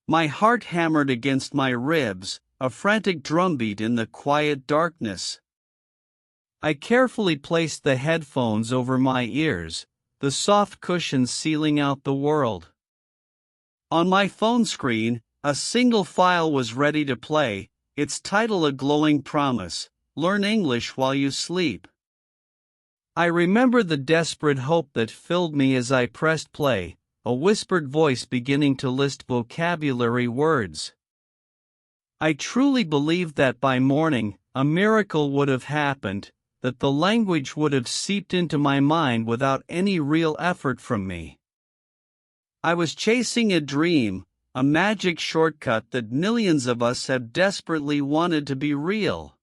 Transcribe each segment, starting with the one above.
My heart hammered against my ribs, a frantic drumbeat in the quiet darkness. I carefully placed the headphones over my ears, the soft cushions sealing out the world. On my phone screen, a single file was ready to play, its title a glowing promise: learn English while you sleep. I remember the desperate hope that filled me as I pressed play, a whispered voice beginning to list vocabulary words. I truly believed that by morning, a miracle would have happened, that the language would have seeped into my mind without any real effort from me. I was chasing a dream, a magic shortcut that millions of us have desperately wanted to be real.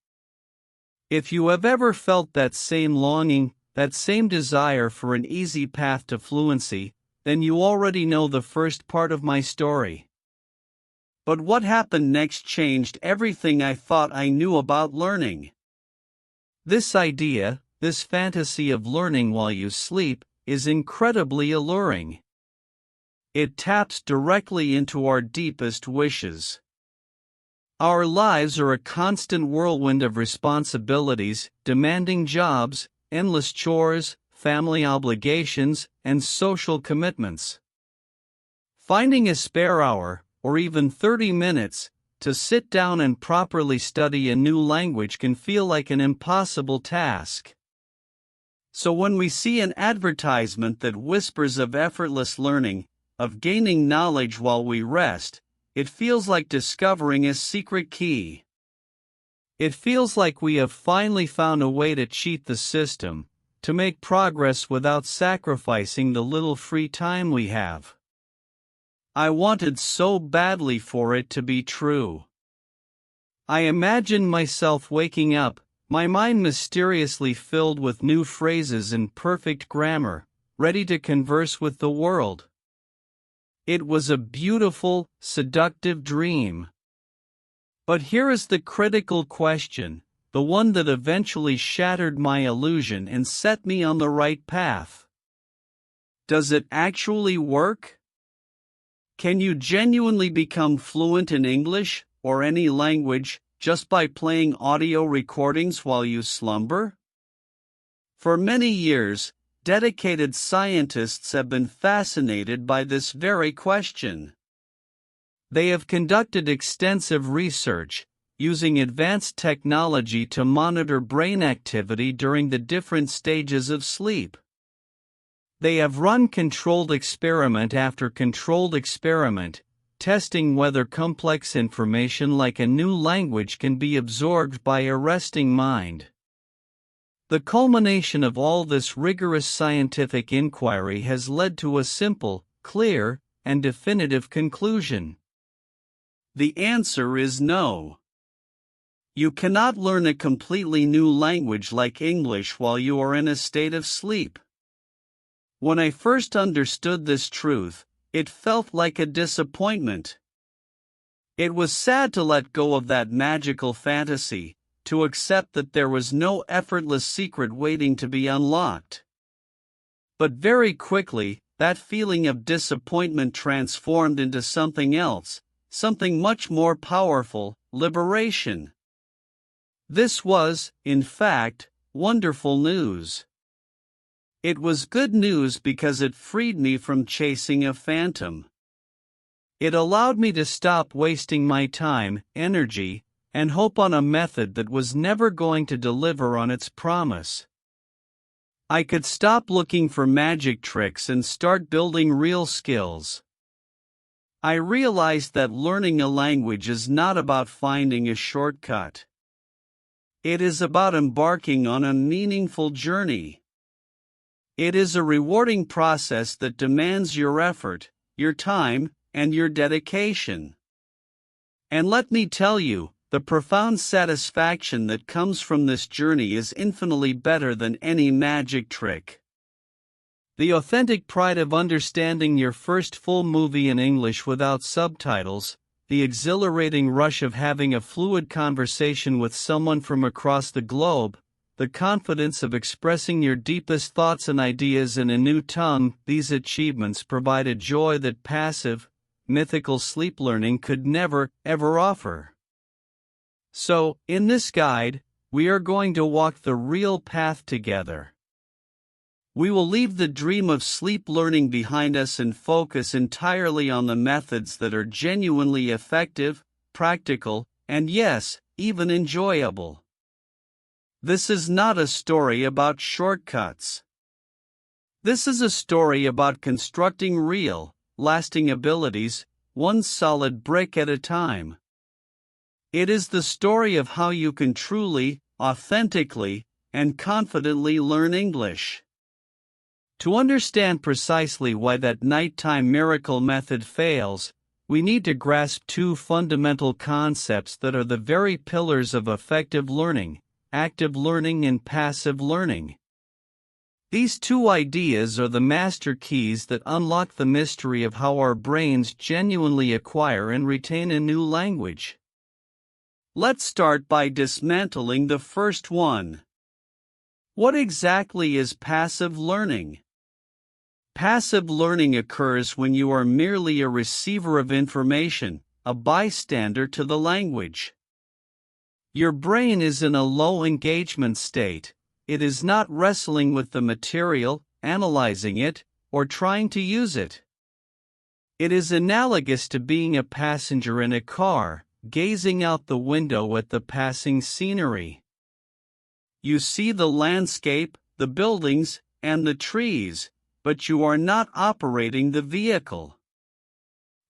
If you have ever felt that same longing, that same desire for an easy path to fluency, then you already know the first part of my story. But what happened next changed everything I thought I knew about learning. This idea, this fantasy of learning while you sleep, is incredibly alluring. It taps directly into our deepest wishes. Our lives are a constant whirlwind of responsibilities, demanding jobs, endless chores, family obligations, and social commitments. Finding a spare hour, or even 30 minutes, to sit down and properly study a new language can feel like an impossible task. So when we see an advertisement that whispers of effortless learning, of gaining knowledge while we rest, it feels like discovering a secret key. It feels like we have finally found a way to cheat the system, to make progress without sacrificing the little free time we have. I wanted so badly for it to be true. I imagined myself waking up, my mind mysteriously filled with new phrases and perfect grammar, ready to converse with the world. It was a beautiful, seductive dream. But here is the critical question, the one that eventually shattered my illusion and set me on the right path. Does it actually work? Can you genuinely become fluent in English, or any language, just by playing audio recordings while you slumber? For many years, dedicated scientists have been fascinated by this very question. They have conducted extensive research, using advanced technology to monitor brain activity during the different stages of sleep. They have run controlled experiment after controlled experiment, testing whether complex information like a new language can be absorbed by a resting mind. The culmination of all this rigorous scientific inquiry has led to a simple, clear, and definitive conclusion. The answer is no. You cannot learn a completely new language like English while you are in a state of sleep. When I first understood this truth, it felt like a disappointment. It was sad to let go of that magical fantasy, to accept that there was no effortless secret waiting to be unlocked. But very quickly, that feeling of disappointment transformed into something else, something much more powerful: liberation. This was, in fact, wonderful news. It was good news because it freed me from chasing a phantom. It allowed me to stop wasting my time, energy, and hope on a method that was never going to deliver on its promise. I could stop looking for magic tricks and start building real skills. I realized that learning a language is not about finding a shortcut. It is about embarking on a meaningful journey. It is a rewarding process that demands your effort, your time, and your dedication. And let me tell you, the profound satisfaction that comes from this journey is infinitely better than any magic trick. The authentic pride of understanding your first full movie in English without subtitles, the exhilarating rush of having a fluid conversation with someone from across the globe, the confidence of expressing your deepest thoughts and ideas in a new tongue, these achievements provide a joy that passive, mythical sleep learning could never, ever offer. So, in this guide, we are going to walk the real path together. We will leave the dream of sleep learning behind us and focus entirely on the methods that are genuinely effective, practical, and yes, even enjoyable. This is not a story about shortcuts. This is a story about constructing real, lasting abilities, one solid brick at a time. It is the story of how you can truly, authentically, and confidently learn English. To understand precisely why that nighttime miracle method fails, we need to grasp two fundamental concepts that are the very pillars of effective learning: active learning and passive learning. These two ideas are the master keys that unlock the mystery of how our brains genuinely acquire and retain a new language. Let's start by dismantling the first one. What exactly is passive learning? Passive learning occurs when you are merely a receiver of information, a bystander to the language. Your brain is in a low engagement state. It is not wrestling with the material, analyzing it, or trying to use it. It is analogous to being a passenger in a car, gazing out the window at the passing scenery. You see the landscape, the buildings, and the trees, but you are not operating the vehicle.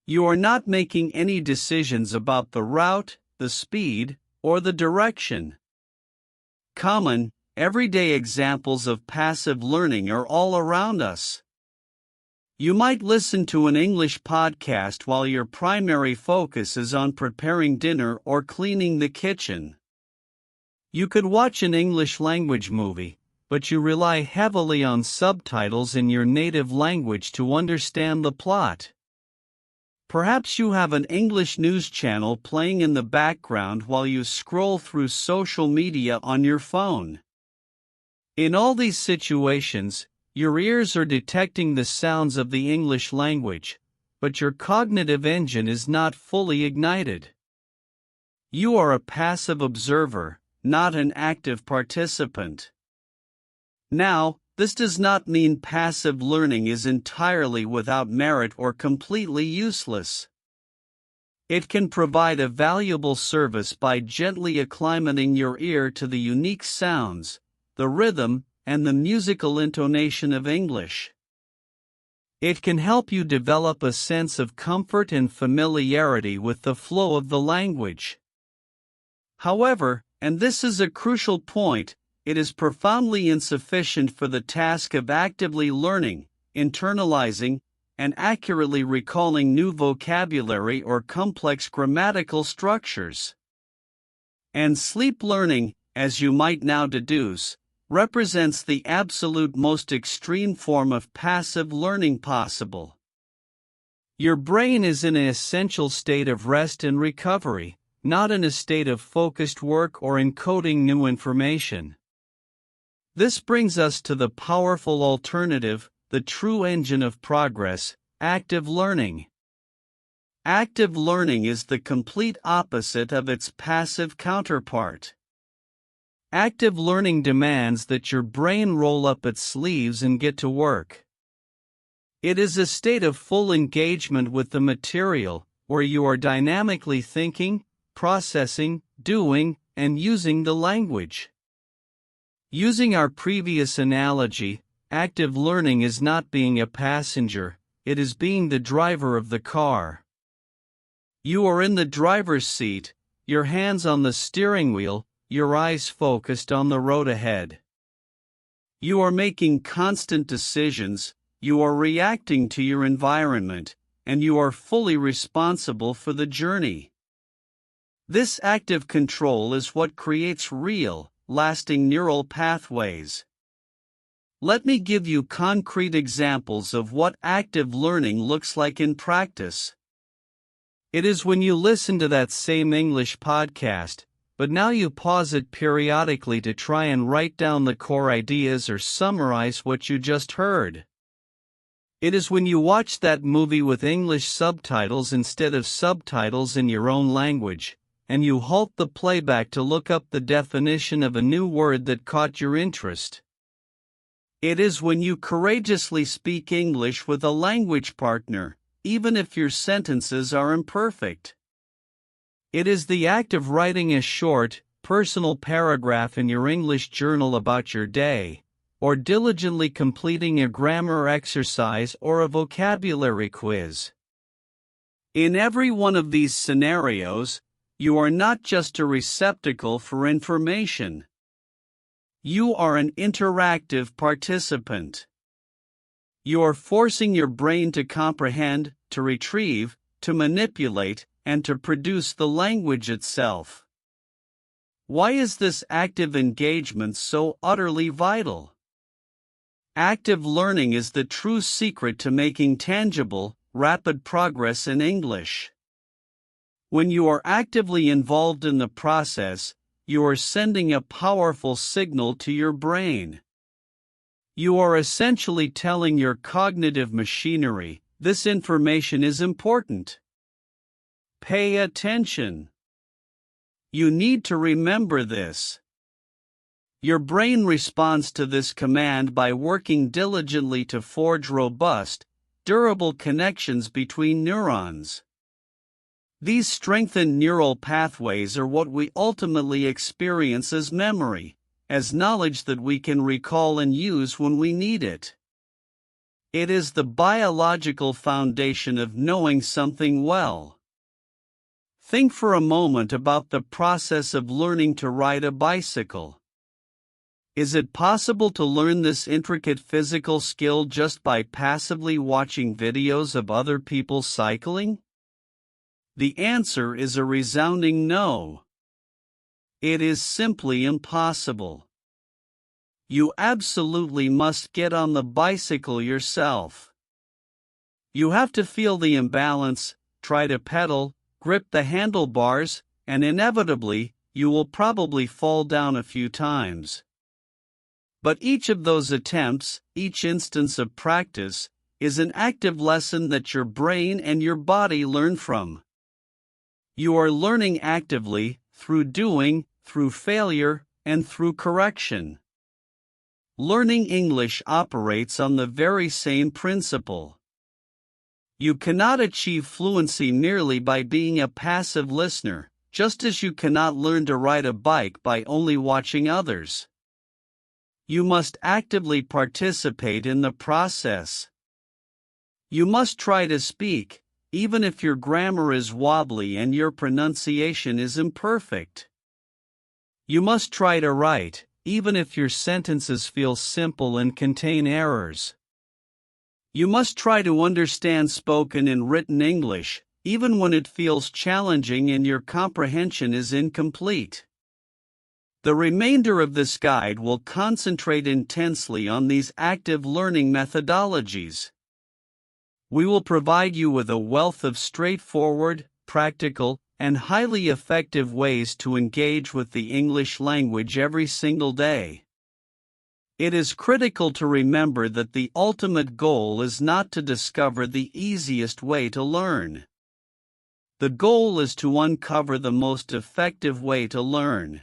You are not making any decisions about the route, the speed, or the direction. Common, everyday examples of passive learning are all around us. You might listen to an English podcast while your primary focus is on preparing dinner or cleaning the kitchen. You could watch an English language movie, but you rely heavily on subtitles in your native language to understand the plot. Perhaps you have an English news channel playing in the background while you scroll through social media on your phone. In all these situations, your ears are detecting the sounds of the English language, but your cognitive engine is not fully ignited. You are a passive observer, not an active participant. Now, this does not mean passive learning is entirely without merit or completely useless. It can provide a valuable service by gently acclimating your ear to the unique sounds, the rhythm, and the musical intonation of English. It can help you develop a sense of comfort and familiarity with the flow of the language. However, and this is a crucial point, it is profoundly insufficient for the task of actively learning, internalizing, and accurately recalling new vocabulary or complex grammatical structures. And sleep learning, as you might now deduce, represents the absolute most extreme form of passive learning possible. Your brain is in an essential state of rest and recovery, not in a state of focused work or encoding new information. This brings us to the powerful alternative, the true engine of progress: active learning. Active learning is the complete opposite of its passive counterpart. Active learning demands that your brain roll up its sleeves and get to work. It is a state of full engagement with the material, where you are dynamically thinking, processing, doing, and using the language. Using our previous analogy, active learning is not being a passenger, it is being the driver of the car. You are in the driver's seat, your hands on the steering wheel, your eyes focused on the road ahead. You are making constant decisions, you are reacting to your environment, and you are fully responsible for the journey. This active control is what creates real, lasting neural pathways. Let me give you concrete examples of what active learning looks like in practice. It is when you listen to that same English podcast, but now you pause it periodically to try and write down the core ideas or summarize what you just heard. It is when you watch that movie with English subtitles instead of subtitles in your own language, and you halt the playback to look up the definition of a new word that caught your interest. It is when you courageously speak English with a language partner, even if your sentences are imperfect. It is the act of writing a short, personal paragraph in your English journal about your day, or diligently completing a grammar exercise or a vocabulary quiz. In every one of these scenarios, you are not just a receptacle for information. You are an interactive participant. You are forcing your brain to comprehend, to retrieve, to manipulate, and to produce the language itself. Why is this active engagement so utterly vital? Active learning is the true secret to making tangible, rapid progress in English. When you are actively involved in the process, you are sending a powerful signal to your brain. You are essentially telling your cognitive machinery, this information is important. Pay attention. You need to remember this. Your brain responds to this command by working diligently to forge robust, durable connections between neurons. These strengthened neural pathways are what we ultimately experience as memory, as knowledge that we can recall and use when we need it. It is the biological foundation of knowing something well. Think for a moment about the process of learning to ride a bicycle. Is it possible to learn this intricate physical skill just by passively watching videos of other people cycling? The answer is a resounding no. It is simply impossible. You absolutely must get on the bicycle yourself. You have to feel the imbalance, try to pedal, grip the handlebars, and inevitably, you will probably fall down a few times. But each of those attempts, each instance of practice, is an active lesson that your brain and your body learn from. You are learning actively, through doing, through failure, and through correction. Learning English operates on the very same principle. You cannot achieve fluency merely by being a passive listener, just as you cannot learn to ride a bike by only watching others. You must actively participate in the process. You must try to speak, even if your grammar is wobbly and your pronunciation is imperfect. You must try to write, even if your sentences feel simple and contain errors. You must try to understand spoken and written English, even when it feels challenging and your comprehension is incomplete. The remainder of this guide will concentrate intensely on these active learning methodologies. We will provide you with a wealth of straightforward, practical, and highly effective ways to engage with the English language every single day. It is critical to remember that the ultimate goal is not to discover the easiest way to learn. The goal is to uncover the most effective way to learn.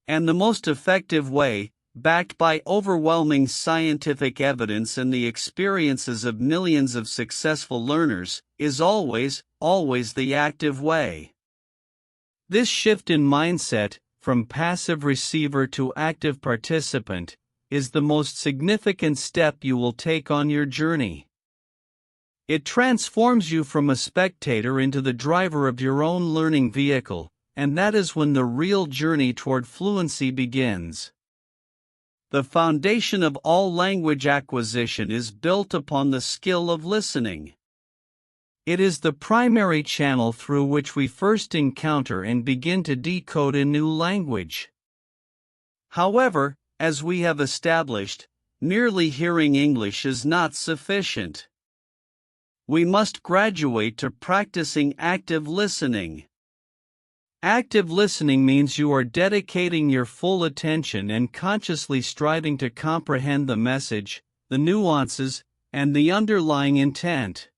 And the most effective way, backed by overwhelming scientific evidence and the experiences of millions of successful learners, is always the active way. This shift in mindset, from passive receiver to active participant, is the most significant step you will take on your journey. It transforms you from a spectator into the driver of your own learning vehicle, and that is when the real journey toward fluency begins. The foundation of all language acquisition is built upon the skill of listening. It is the primary channel through which we first encounter and begin to decode a new language. However, as we have established, merely hearing English is not sufficient. We must graduate to practicing active listening. Active listening means you are dedicating your full attention and consciously striving to comprehend the message, the nuances, and the underlying intent.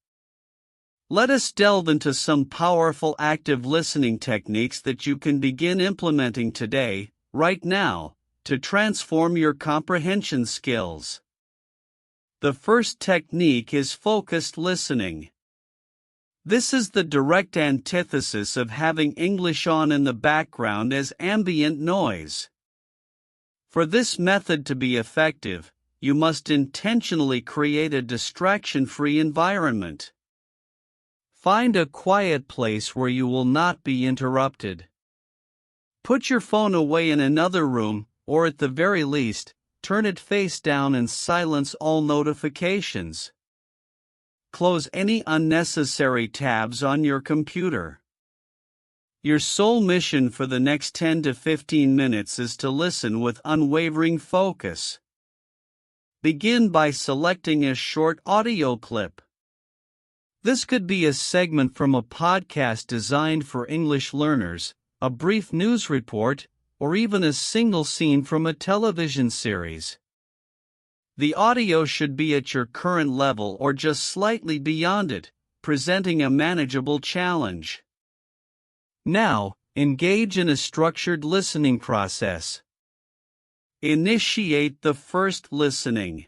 Let us delve into some powerful active listening techniques that you can begin implementing today, right now, to transform your comprehension skills. The first technique is focused listening. This is the direct antithesis of having English on in the background as ambient noise. For this method to be effective, you must intentionally create a distraction-free environment. Find a quiet place where you will not be interrupted. Put your phone away in another room, or at the very least, turn it face down and silence all notifications. Close any unnecessary tabs on your computer. Your sole mission for the next 10 to 15 minutes is to listen with unwavering focus. Begin by selecting a short audio clip. This could be a segment from a podcast designed for English learners, a brief news report, or even a single scene from a television series. The audio should be at your current level or just slightly beyond it, presenting a manageable challenge. Now, engage in a structured listening process. Initiate the first listening.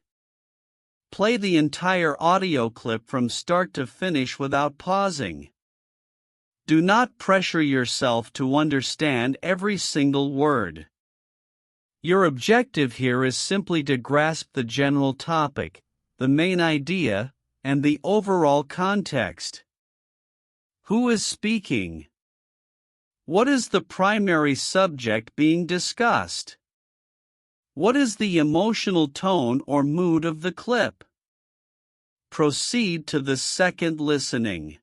Play the entire audio clip from start to finish without pausing. Do not pressure yourself to understand every single word. Your objective here is simply to grasp the general topic, the main idea, and the overall context. Who is speaking? What is the primary subject being discussed? What is the emotional tone or mood of the clip? Proceed to the second listening.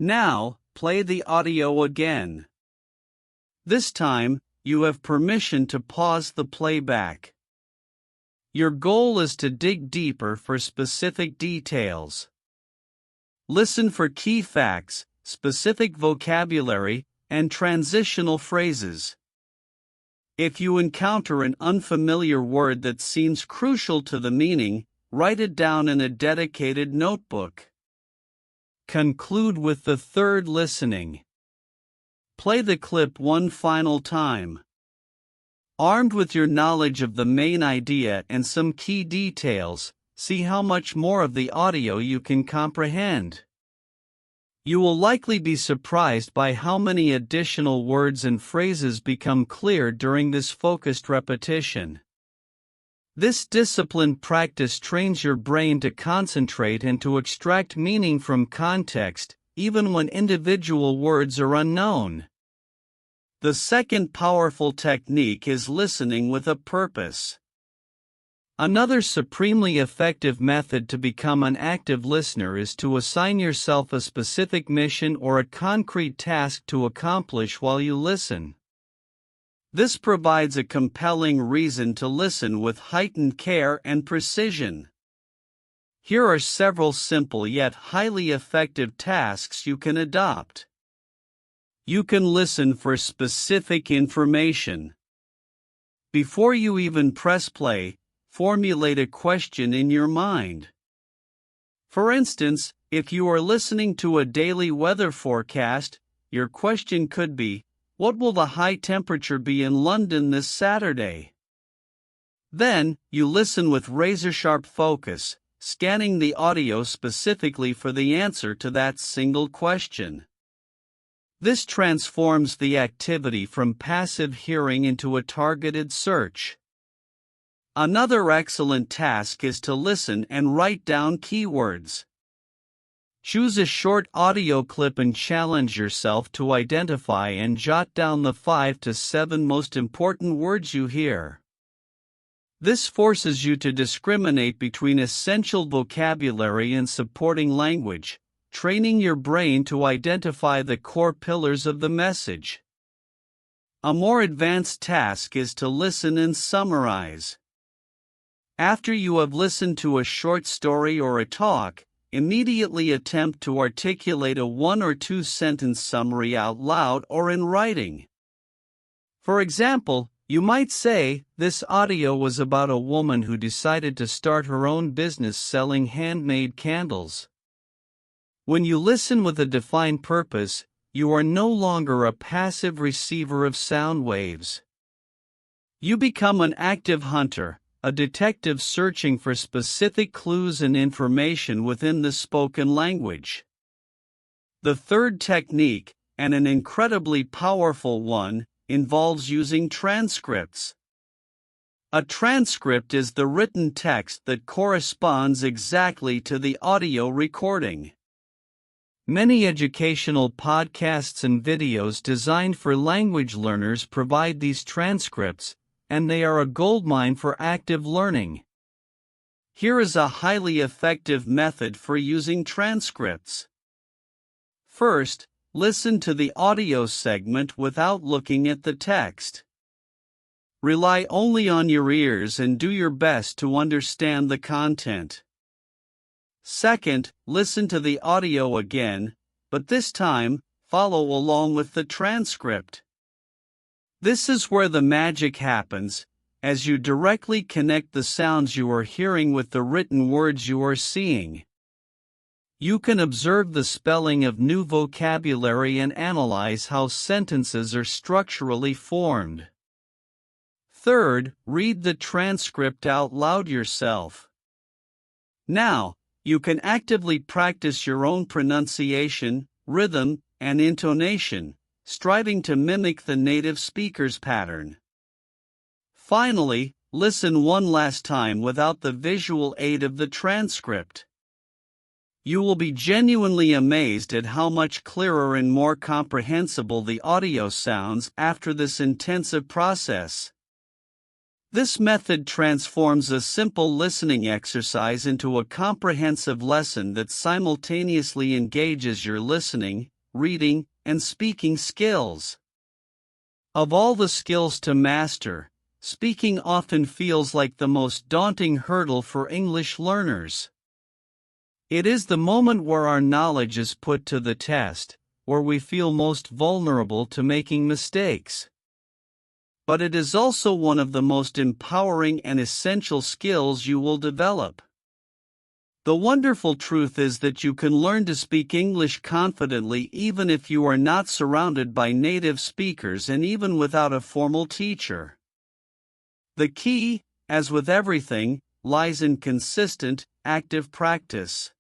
Now, play the audio again. This time, you have permission to pause the playback. Your goal is to dig deeper for specific details. Listen for key facts, specific vocabulary, and transitional phrases. If you encounter an unfamiliar word that seems crucial to the meaning, write it down in a dedicated notebook. Conclude with the third listening. Play the clip one final time. Armed with your knowledge of the main idea and some key details, see how much more of the audio you can comprehend. You will likely be surprised by how many additional words and phrases become clear during this focused repetition. This disciplined practice trains your brain to concentrate and to extract meaning from context, even when individual words are unknown. The second powerful technique is listening with a purpose. Another supremely effective method to become an active listener is to assign yourself a specific mission or a concrete task to accomplish while you listen. This provides a compelling reason to listen with heightened care and precision. Here are several simple yet highly effective tasks you can adopt. You can listen for specific information. Before you even press play, formulate a question in your mind. For instance, if you are listening to a daily weather forecast, your question could be, "What will the high temperature be in London this Saturday?" Then, you listen with razor-sharp focus, scanning the audio specifically for the answer to that single question. This transforms the activity from passive hearing into a targeted search. Another excellent task is to listen and write down keywords. Choose a short audio clip and challenge yourself to identify and jot down the 5 to 7 most important words you hear. This forces you to discriminate between essential vocabulary and supporting language, training your brain to identify the core pillars of the message. A more advanced task is to listen and summarize. After you have listened to a short story or a talk, immediately attempt to articulate a 1 or 2 sentence summary out loud or in writing. For example, You might say, this audio was about a woman who decided to start her own business selling handmade candles. When you listen with a defined purpose, you are no longer a passive receiver of sound waves. You become an active hunter, a detective searching for specific clues and information within the spoken language. The third technique, and an incredibly powerful one, involves using transcripts. A transcript is the written text that corresponds exactly to the audio recording. Many educational podcasts and videos designed for language learners provide these transcripts, and they are a goldmine for active learning. Here is a highly effective method for using transcripts. First, listen to the audio segment without looking at the text. Rely only on your ears and do your best to understand the content. Second, listen to the audio again, but this time, follow along with the transcript. This is where the magic happens, as you directly connect the sounds you are hearing with the written words you are seeing. You can observe the spelling of new vocabulary and analyze how sentences are structurally formed. Third, read the transcript out loud yourself. Now, you can actively practice your own pronunciation, rhythm, and intonation, striving to mimic the native speaker's pattern. Finally, listen one last time without the visual aid of the transcript. You will be genuinely amazed at how much clearer and more comprehensible the audio sounds after this intensive process. This method transforms a simple listening exercise into a comprehensive lesson that simultaneously engages your listening, reading, and speaking skills. Of all the skills to master, speaking often feels like the most daunting hurdle for English learners. It is the moment where our knowledge is put to the test, where we feel most vulnerable to making mistakes. But it is also one of the most empowering and essential skills you will develop. The wonderful truth is that you can learn to speak English confidently even if you are not surrounded by native speakers and even without a formal teacher. The key, as with everything, lies in consistent, active practice.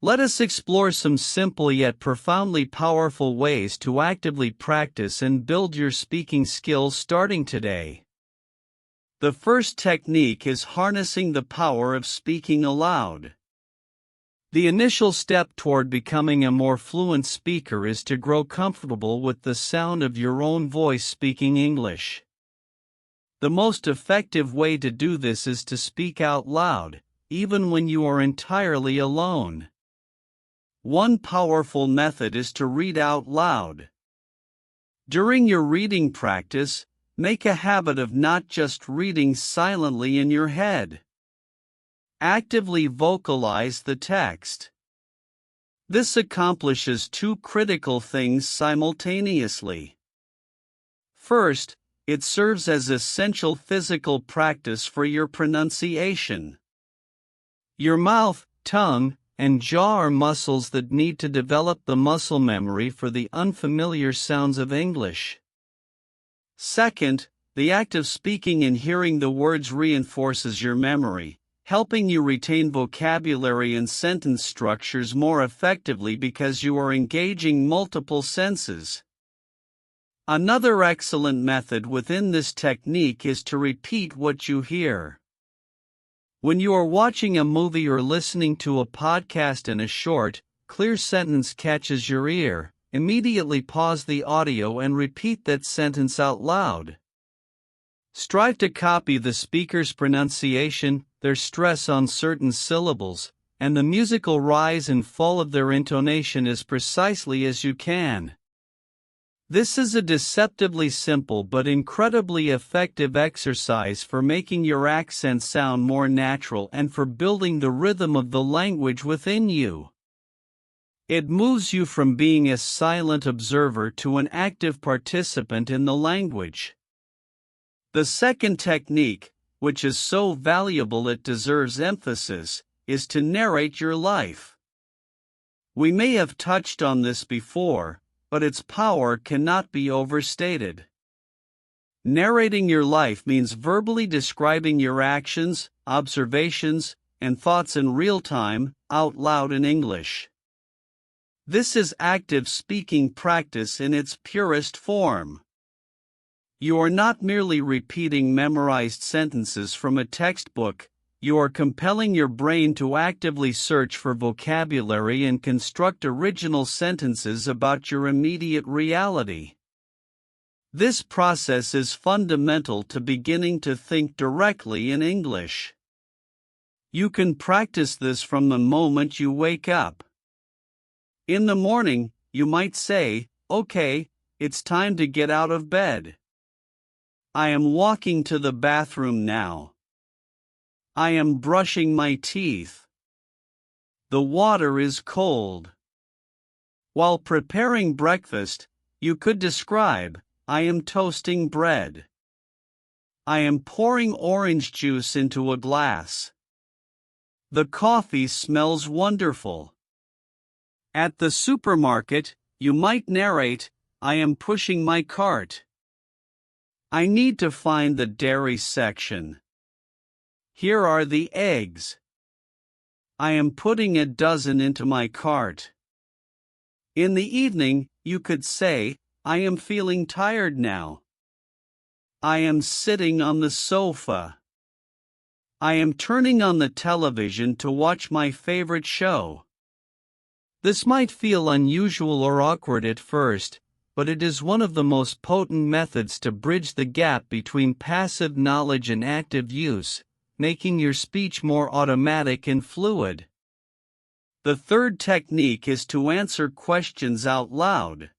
Let us explore some simple yet profoundly powerful ways to actively practice and build your speaking skills starting today. The first technique is harnessing the power of speaking aloud. The initial step toward becoming a more fluent speaker is to grow comfortable with the sound of your own voice speaking English. The most effective way to do this is to speak out loud, even when you are entirely alone. One powerful method is to read out loud. During your reading practice, make a habit of not just reading silently in your head. Actively vocalize the text. This accomplishes two critical things simultaneously. First, it serves as essential physical practice for your pronunciation. Your mouth, tongue, and jaw are muscles that need to develop the muscle memory for the unfamiliar sounds of English. Second, the act of speaking and hearing the words reinforces your memory, helping you retain vocabulary and sentence structures more effectively because you are engaging multiple senses. Another excellent method within this technique is to repeat what you hear. When you are watching a movie or listening to a podcast and a short, clear sentence catches your ear, immediately pause the audio and repeat that sentence out loud. Strive to copy the speaker's pronunciation, their stress on certain syllables, and the musical rise and fall of their intonation as precisely as you can. This is a deceptively simple but incredibly effective exercise for making your accent sound more natural and for building the rhythm of the language within you. It moves you from being a silent observer to an active participant in the language. The second technique, which is so valuable it deserves emphasis, is to narrate your life. We may have touched on this before, but its power cannot be overstated. Narrating your life means verbally describing your actions, observations, and thoughts in real time, out loud in English. This is active speaking practice in its purest form. You are not merely repeating memorized sentences from a textbook, you are compelling your brain to actively search for vocabulary and construct original sentences about your immediate reality. This process is fundamental to beginning to think directly in English. You can practice this from the moment you wake up. In the morning, you might say, "Okay, it's time to get out of bed. I am walking to the bathroom now. I am brushing my teeth. The water is cold." While preparing breakfast, you could describe, "I am toasting bread. I am pouring orange juice into a glass. The coffee smells wonderful." At the supermarket, you might narrate, "I am pushing my cart. I need to find the dairy section. Here are the eggs. I am putting a dozen into my cart." In the evening, you could say, "I am feeling tired now. I am sitting on the sofa. I am turning on the television to watch my favorite show." This might feel unusual or awkward at first, but it is one of the most potent methods to bridge the gap between passive knowledge and active use, making your speech more automatic and fluid. The third technique is to answer questions out loud.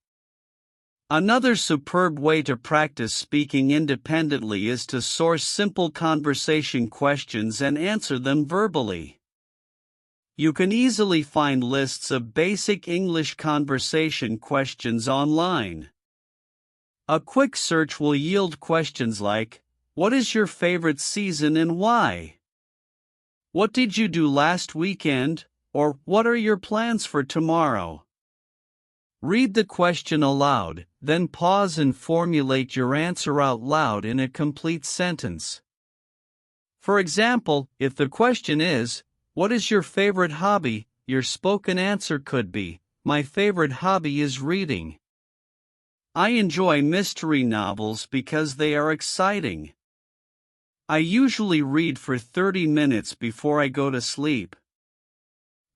Another superb way to practice speaking independently is to source simple conversation questions and answer them verbally. You can easily find lists of basic English conversation questions online. A quick search will yield questions like, "What is your favorite season and why?" "What did you do last weekend?" or "What are your plans for tomorrow?" Read the question aloud, then pause and formulate your answer out loud in a complete sentence. For example, if the question is, "What is your favorite hobby?" your spoken answer could be, "My favorite hobby is reading. I enjoy mystery novels because they are exciting. I usually read for 30 minutes before I go to sleep."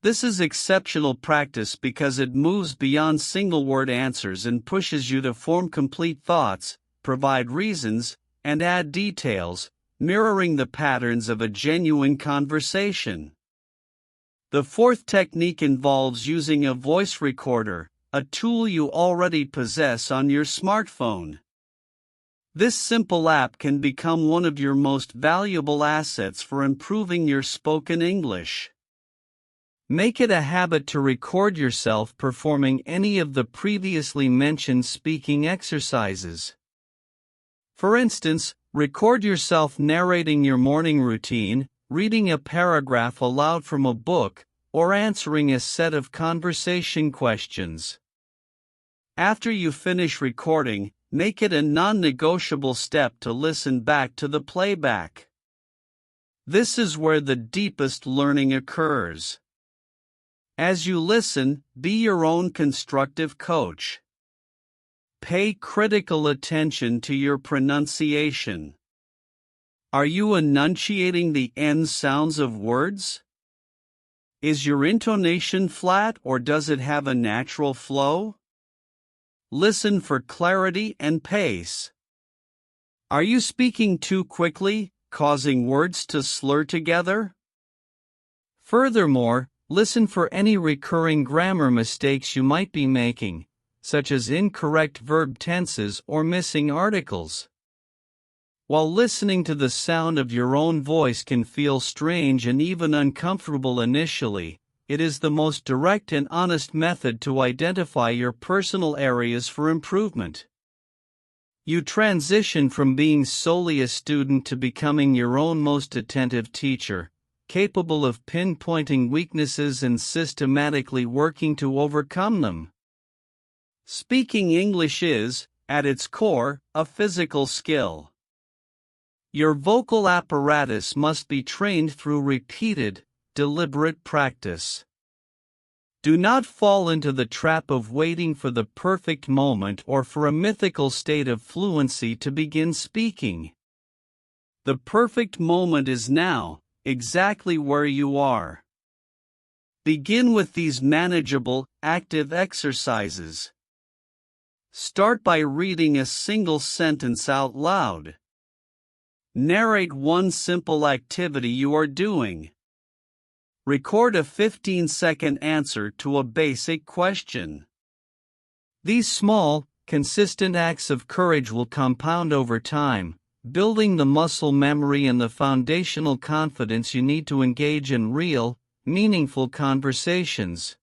This is exceptional practice because it moves beyond single-word answers and pushes you to form complete thoughts, provide reasons, and add details, mirroring the patterns of a genuine conversation. The fourth technique involves using a voice recorder, a tool you already possess on your smartphone. This simple app can become one of your most valuable assets for improving your spoken English. Make it a habit to record yourself performing any of the previously mentioned speaking exercises. For instance, record yourself narrating your morning routine, reading a paragraph aloud from a book, or answering a set of conversation questions. After you finish recording, make it a non-negotiable step to listen back to the playback. This is where the deepest learning occurs. As you listen, be your own constructive coach. Pay critical attention to your pronunciation. Are you enunciating the end sounds of words? Is your intonation flat or does it have a natural flow? Listen for clarity and pace. Are you speaking too quickly, causing words to slur together? Furthermore, listen for any recurring grammar mistakes you might be making, such as incorrect verb tenses or missing articles. While listening to the sound of your own voice can feel strange and even uncomfortable initially, it is the most direct and honest method to identify your personal areas for improvement. You transition from being solely a student to becoming your own most attentive teacher, capable of pinpointing weaknesses and systematically working to overcome them. Speaking English is, at its core, a physical skill. Your vocal apparatus must be trained through repeated, deliberate practice. Do not fall into the trap of waiting for the perfect moment or for a mythical state of fluency to begin speaking. The perfect moment is now, exactly where you are. Begin with these manageable, active exercises. Start by reading a single sentence out loud. Narrate one simple activity you are doing. Record a 15-second answer to a basic question. These small, consistent acts of courage will compound over time, building the muscle memory and the foundational confidence you need to engage in real, meaningful conversations.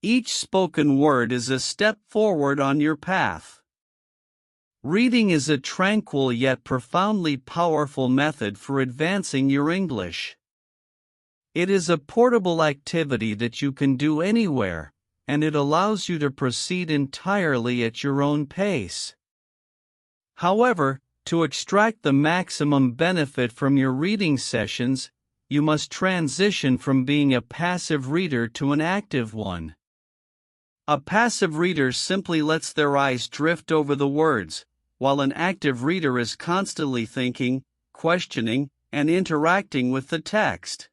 Each spoken word is a step forward on your path. Reading is a tranquil yet profoundly powerful method for advancing your English. It is a portable activity that you can do anywhere, and it allows you to proceed entirely at your own pace. However, to extract the maximum benefit from your reading sessions, you must transition from being a passive reader to an active one. A passive reader simply lets their eyes drift over the words, while an active reader is constantly thinking, questioning, and interacting with the text.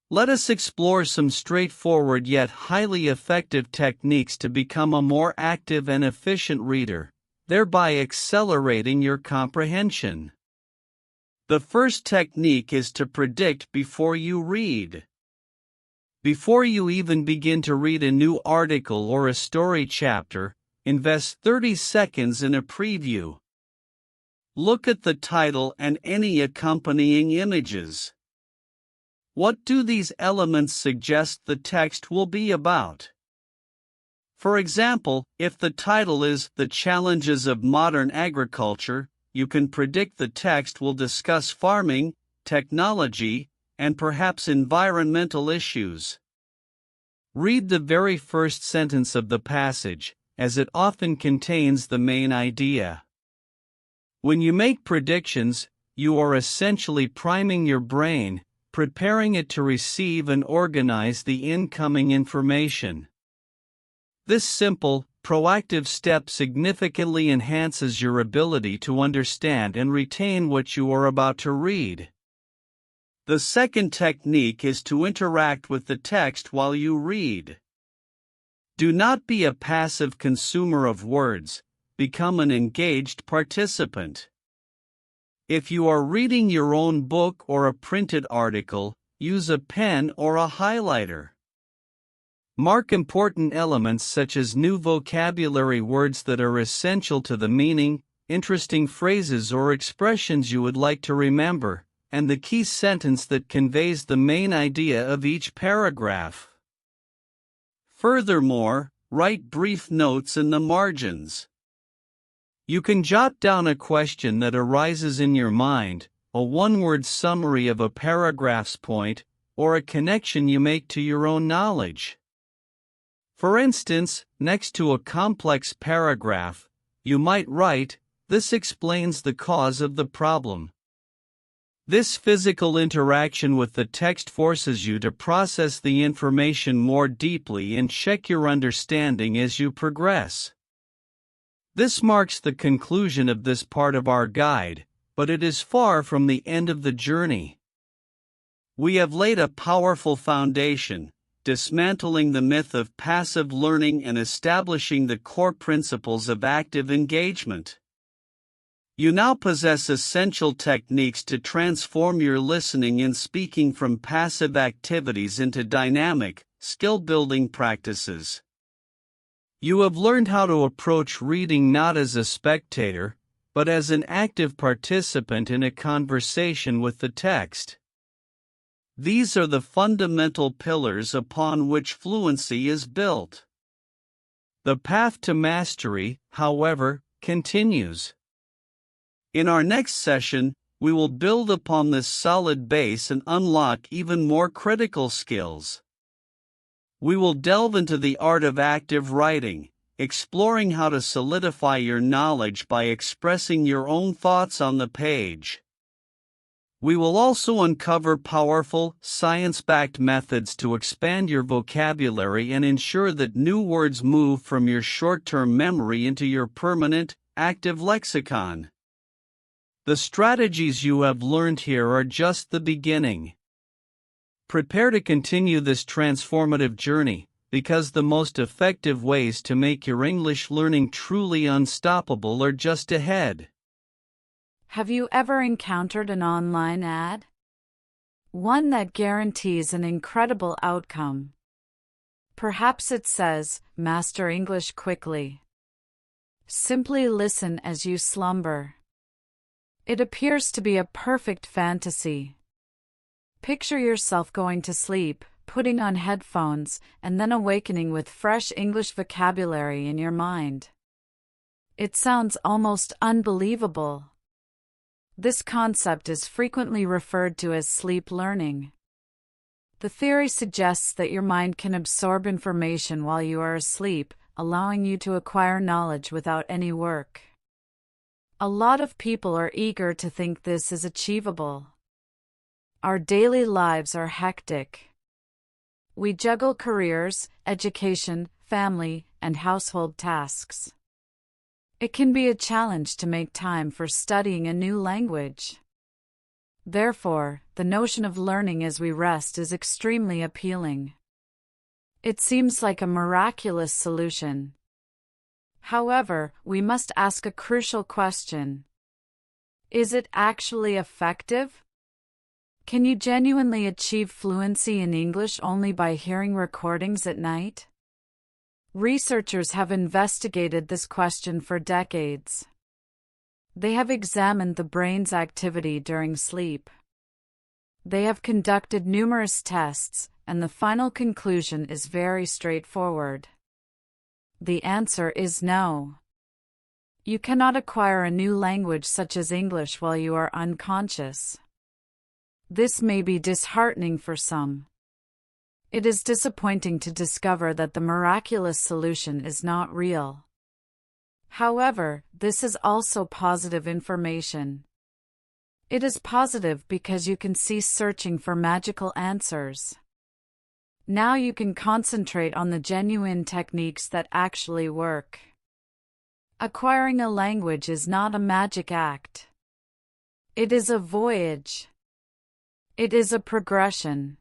Let us explore some straightforward yet highly effective techniques to become a more active and efficient reader, thereby accelerating your comprehension. The first technique is to predict before you read. Before you even begin to read a new article or a story chapter, invest 30 seconds in a preview. Look at the title and any accompanying images. What do these elements suggest the text will be about? For example, if the title is "The Challenges of Modern Agriculture," you can predict the text will discuss farming, technology, and perhaps environmental issues. Read the very first sentence of the passage, as it often contains the main idea. When you make predictions, you are essentially priming your brain, preparing it to receive and organize the incoming information. This simple, proactive step significantly enhances your ability to understand and retain what you are about to read. The second technique is to interact with the text while you read. Do not be a passive consumer of words, become an engaged participant. If you are reading your own book or a printed article, use a pen or a highlighter. Mark important elements such as new vocabulary words that are essential to the meaning, interesting phrases or expressions you would like to remember, and the key sentence that conveys the main idea of each paragraph. Furthermore, write brief notes in the margins. You can jot down a question that arises in your mind, a one-word summary of a paragraph's point, or a connection you make to your own knowledge. For instance, next to a complex paragraph, you might write, "This explains the cause of the problem." This physical interaction with the text forces you to process the information more deeply and check your understanding as you progress. This marks the conclusion of this part of our guide, but it is far from the end of the journey. We have laid a powerful foundation, dismantling the myth of passive learning and establishing the core principles of active engagement. You now possess essential techniques to transform your listening and speaking from passive activities into dynamic, skill-building practices. You have learned how to approach reading not as a spectator, but as an active participant in a conversation with the text. These are the fundamental pillars upon which fluency is built. The path to mastery, however, continues. In our next session, we will build upon this solid base and unlock even more critical skills. We will delve into the art of active writing, exploring how to solidify your knowledge by expressing your own thoughts on the page. We will also uncover powerful, science-backed methods to expand your vocabulary and ensure that new words move from your short-term memory into your permanent, active lexicon. The strategies you have learned here are just the beginning. Prepare to continue this transformative journey, because the most effective ways to make your English learning truly unstoppable are just ahead. Have you ever encountered an online ad? One that guarantees an incredible outcome. Perhaps it says, "Master English quickly. Simply listen as you slumber." It appears to be a perfect fantasy. Picture yourself going to sleep, putting on headphones, and then awakening with fresh English vocabulary in your mind. It sounds almost unbelievable. This concept is frequently referred to as sleep learning. The theory suggests that your mind can absorb information while you are asleep, allowing you to acquire knowledge without any work. A lot of people are eager to think this is achievable. Our daily lives are hectic. We juggle careers, education, family, and household tasks. It can be a challenge to make time for studying a new language. Therefore, the notion of learning as we rest is extremely appealing. It seems like a miraculous solution. However, we must ask a crucial question. Is it actually effective? Can you genuinely achieve fluency in English only by hearing recordings at night? Researchers have investigated this question for decades. They have examined the brain's activity during sleep. They have conducted numerous tests, and the final conclusion is very straightforward. The answer is no. You cannot acquire a new language such as English while you are unconscious. This may be disheartening for some. It is disappointing to discover that the miraculous solution is not real. However, this is also positive information. It is positive because you can cease searching for magical answers. Now you can concentrate on the genuine techniques that actually work. Acquiring a language is not a magic act. It is a voyage. It is a progression.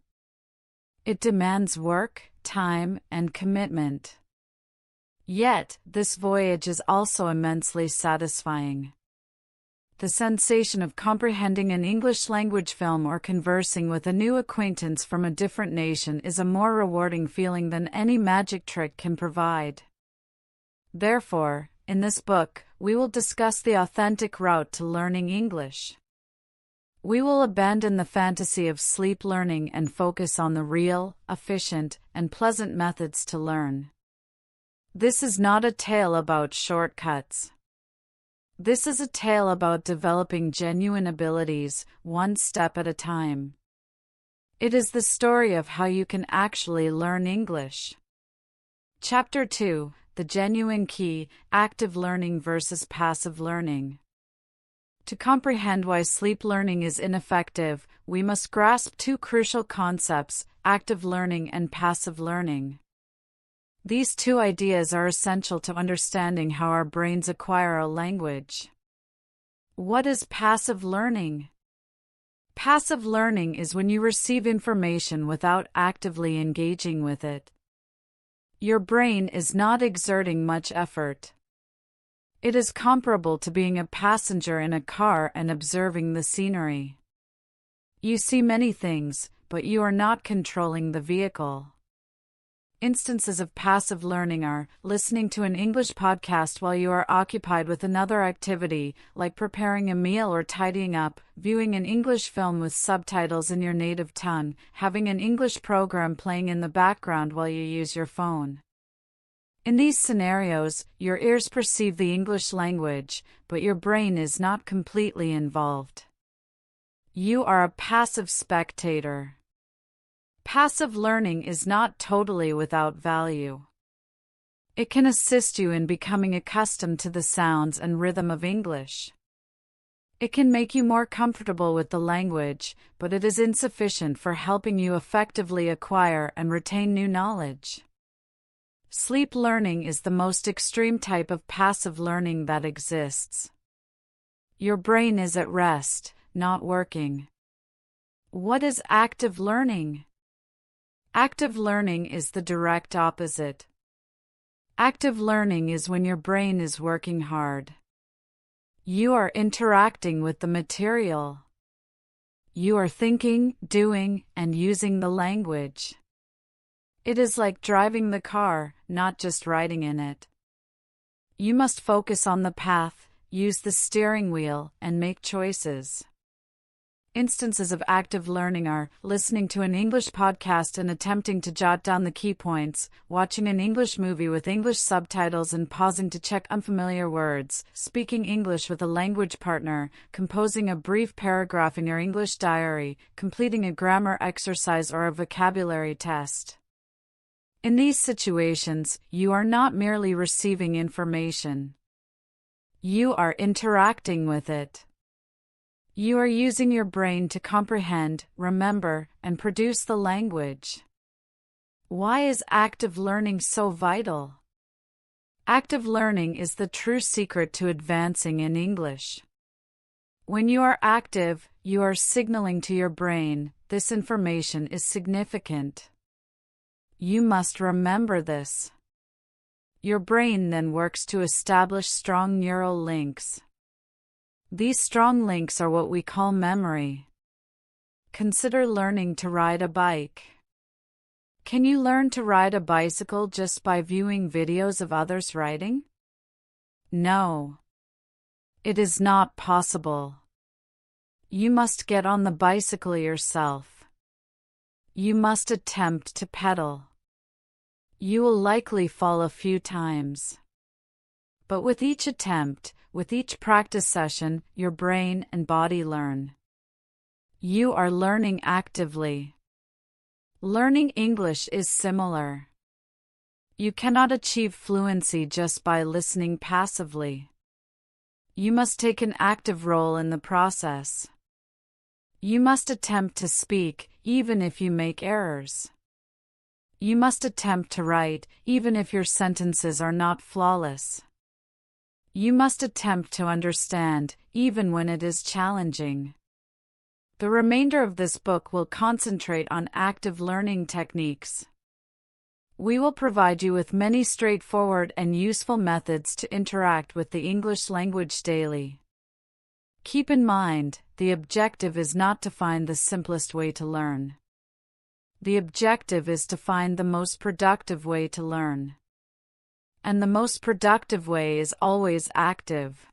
It demands work, time, and commitment. Yet, this voyage is also immensely satisfying. The sensation of comprehending an English language film or conversing with a new acquaintance from a different nation is a more rewarding feeling than any magic trick can provide. Therefore, in this book, we will discuss the authentic route to learning English. We will abandon the fantasy of sleep learning and focus on the real, efficient, and pleasant methods to learn. This is not a tale about shortcuts. This is a tale about developing genuine abilities, one step at a time. It is the story of how you can actually learn English. Chapter 2: The Genuine Key: Active Learning versus Passive Learning. To comprehend why sleep learning is ineffective, we must grasp two crucial concepts: active learning and passive learning. These two ideas are essential to understanding how our brains acquire a language. What is passive learning? Passive learning is when you receive information without actively engaging with it. Your brain is not exerting much effort. It is comparable to being a passenger in a car and observing the scenery. You see many things, but you are not controlling the vehicle. Instances of passive learning are listening to an English podcast while you are occupied with another activity, like preparing a meal or tidying up, viewing an English film with subtitles in your native tongue, having an English program playing in the background while you use your phone. In these scenarios, your ears perceive the English language, but your brain is not completely involved. You are a passive spectator. Passive learning is not totally without value. It can assist you in becoming accustomed to the sounds and rhythm of English. It can make you more comfortable with the language, but it is insufficient for helping you effectively acquire and retain new knowledge. Sleep learning is the most extreme type of passive learning that exists. Your brain is at rest, not working. What is active learning? Active learning is the direct opposite. Active learning is when your brain is working hard. You are interacting with the material. You are thinking, doing, and using the language. It is like driving the car, not just riding in it. You must focus on the path, use the steering wheel, and make choices. Instances of active learning are listening to an English podcast and attempting to jot down the key points, watching an English movie with English subtitles and pausing to check unfamiliar words, speaking English with a language partner, composing a brief paragraph in your English diary, completing a grammar exercise or a vocabulary test. In these situations, you are not merely receiving information. You are interacting with it. You are using your brain to comprehend, remember, and produce the language. Why is active learning so vital? Active learning is the true secret to advancing in English. When you are active, you are signaling to your brain, this information is significant. You must remember this. Your brain then works to establish strong neural links. These strong links are what we call memory. Consider learning to ride a bike. Can you learn to ride a bicycle just by viewing videos of others riding? No. It is not possible. You must get on the bicycle yourself. You must attempt to pedal. You will likely fall a few times. But with each attempt, with each practice session, your brain and body learn. You are learning actively. Learning English is similar. You cannot achieve fluency just by listening passively. You must take an active role in the process. You must attempt to speak, even if you make errors. You must attempt to write, even if your sentences are not flawless. You must attempt to understand, even when it is challenging. The remainder of this book will concentrate on active learning techniques. We will provide you with many straightforward and useful methods to interact with the English language daily. Keep in mind, the objective is not to find the simplest way to learn. The objective is to find the most productive way to learn. And the most productive way is always active.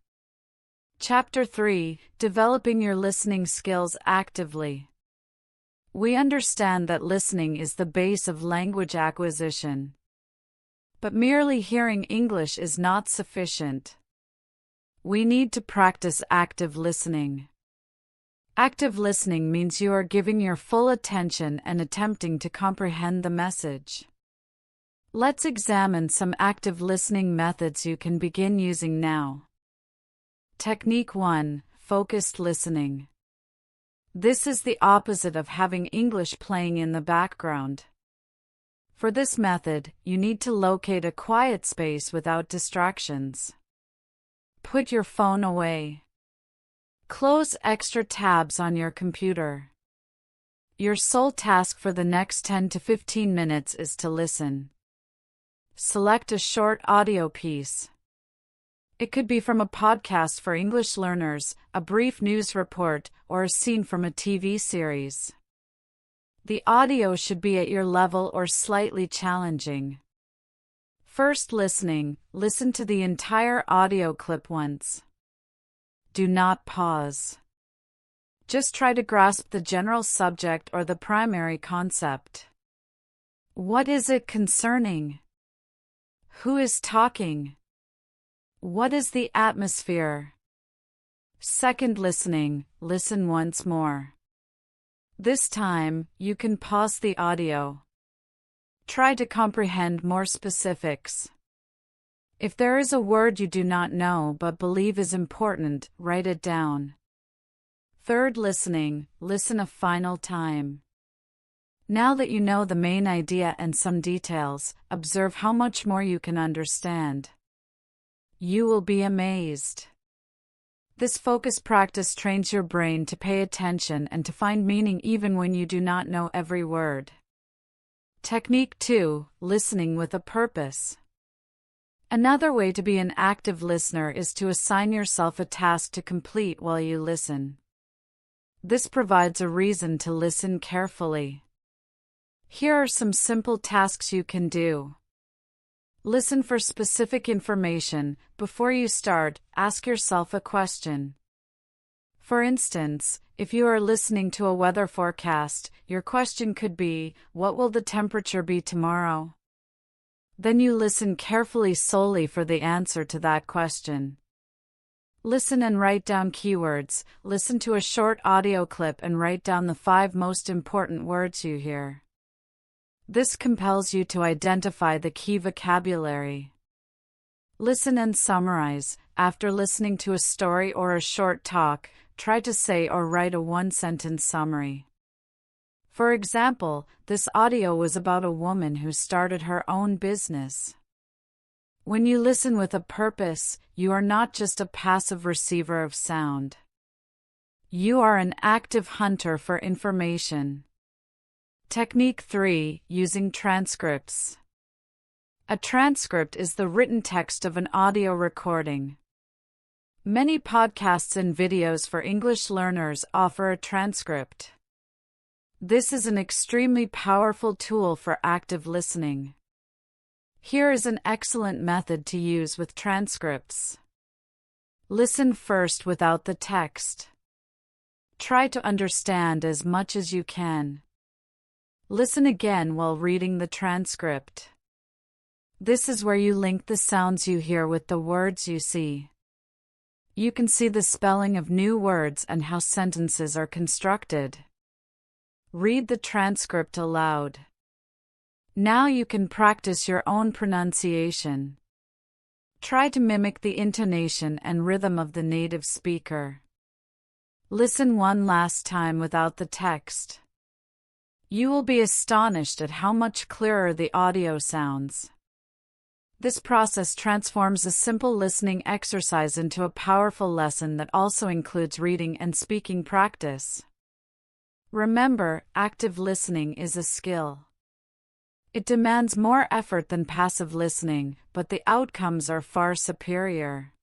Chapter 3: Developing your listening skills actively. We understand that listening is the base of language acquisition. But merely hearing English is not sufficient. We need to practice active listening. Active listening means you are giving your full attention and attempting to comprehend the message. Let's examine some active listening methods you can begin using now. Technique 1: Focused listening. This is the opposite of having English playing in the background. For this method, you need to locate a quiet space without distractions. Put your phone away. Close extra tabs on your computer. Your sole task for the next 10 to 15 minutes is to listen. Select a short audio piece. It could be from a podcast for English learners, a brief news report, or a scene from a TV series. The audio should be at your level or slightly challenging. First listening, listen to the entire audio clip once. Do not pause. Just try to grasp the general subject or the primary concept. What is it concerning? Who is talking? What is the atmosphere? Second listening, listen once more. This time, you can pause the audio. Try to comprehend more specifics. If there is a word you do not know but believe is important, write it down. Third listening, listen a final time. Now that you know the main idea and some details, observe how much more you can understand. You will be amazed. This focus practice trains your brain to pay attention and to find meaning even when you do not know every word. Technique 2, listening with a purpose. Another way to be an active listener is to assign yourself a task to complete while you listen. This provides a reason to listen carefully. Here are some simple tasks you can do. Listen for specific information. Before you start, ask yourself a question. For instance, if you are listening to a weather forecast, your question could be, "What will the temperature be tomorrow?" Then you listen carefully solely for the answer to that question. Listen and write down keywords. Listen to a short audio clip and write down the 5 most important words you hear. This compels you to identify the key vocabulary. Listen and summarize. After listening to a story or a short talk, try to say or write a 1-sentence summary. For example, this audio was about a woman who started her own business. When you listen with a purpose, you are not just a passive receiver of sound. You are an active hunter for information. Technique 3, using transcripts. A transcript is the written text of an audio recording. Many podcasts and videos for English learners offer a transcript. This is an extremely powerful tool for active listening. Here is an excellent method to use with transcripts. Listen first without the text. Try to understand as much as you can. Listen again while reading the transcript. This is where you link the sounds you hear with the words you see. You can see the spelling of new words and how sentences are constructed. Read the transcript aloud. Now you can practice your own pronunciation. Try to mimic the intonation and rhythm of the native speaker. Listen one last time without the text. You will be astonished at how much clearer the audio sounds. This process transforms a simple listening exercise into a powerful lesson that also includes reading and speaking practice. Remember, active listening is a skill. It demands more effort than passive listening, but the outcomes are far superior.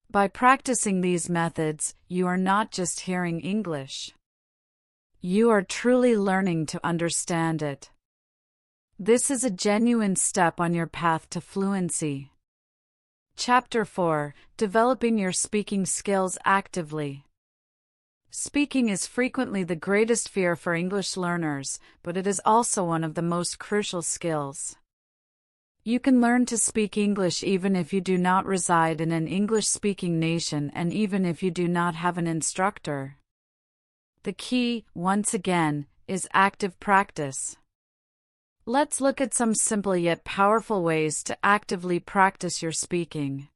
By practicing these methods, you are not just hearing English. You are truly learning to understand it. This is a genuine step on your path to fluency. Chapter 4: Developing your speaking skills actively. Speaking is frequently the greatest fear for English learners, but it is also one of the most crucial skills. You can learn to speak English even if you do not reside in an English-speaking nation and even if you do not have an instructor. The key, once again, is active practice. Let's look at some simple yet powerful ways to actively practice your speaking.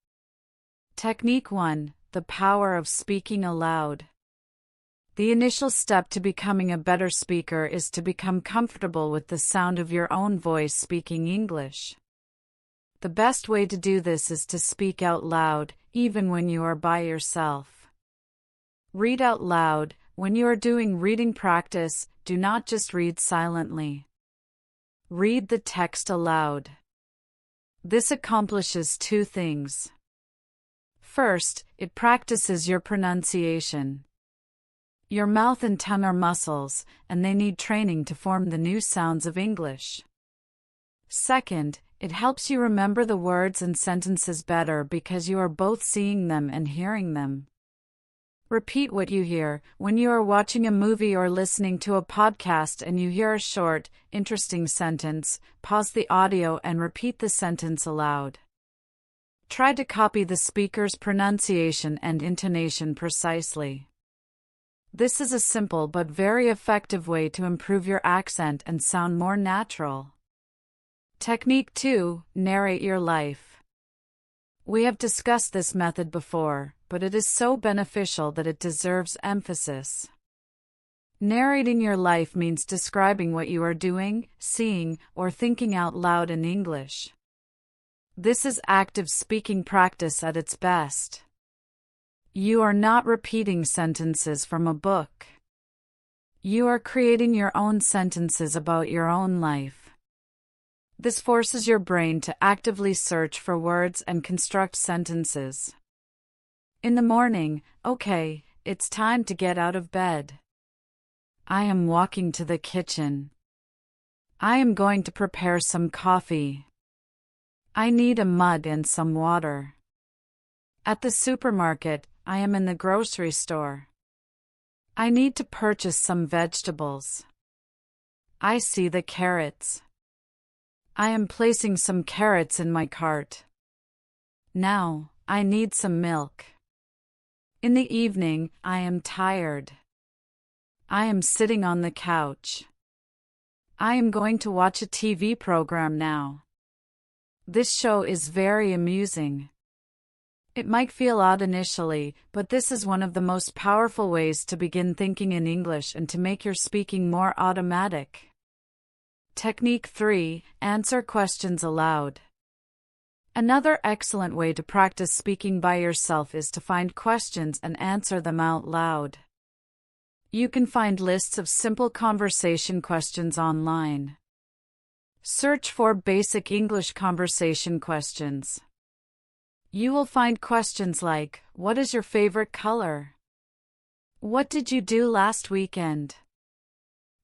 Technique 1: The power of speaking aloud. The initial step to becoming a better speaker is to become comfortable with the sound of your own voice speaking English. The best way to do this is to speak out loud, even when you are by yourself. Read out loud. When you are doing reading practice, do not just read silently. Read the text aloud. This accomplishes 2 things. First, it practices your pronunciation. Your mouth and tongue are muscles, and they need training to form the new sounds of English. Second, it helps you remember the words and sentences better because you are both seeing them and hearing them. Repeat what you hear. When you are watching a movie or listening to a podcast and you hear a short, interesting sentence, pause the audio and repeat the sentence aloud. Try to copy the speaker's pronunciation and intonation precisely. This is a simple but very effective way to improve your accent and sound more natural. Technique 2. Narrate your life. We have discussed this method before, but it is so beneficial that it deserves emphasis. Narrating your life means describing what you are doing, seeing, or thinking out loud in English. This is active speaking practice at its best. You are not repeating sentences from a book. You are creating your own sentences about your own life. This forces your brain to actively search for words and construct sentences. In the morning, okay, it's time to get out of bed. I am walking to the kitchen. I am going to prepare some coffee. I need a mug and some water. At the supermarket, I am in the grocery store. I need to purchase some vegetables. I see the carrots. I am placing some carrots in my cart. Now, I need some milk. In the evening, I am tired. I am sitting on the couch. I am going to watch a TV program now. This show is very amusing. It might feel odd initially, but this is one of the most powerful ways to begin thinking in English and to make your speaking more automatic. Technique 3. Answer questions aloud. Another excellent way to practice speaking by yourself is to find questions and answer them out loud. You can find lists of simple conversation questions online. Search for basic English conversation questions. You will find questions like, what is your favorite color? What did you do last weekend?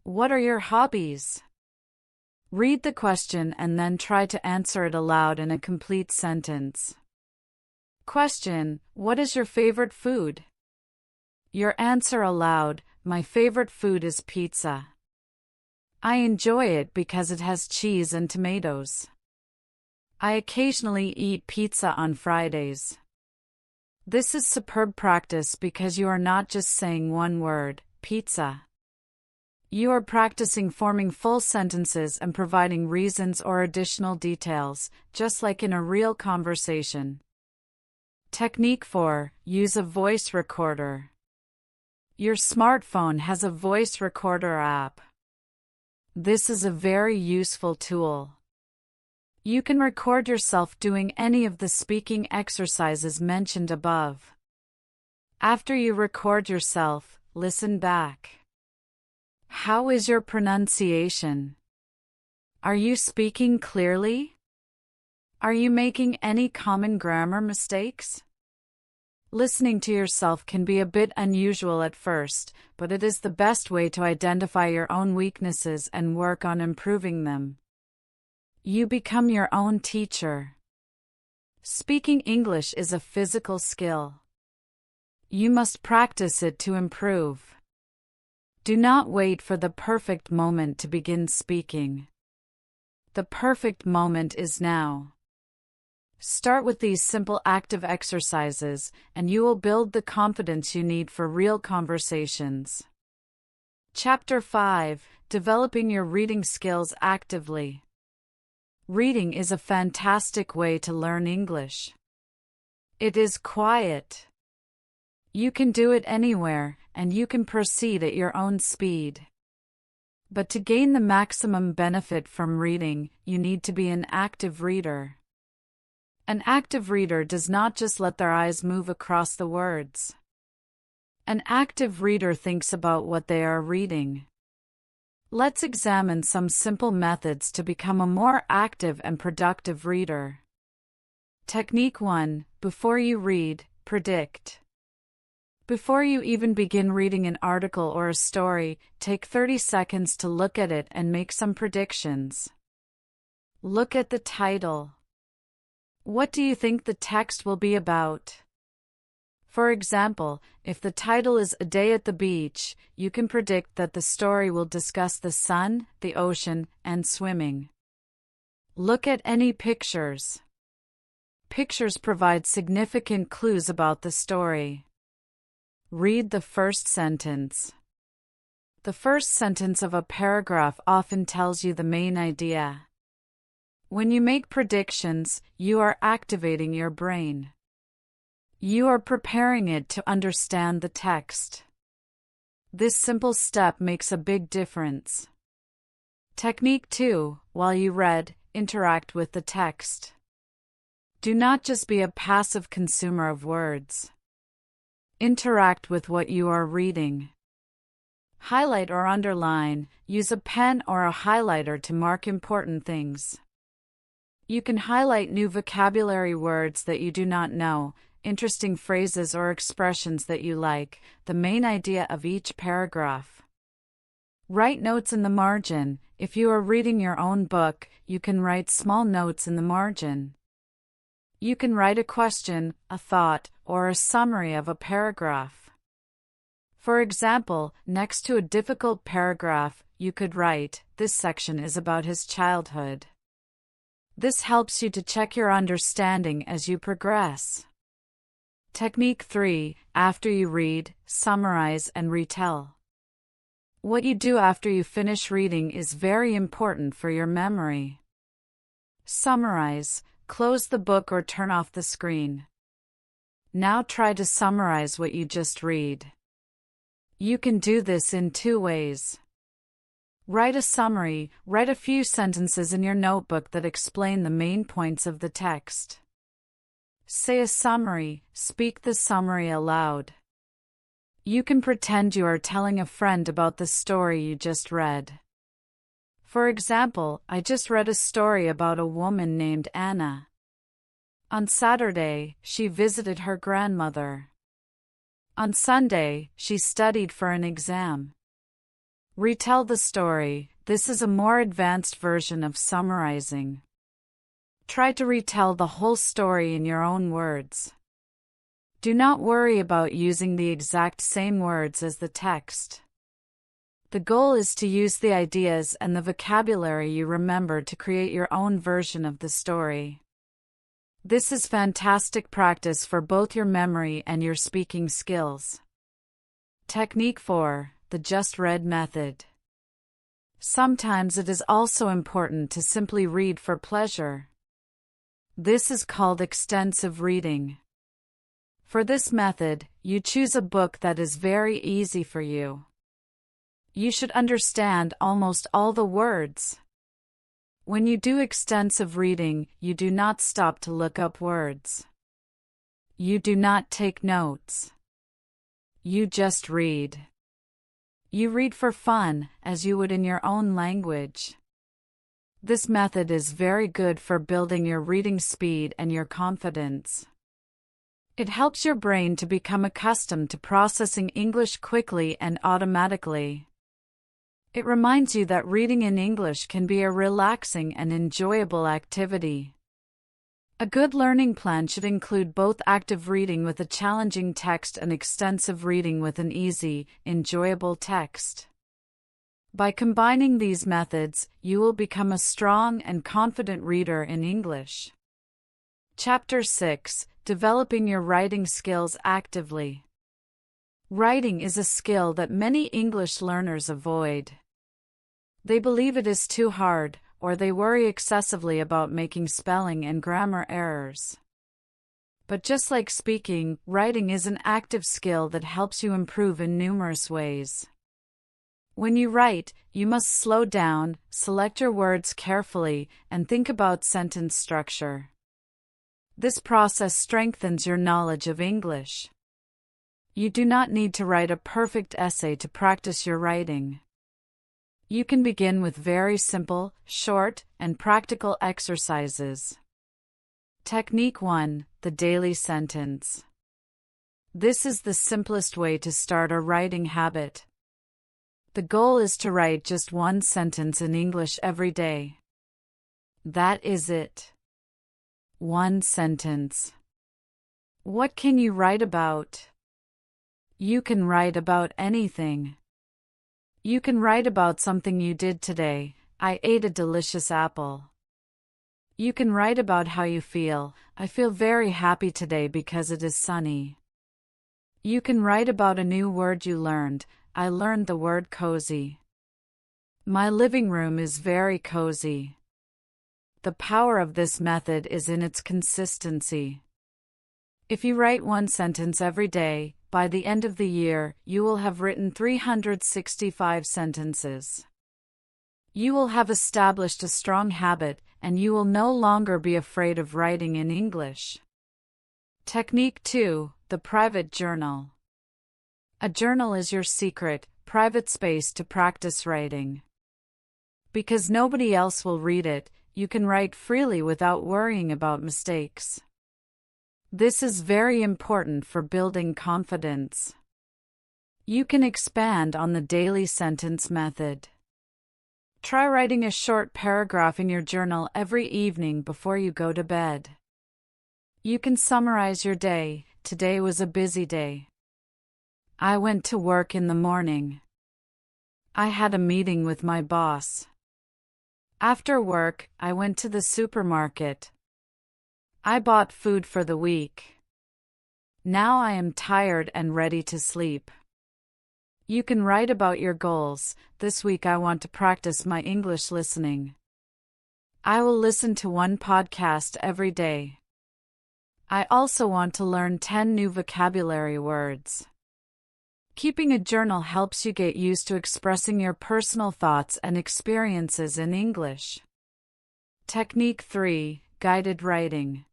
What are your hobbies? Read the question and then try to answer it aloud in a complete sentence. Question: what is your favorite food? Your answer aloud: my favorite food is pizza. I enjoy it because it has cheese and tomatoes. I occasionally eat pizza on Fridays. This is superb practice because you are not just saying one word, pizza. You are practicing forming full sentences and providing reasons or additional details, just like in a real conversation. Technique 4. Use a voice recorder. Your smartphone has a voice recorder app. This is a very useful tool. You can record yourself doing any of the speaking exercises mentioned above. After you record yourself, listen back. How is your pronunciation? Are you speaking clearly? Are you making any common grammar mistakes? Listening to yourself can be a bit unusual at first, but it is the best way to identify your own weaknesses and work on improving them. You become your own teacher. Speaking English is a physical skill. You must practice it to improve. Do not wait for the perfect moment to begin speaking. The perfect moment is now. Start with these simple active exercises, and you will build the confidence you need for real conversations. Chapter 5. Developing your reading skills actively. Reading is a fantastic way to learn English. It is quiet. You can do it anywhere, and you can proceed at your own speed. But to gain the maximum benefit from reading, you need to be an active reader. An active reader does not just let their eyes move across the words. An active reader thinks about what they are reading. Let's examine some simple methods to become a more active and productive reader. Technique 1. Before you read, predict. Before you even begin reading an article or a story, take 30 seconds to look at it and make some predictions. Look at the title. What do you think the text will be about? For example, if the title is A Day at the Beach, you can predict that the story will discuss the sun, the ocean, and swimming. Look at any pictures. Pictures provide significant clues about the story. Read the first sentence. The first sentence of a paragraph often tells you the main idea. When you make predictions, you are activating your brain. You are preparing it to understand the text. This simple step makes a big difference. Technique 2. While you read, interact with the text. Do not just be a passive consumer of words. Interact with what you are reading. Highlight or underline, use a pen or a highlighter to mark important things. You can highlight new vocabulary words that you do not know, interesting phrases or expressions that you like, the main idea of each paragraph. Write notes in the margin. If you are reading your own book, you can write small notes in the margin. You can write a question, a thought, or a summary of a paragraph. For example, next to a difficult paragraph, you could write, "This section is about his childhood." This helps you to check your understanding as you progress. Technique 3. After you read, summarize and retell. What you do after you finish reading is very important for your memory. Summarize. Close the book or turn off the screen. Now try to summarize what you just read. You can do this in 2 ways. Write a summary. Write a few sentences in your notebook that explain the main points of the text. Say a summary. Speak the summary aloud. You can pretend you are telling a friend about the story you just read. For example, I just read a story about a woman named Anna. On Saturday, she visited her grandmother. On Sunday, she studied for an exam. Retell the story. This is a more advanced version of summarizing. Try to retell the whole story in your own words. Do not worry about using the exact same words as the text. The goal is to use the ideas and the vocabulary you remember to create your own version of the story. This is fantastic practice for both your memory and your speaking skills. Technique 4. The just read method. Sometimes it is also important to simply read for pleasure. This is called extensive reading. For this method, you choose a book that is very easy for you. You should understand almost all the words. When you do extensive reading, you do not stop to look up words. You do not take notes. You just read. You read for fun, as you would in your own language. This method is very good for building your reading speed and your confidence. It helps your brain to become accustomed to processing English quickly and automatically. It reminds you that reading in English can be a relaxing and enjoyable activity. A good learning plan should include both active reading with a challenging text and extensive reading with an easy, enjoyable text. By combining these methods, you will become a strong and confident reader in English. Chapter 6. Developing your writing skills actively. Writing is a skill that many English learners avoid. They believe it is too hard, or they worry excessively about making spelling and grammar errors. But just like speaking, writing is an active skill that helps you improve in numerous ways. When you write, you must slow down, select your words carefully, and think about sentence structure. This process strengthens your knowledge of English. You do not need to write a perfect essay to practice your writing. You can begin with very simple, short, and practical exercises. Technique 1. The daily sentence. This is the simplest way to start a writing habit. The goal is to write just one sentence in English every day. That is it. One sentence. What can you write about? You can write about anything. You can write about something you did today. I ate a delicious apple. You can write about how you feel. I feel very happy today because it is sunny. You can write about a new word you learned. I learned the word cozy. My living room is very cozy. The power of this method is in its consistency. If you write one sentence every day, by the end of the year, you will have written 365 sentences. You will have established a strong habit, and you will no longer be afraid of writing in English. Technique 2, the private journal. A journal is your secret, private space to practice writing. Because nobody else will read it, you can write freely without worrying about mistakes. This is very important for building confidence. You can expand on the daily sentence method. Try writing a short paragraph in your journal every evening before you go to bed. You can summarize your day. Today was a busy day. I went to work in the morning. I had a meeting with my boss. After work, I went to the supermarket. I bought food for the week. Now I am tired and ready to sleep. You can write about your goals. This week I want to practice my English listening. I will listen to one podcast every day. I also want to learn 10 new vocabulary words. Keeping a journal helps you get used to expressing your personal thoughts and experiences in English. Technique 3, guided writing.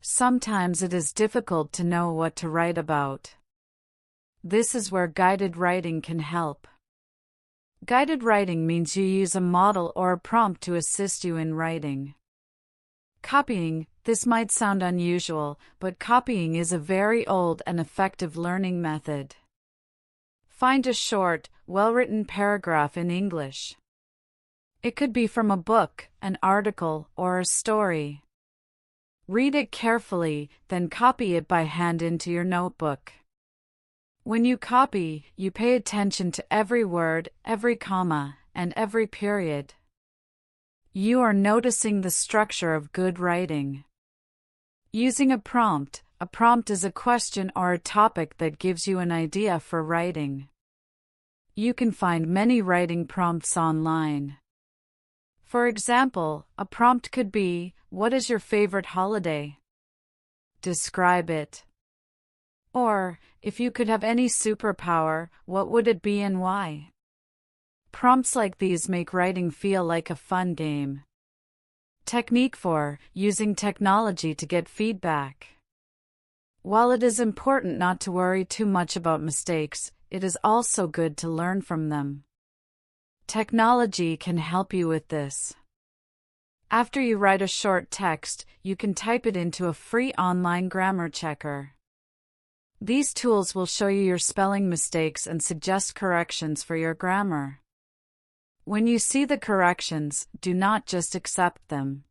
Sometimes it is difficult to know what to write about. This is where guided writing can help. Guided writing means you use a model or a prompt to assist you in writing. Copying, this might sound unusual, but copying is a very old and effective learning method. Find a short, well-written paragraph in English. It could be from a book, an article, or a story. Read it carefully, then copy it by hand into your notebook. When you copy, you pay attention to every word, every comma, and every period. You are noticing the structure of good writing. Using a prompt is a question or a topic that gives you an idea for writing. You can find many writing prompts online. For example, a prompt could be, "What is your favorite holiday? Describe it." Or, "If you could have any superpower, what would it be and why?" Prompts like these make writing feel like a fun game. Technique 4, using technology to get feedback. While it is important not to worry too much about mistakes, it is also good to learn from them. Technology can help you with this. After you write a short text, you can type it into a free online grammar checker. These tools will show you your spelling mistakes and suggest corrections for your grammar. When you see the corrections, do not just accept them.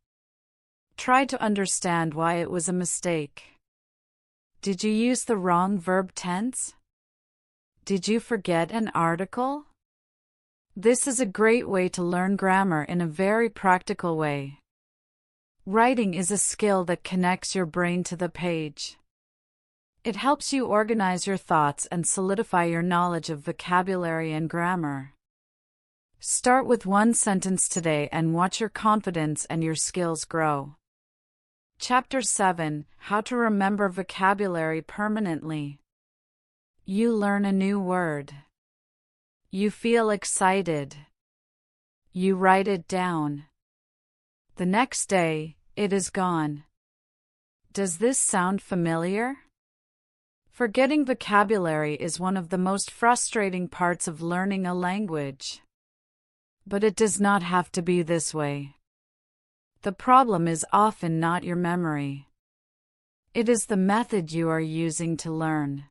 Try to understand why it was a mistake. Did you use the wrong verb tense? Did you forget an article? This is a great way to learn grammar in a very practical way. Writing is a skill that connects your brain to the page. It helps you organize your thoughts and solidify your knowledge of vocabulary and grammar. Start with one sentence today and watch your confidence and your skills grow. Chapter 7, How to Remember Vocabulary Permanently. You learn a new word. You feel excited. You write it down. The next day, it is gone. Does this sound familiar? Forgetting vocabulary is one of the most frustrating parts of learning a language. But it does not have to be this way. The problem is often not your memory. It is the method you are using to learn.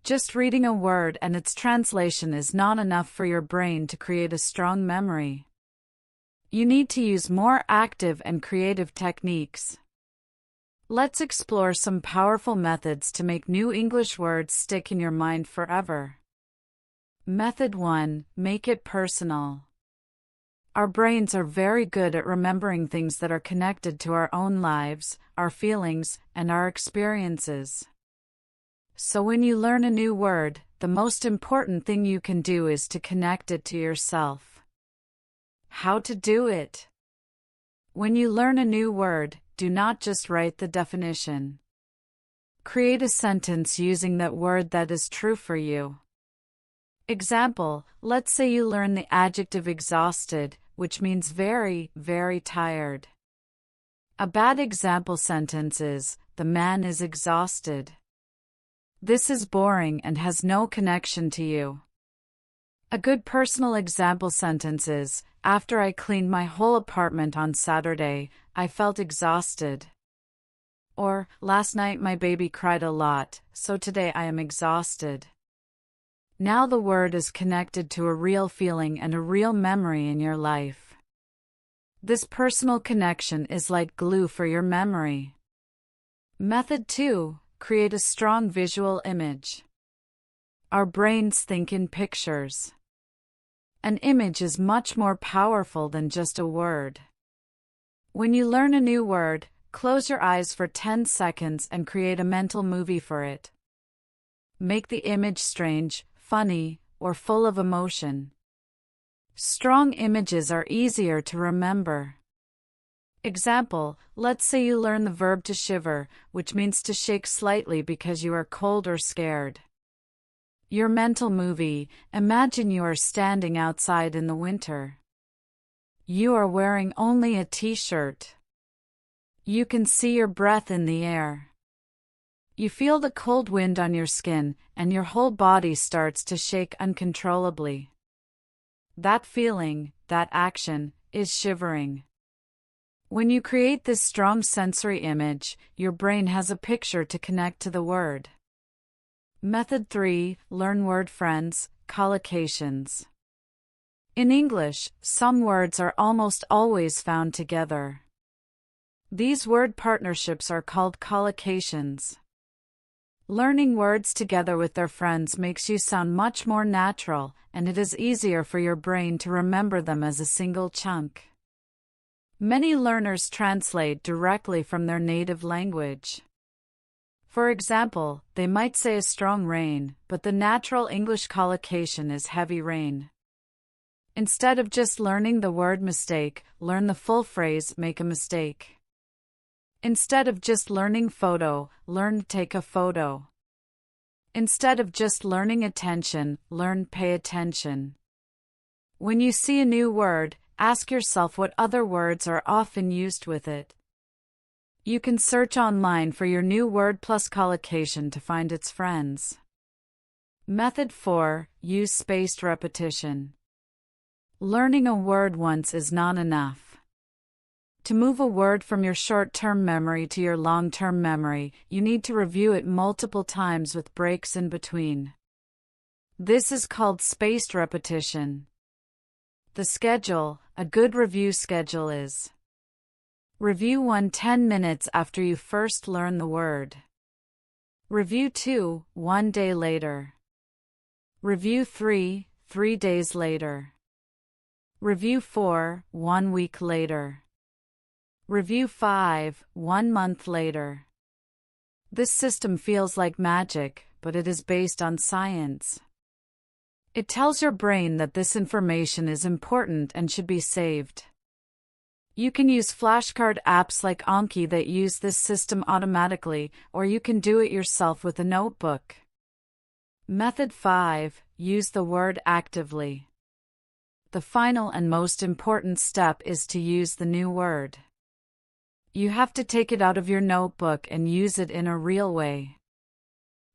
Just reading a word and its translation is not enough for your brain to create a strong memory. You need to use more active and creative techniques. Let's explore some powerful methods to make new English words stick in your mind forever. Method 1. Make it personal. Our brains are very good at remembering things that are connected to our own lives, our feelings, and our experiences. So when you learn a new word, the most important thing you can do is to connect it to yourself. How to do it? When you learn a new word, do not just write the definition. Create a sentence using that word that is true for you. Example, let's say you learn the adjective exhausted, which means very, very tired. A bad example sentence is, the man is exhausted. This is boring and has no connection to you. A good personal example sentence is, after I cleaned my whole apartment on Saturday, I felt exhausted. Or, last night my baby cried a lot, so today I am exhausted. Now the word is connected to a real feeling and a real memory in your life. This personal connection is like glue for your memory. Method 2. Create a strong visual image. Our brains think in pictures. An image is much more powerful than just a word. When you learn a new word, close your eyes for 10 seconds and create a mental movie for it. Make the image strange, funny, or full of emotion. Strong images are easier to remember. Example, let's say you learn the verb to shiver, which means to shake slightly because you are cold or scared. Your mental movie, imagine you are standing outside in the winter. You are wearing only a t-shirt. You can see your breath in the air. You feel the cold wind on your skin, and your whole body starts to shake uncontrollably. That feeling, that action, is shivering. When you create this strong sensory image, your brain has a picture to connect to the word. Method 3. Learn word friends, collocations. In English, some words are almost always found together. These word partnerships are called collocations. Learning words together with their friends makes you sound much more natural, and it is easier for your brain to remember them as a single chunk. Many learners translate directly from their native language. For example, they might say a strong rain, but the natural English collocation is heavy rain. Instead of just learning the word mistake, learn the full phrase make a mistake. Instead of just learning photo, learn take a photo. Instead of just learning attention, learn pay attention. When you see a new word, ask yourself what other words are often used with it. You can search online for your new word plus collocation to find its friends. Method 4. Use spaced repetition. Learning a word once is not enough. To move a word from your short-term memory to your long-term memory, you need to review it multiple times with breaks in between. This is called spaced repetition. The schedule, a good review schedule is: Review 1 10 minutes after you first learn the word. Review 2 1 day later. Review 3 3 days later. Review 4 1 week later. Review 5 1 month later. This system feels like magic, but it is based on science. It tells your brain that this information is important and should be saved. You can use flashcard apps like Anki that use this system automatically, or you can do it yourself with a notebook. Method 5. Use the word actively. The final and most important step is to use the new word. You have to take it out of your notebook and use it in a real way.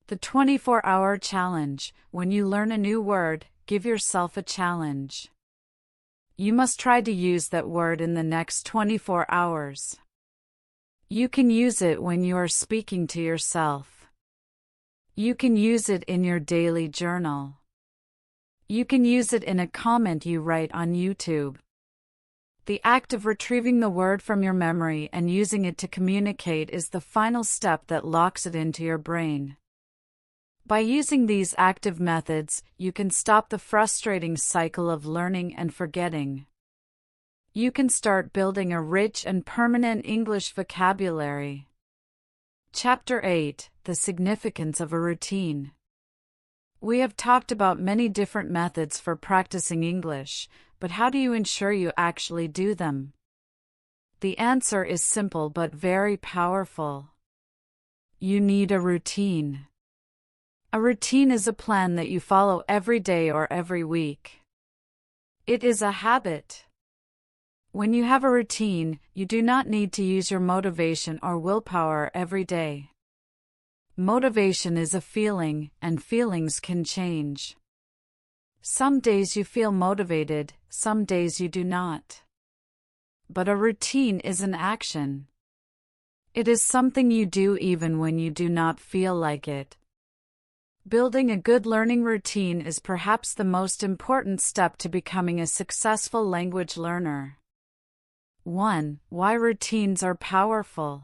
The 24-hour challenge. When you learn a new word, give yourself a challenge. You must try to use that word in the next 24 hours. You can use it when you are speaking to yourself. You can use it in your daily journal. You can use it in a comment you write on YouTube. The act of retrieving the word from your memory and using it to communicate is the final step that locks it into your brain. By using these active methods, you can stop the frustrating cycle of learning and forgetting. You can start building a rich and permanent English vocabulary. Chapter 8: The Significance of a Routine. We have talked about many different methods for practicing English, but how do you ensure you actually do them? The answer is simple but very powerful. You need a routine. A routine is a plan that you follow every day or every week. It is a habit. When you have a routine, you do not need to use your motivation or willpower every day. Motivation is a feeling, and feelings can change. Some days you feel motivated, some days you do not. But a routine is an action. It is something you do even when you do not feel like it. Building a good learning routine is perhaps the most important step to becoming a successful language learner. 1. Why routines are powerful.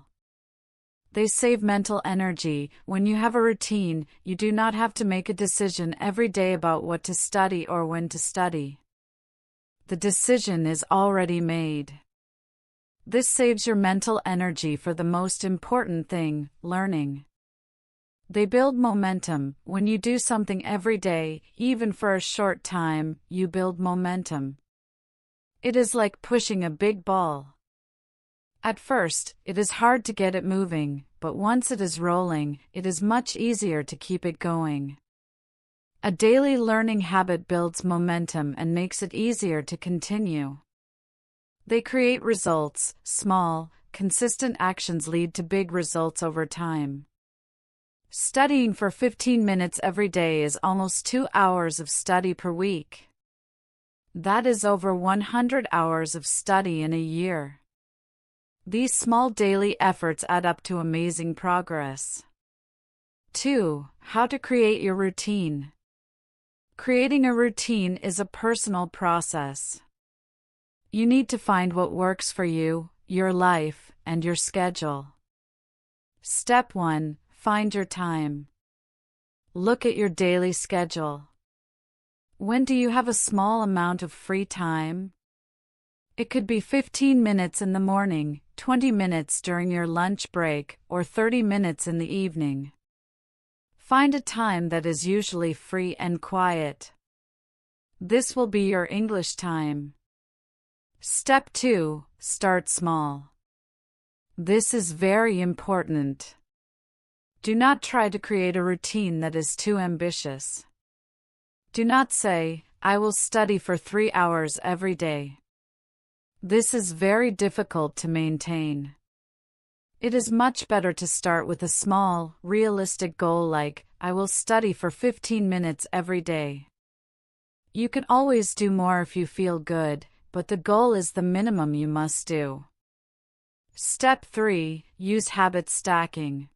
They save mental energy. When you have a routine, you do not have to make a decision every day about what to study or when to study. The decision is already made. This saves your mental energy for the most important thing, learning. They build momentum. When you do something every day, even for a short time, you build momentum. It is like pushing a big ball. At first, it is hard to get it moving, but once it is rolling, it is much easier to keep it going. A daily learning habit builds momentum and makes it easier to continue. They create results. Small, consistent actions lead to big results over time. Studying for 15 minutes every day is almost 2 hours of study per week. That is over 100 hours of study in a year. These small daily efforts add up to amazing progress. 2. How to create your routine. Creating a routine is a personal process. You need to find what works for you, your life, and your schedule. Step 1. Find your time. Look at your daily schedule. When do you have a small amount of free time? It could be 15 minutes in the morning, 20 minutes during your lunch break, or 30 minutes in the evening. Find a time that is usually free and quiet. This will be your English time. Step 2. Start small. This is very important. Do not try to create a routine that is too ambitious. Do not say, "I will study for 3 hours every day." This is very difficult to maintain. It is much better to start with a small, realistic goal like, "I will study for 15 minutes every day." You can always do more if you feel good, but the goal is the minimum you must do. Step 3. Use habit stacking.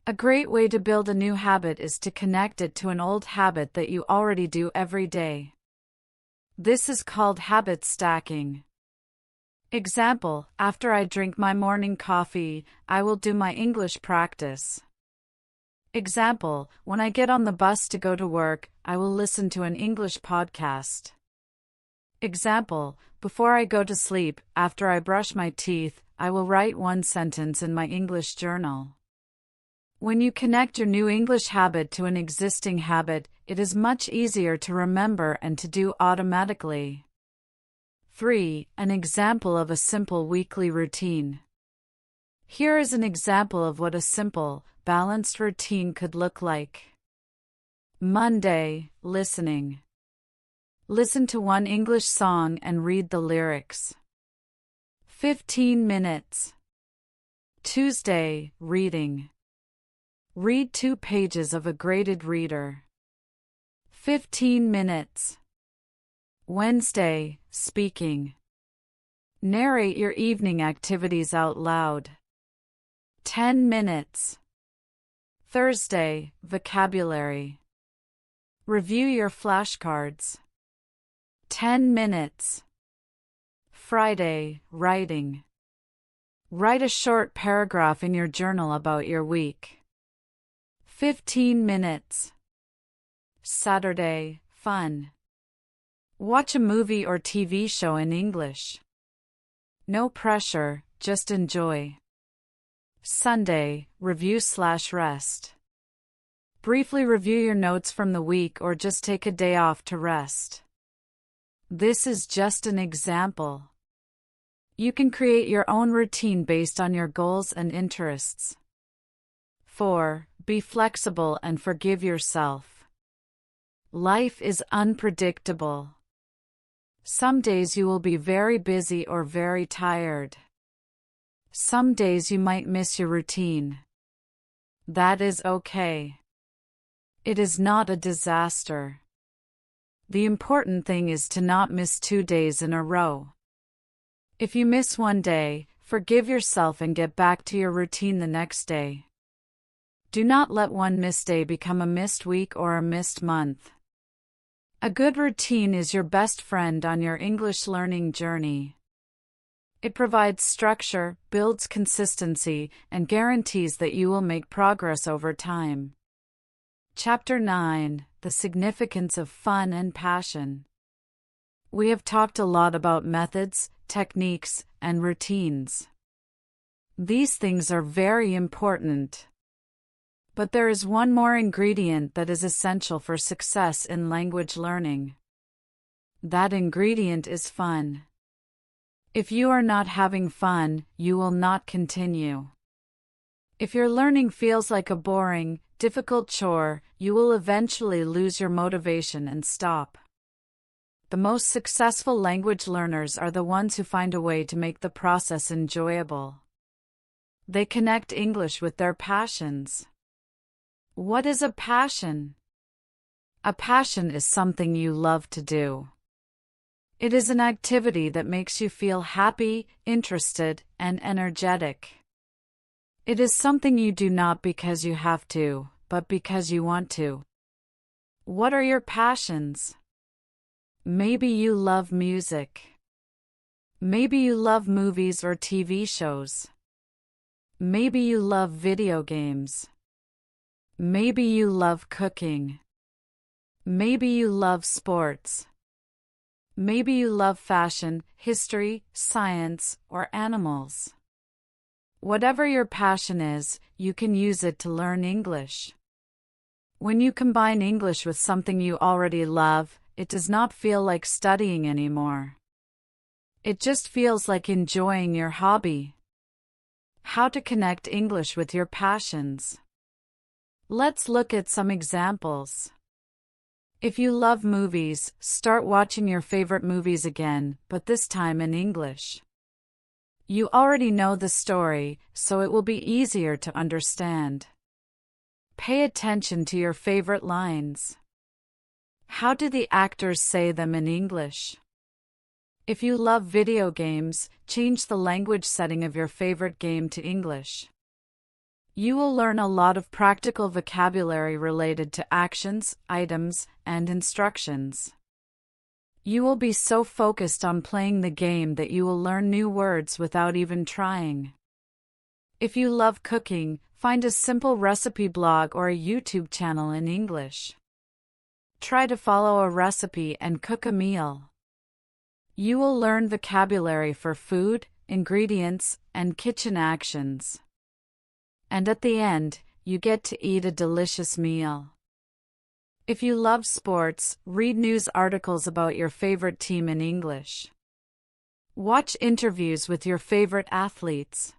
A great way to build a new habit is to connect it to an old habit that you already do every day. This is called habit stacking. Example: after I drink my morning coffee, I will do my English practice. Example: when I get on the bus to go to work, I will listen to an English podcast. Example: before I go to sleep, after I brush my teeth, I will write one sentence in my English journal. When you connect your new English habit to an existing habit, it is much easier to remember and to do automatically. 3. An example of a simple weekly routine. Here is an example of what a simple, balanced routine could look like. Monday, listening. Listen to one English song and read the lyrics. 15 minutes. Tuesday, reading. Read 2 pages of a graded reader. 15 minutes. Wednesday, speaking. Narrate your evening activities out loud. 10 minutes. Thursday, vocabulary. Review your flashcards. 10 minutes. Friday, writing. Write a short paragraph in your journal about your week. 15 minutes. Saturday, fun. Watch a movie or TV show in English. No pressure, just enjoy. Sunday, review/rest. Briefly review your notes from the week or just take a day off to rest. This is just an example. You can create your own routine based on your goals and interests. 4. Be flexible and forgive yourself. Life is unpredictable. Some days you will be very busy or very tired. Some days you might miss your routine. That is okay. It is not a disaster. The important thing is to not miss 2 days in a row. If you miss one day, forgive yourself and get back to your routine the next day. Do not let one missed day become a missed week or a missed month. A good routine is your best friend on your English learning journey. It provides structure, builds consistency, and guarantees that you will make progress over time. Chapter 9: The Significance of Fun and Passion. We have talked a lot about methods, techniques, and routines. These things are very important. But there is one more ingredient that is essential for success in language learning. That ingredient is fun. If you are not having fun, you will not continue. If your learning feels like a boring, difficult chore, you will eventually lose your motivation and stop. The most successful language learners are the ones who find a way to make the process enjoyable. They connect English with their passions. What is a passion? A passion is something you love to do. It is an activity that makes you feel happy, interested, and energetic. It is something you do not because you have to, but because you want to. What are your passions? Maybe you love music. Maybe you love movies or TV shows. Maybe you love video games. Maybe you love cooking. Maybe you love sports. Maybe you love fashion, history, science, or animals. Whatever your passion is, you can use it to learn English. When you combine English with something you already love, it does not feel like studying anymore. It just feels like enjoying your hobby. How to connect English with your passions. Let's look at some examples. If you love movies, start watching your favorite movies again, but this time in English. You already know the story, so it will be easier to understand. Pay attention to your favorite lines. How do the actors say them in English? If you love video games, change the language setting of your favorite game to English. You will learn a lot of practical vocabulary related to actions, items, and instructions. You will be so focused on playing the game that you will learn new words without even trying. If you love cooking, find a simple recipe blog or a YouTube channel in English. Try to follow a recipe and cook a meal. You will learn vocabulary for food, ingredients, and kitchen actions. And at the end, you get to eat a delicious meal. If you love sports, read news articles about your favorite team in English. Watch interviews with your favorite athletes.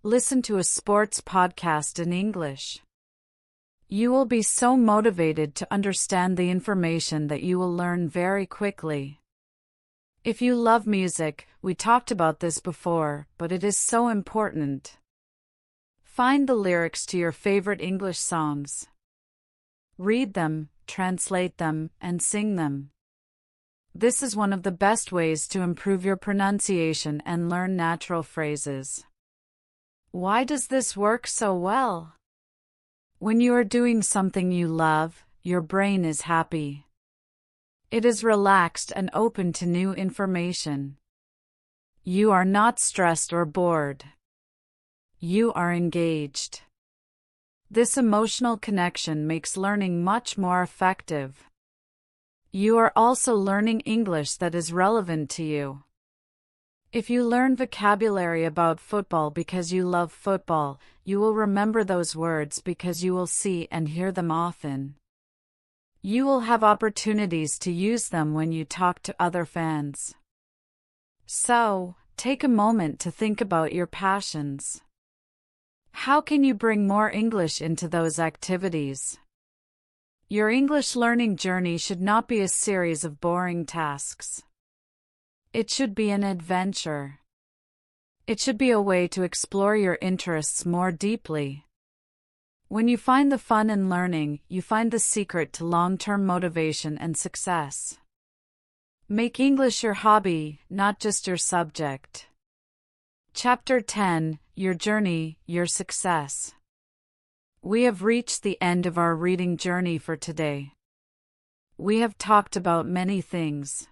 Listen to a sports podcast in English. You will be so motivated to understand the information that you will learn very quickly. If you love music, we talked about this before, but it is so important. Find the lyrics to your favorite English songs. Read them, translate them, and sing them. This is one of the best ways to improve your pronunciation and learn natural phrases. Why does this work so well? When you are doing something you love, your brain is happy. It is relaxed and open to new information. You are not stressed or bored. You are engaged. This emotional connection makes learning much more effective. You are also learning English that is relevant to you. If you learn vocabulary about football because you love football, you will remember those words because you will see and hear them often. You will have opportunities to use them when you talk to other fans. So, take a moment to think about your passions. How can you bring more English into those activities? Your English learning journey should not be a series of boring tasks. It should be an adventure. It should be a way to explore your interests more deeply. When you find the fun in learning, you find the secret to long-term motivation and success. Make English your hobby, not just your subject. Chapter 10: Your Journey, Your Success. We have reached the end of our reading journey for today. We have talked about many things.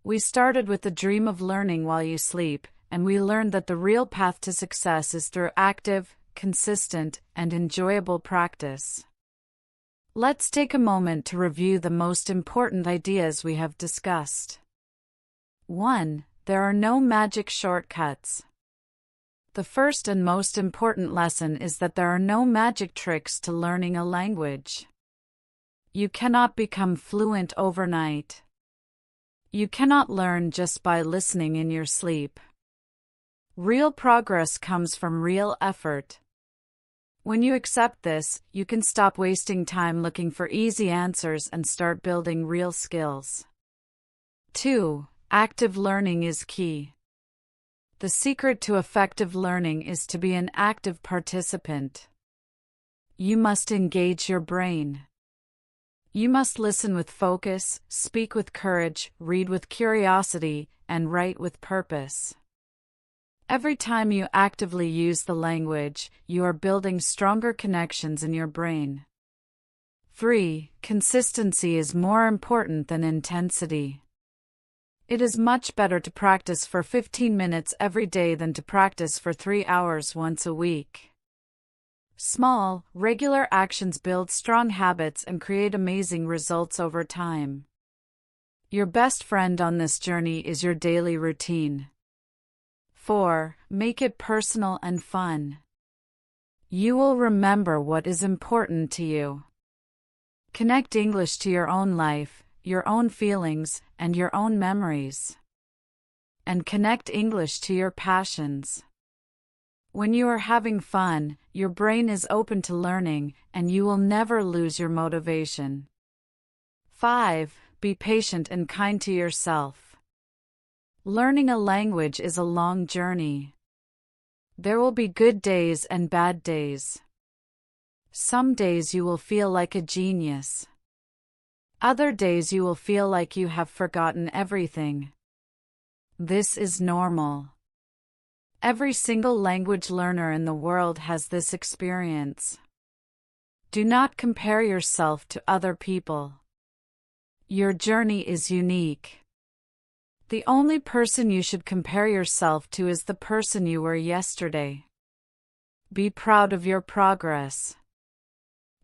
We started with the dream of learning while you sleep, and we learned that the real path to success is through active, consistent, and enjoyable practice. Let's take a moment to review the most important ideas we have discussed. 1. There are no magic shortcuts. The first and most important lesson is that there are no magic tricks to learning a language. You cannot become fluent overnight. You cannot learn just by listening in your sleep. Real progress comes from real effort. When you accept this, you can stop wasting time looking for easy answers and start building real skills. 2. Active learning is key. The secret to effective learning is to be an active participant. You must engage your brain. You must listen with focus, speak with courage, read with curiosity, and write with purpose. Every time you actively use the language, you are building stronger connections in your brain. 3. Consistency is more important than intensity. It is much better to practice for 15 minutes every day than to practice for 3 hours once a week. Small, regular actions build strong habits and create amazing results over time. Your best friend on this journey is your daily routine. 4. Make it personal and fun. You will remember what is important to you. Connect English to your own life, your own feelings, and your own memories. And connect English to your passions. When you are having fun, your brain is open to learning, and you will never lose your motivation. 5. Be patient and kind to yourself. Learning a language is a long journey. There will be good days and bad days. Some days you will feel like a genius. Other days you will feel like you have forgotten everything. This is normal. Every single language learner in the world has this experience. Do not compare yourself to other people. Your journey is unique. The only person you should compare yourself to is the person you were yesterday. Be proud of your progress.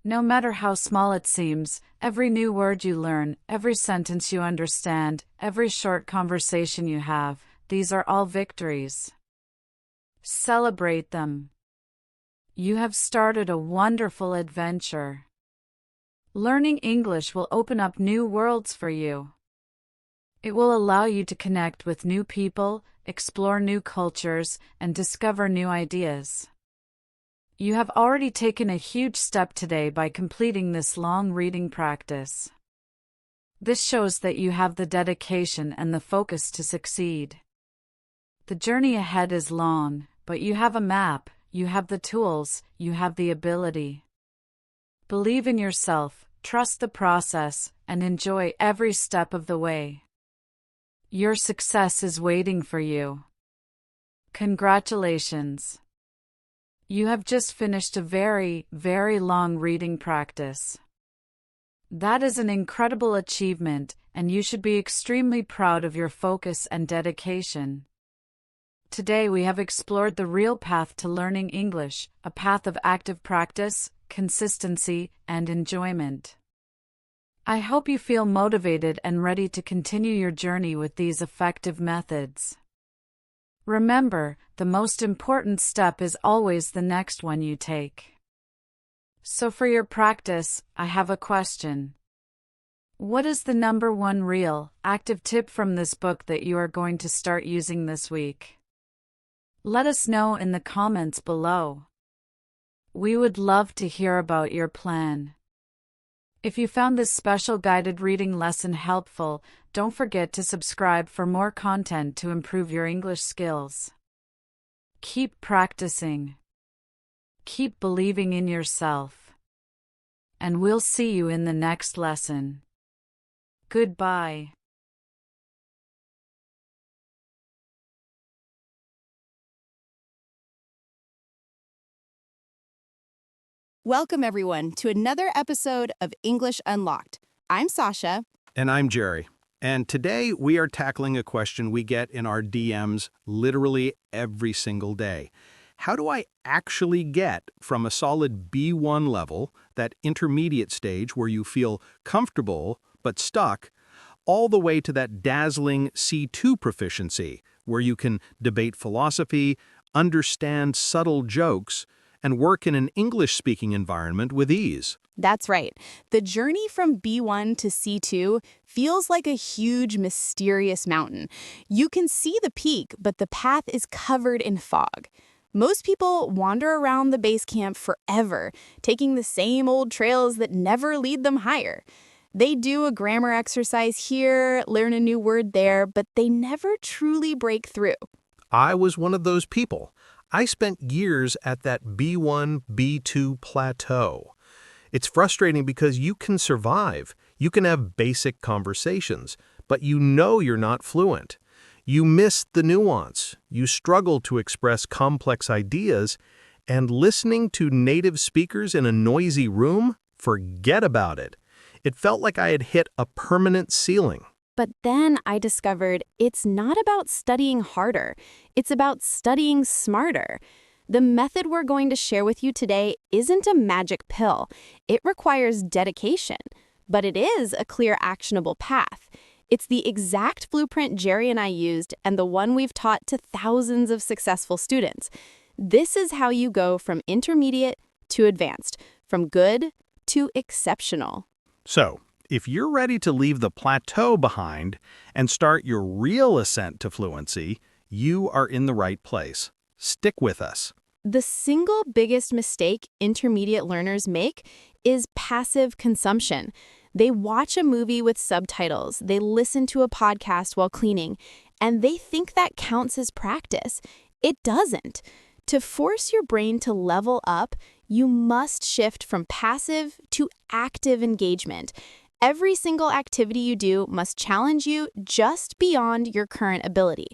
No matter how small it seems, every new word you learn, every sentence you understand, every short conversation you have, these are all victories. Celebrate them. You have started a wonderful adventure. Learning English will open up new worlds for you. It will allow you to connect with new people, explore new cultures, and discover new ideas. You have already taken a huge step today by completing this long reading practice. This shows that you have the dedication and the focus to succeed. The journey ahead is long, but you have a map, you have the tools, you have the ability. Believe in yourself, trust the process, and enjoy every step of the way. Your success is waiting for you. Congratulations. You have just finished a very, very long reading practice. That is an incredible achievement, and you should be extremely proud of your focus and dedication. Today we have explored the real path to learning English, a path of active practice, consistency, and enjoyment. I hope you feel motivated and ready to continue your journey with these effective methods. Remember, the most important step is always the next one you take. So for your practice, I have a question. What is the number one real, active tip from this book that you are going to start using this week? Let us know in the comments below. We would love to hear about your plan. If you found this special guided reading lesson helpful, don't forget to subscribe for more content to improve your English skills. Keep practicing. Keep believing in yourself. And we'll see you in the next lesson. Goodbye. Welcome, everyone, to another episode of English Unlocked. I'm Sasha. And I'm Jerry. And today we are tackling a question we get in our DMs literally every single day. How do I actually get from a solid B1 level, that intermediate stage where you feel comfortable but stuck, all the way to that dazzling C2 proficiency, where you can debate philosophy, understand subtle jokes, and work in an English-speaking environment with ease? That's right. The journey from B1 to C2 feels like a huge, mysterious mountain. You can see the peak, but the path is covered in fog. Most people wander around the base camp forever, taking the same old trails that never lead them higher. They do a grammar exercise here, learn a new word there, but they never truly break through. I was one of those people. I spent years at that B1, B2 plateau. It's frustrating because you can survive. You can have basic conversations, but you know you're not fluent. You miss the nuance. You struggle to express complex ideas, and listening to native speakers in a noisy room? Forget about it. It felt like I had hit a permanent ceiling. But then I discovered it's not about studying harder. It's about studying smarter. The method we're going to share with you today isn't a magic pill. It requires dedication, but it is a clear, actionable path. It's the exact blueprint Jerry and I used and the one we've taught to thousands of successful students. This is how you go from intermediate to advanced, from good to exceptional. So, if you're ready to leave the plateau behind and start your real ascent to fluency, you are in the right place. Stick with us. The single biggest mistake intermediate learners make is passive consumption. They watch a movie with subtitles, they listen to a podcast while cleaning, and they think that counts as practice. It doesn't. To force your brain to level up, you must shift from passive to active engagement. Every single activity you do must challenge you just beyond your current ability.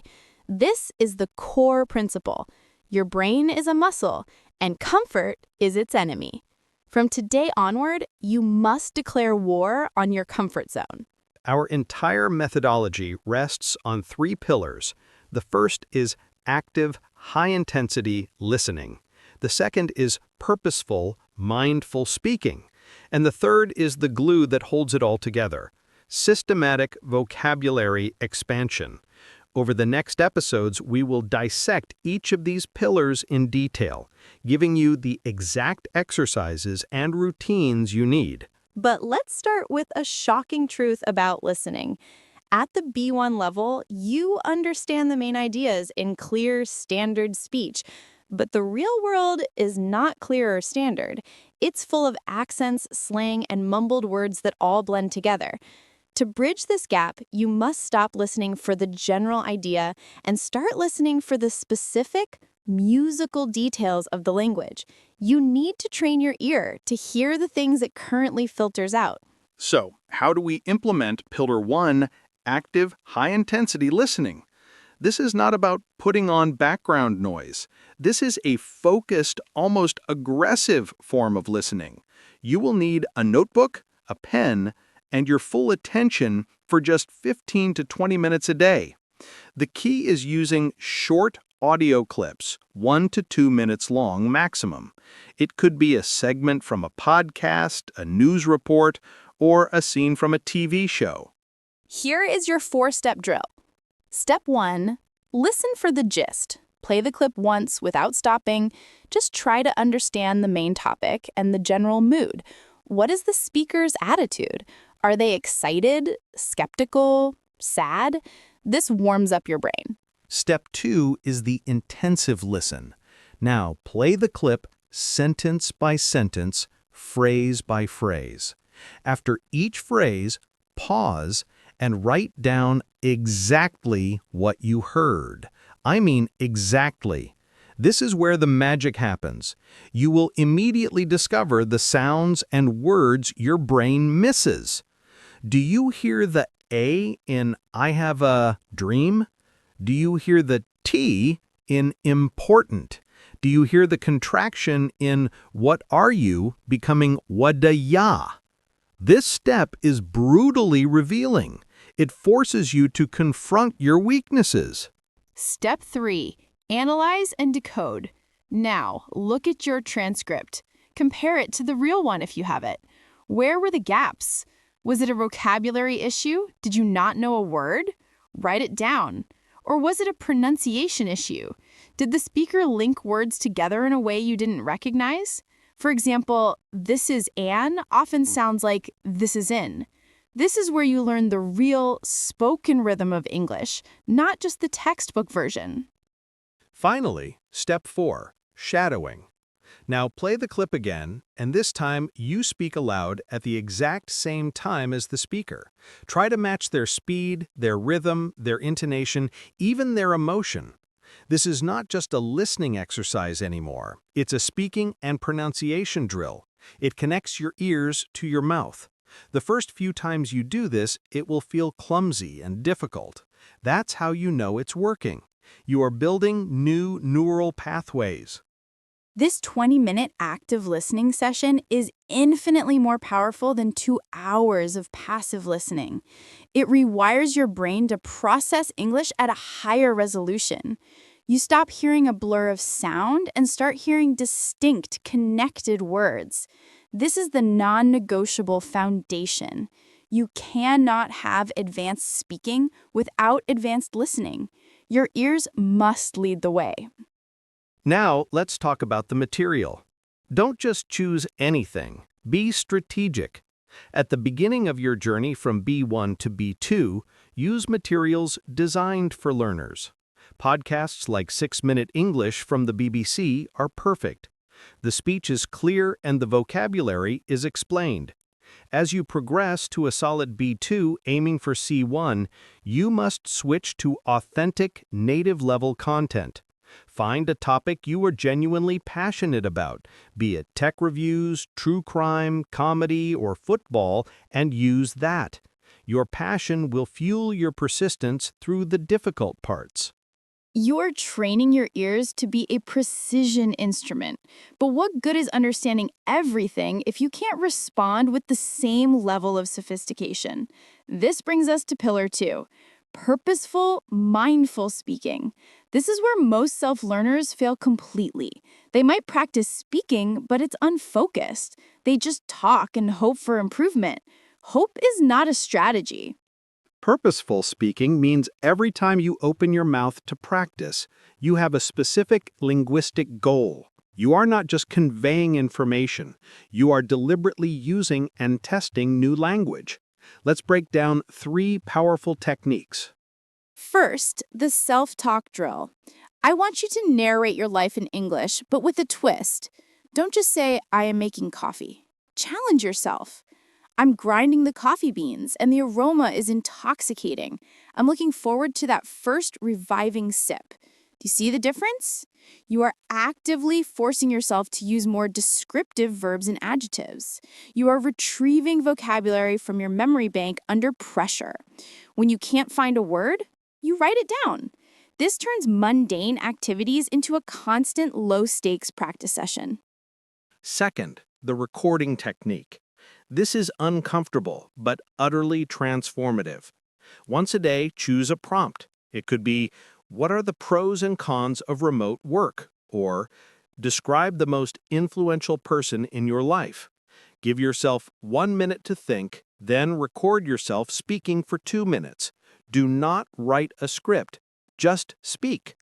This is the core principle. Your brain is a muscle, and comfort is its enemy. From today onward, you must declare war on your comfort zone. Our entire methodology rests on 3 pillars. The first is active, high-intensity listening. The second is purposeful, mindful speaking. And the third is the glue that holds it all together: systematic vocabulary expansion. Over the next episodes, we will dissect each of these pillars in detail, giving you the exact exercises and routines you need. But let's start with a shocking truth about listening. At the B1 level, you understand the main ideas in clear, standard speech. But the real world is not clear or standard. It's full of accents, slang, and mumbled words that all blend together. To bridge this gap, you must stop listening for the general idea and start listening for the specific, musical details of the language. You need to train your ear to hear the things it currently filters out. So, how do we implement Pillar 1, active, high-intensity listening? This is not about putting on background noise. This is a focused, almost aggressive form of listening. You will need a notebook, a pen, and your full attention for just 15 to 20 minutes a day. The key is using short, audio clips, 1 to 2 minutes long maximum. It could be a segment from a podcast, a news report, or a scene from a TV show. Here is your 4-step drill. Step 1, listen for the gist. Play the clip once without stopping. Just try to understand the main topic and the general mood. What is the speaker's attitude? Are they excited, skeptical, sad? This warms up your brain. Step 2 is the intensive listen. Now, play the clip sentence by sentence, phrase by phrase. After each phrase, pause and write down exactly what you heard. I mean exactly. This is where the magic happens. You will immediately discover the sounds and words your brain misses. Do you hear the A in I have a dream? Do you hear the T in important? Do you hear the contraction in what are you becoming wadaya? This step is brutally revealing. It forces you to confront your weaknesses. Step 3, analyze and decode. Now, look at your transcript. Compare it to the real one if you have it. Where were the gaps? Was it a vocabulary issue? Did you not know a word? Write it down. Or was it a pronunciation issue? Did the speaker link words together in a way you didn't recognize? For example, this is an often sounds like this is in. This is where you learn the real spoken rhythm of English, not just the textbook version. Finally, step 4, shadowing. Now play the clip again, and this time you speak aloud at the exact same time as the speaker. Try to match their speed, their rhythm, their intonation, even their emotion. This is not just a listening exercise anymore. It's a speaking and pronunciation drill. It connects your ears to your mouth. The first few times you do this, it will feel clumsy and difficult. That's how you know it's working. You are building new neural pathways. This 20-minute active listening session is infinitely more powerful than 2 hours of passive listening. It rewires your brain to process English at a higher resolution. You stop hearing a blur of sound and start hearing distinct, connected words. This is the non-negotiable foundation. You cannot have advanced speaking without advanced listening. Your ears must lead the way. Now, let's talk about the material. Don't just choose anything. Be strategic. At the beginning of your journey from B1 to B2, use materials designed for learners. Podcasts like 6-Minute English from the BBC are perfect. The speech is clear and the vocabulary is explained. As you progress to a solid B2 aiming for C1, you must switch to authentic, native-level content. Find a topic you are genuinely passionate about, be it tech reviews, true crime, comedy, or football, and use that. Your passion will fuel your persistence through the difficult parts. You're training your ears to be a precision instrument. But what good is understanding everything if you can't respond with the same level of sophistication? This brings us to pillar 2, purposeful, mindful speaking. This is where most self-learners fail completely. They might practice speaking, but it's unfocused. They just talk and hope for improvement. Hope is not a strategy. Purposeful speaking means every time you open your mouth to practice, you have a specific linguistic goal. You are not just conveying information. You are deliberately using and testing new language. Let's break down 3 powerful techniques. First, the self-talk drill. I want you to narrate your life in English, but with a twist. Don't just say, I am making coffee. Challenge yourself. I'm grinding the coffee beans, and the aroma is intoxicating. I'm looking forward to that first reviving sip. Do you see the difference? You are actively forcing yourself to use more descriptive verbs and adjectives. You are retrieving vocabulary from your memory bank under pressure. When you can't find a word, you write it down. This turns mundane activities into a constant low-stakes practice session. Second, the recording technique. This is uncomfortable, but utterly transformative. Once a day, choose a prompt. It could be, What are the pros and cons of remote work? Or describe the most influential person in your life. Give yourself 1 minute to think, then record yourself speaking for 2 minutes. Do not write a script. Just speak.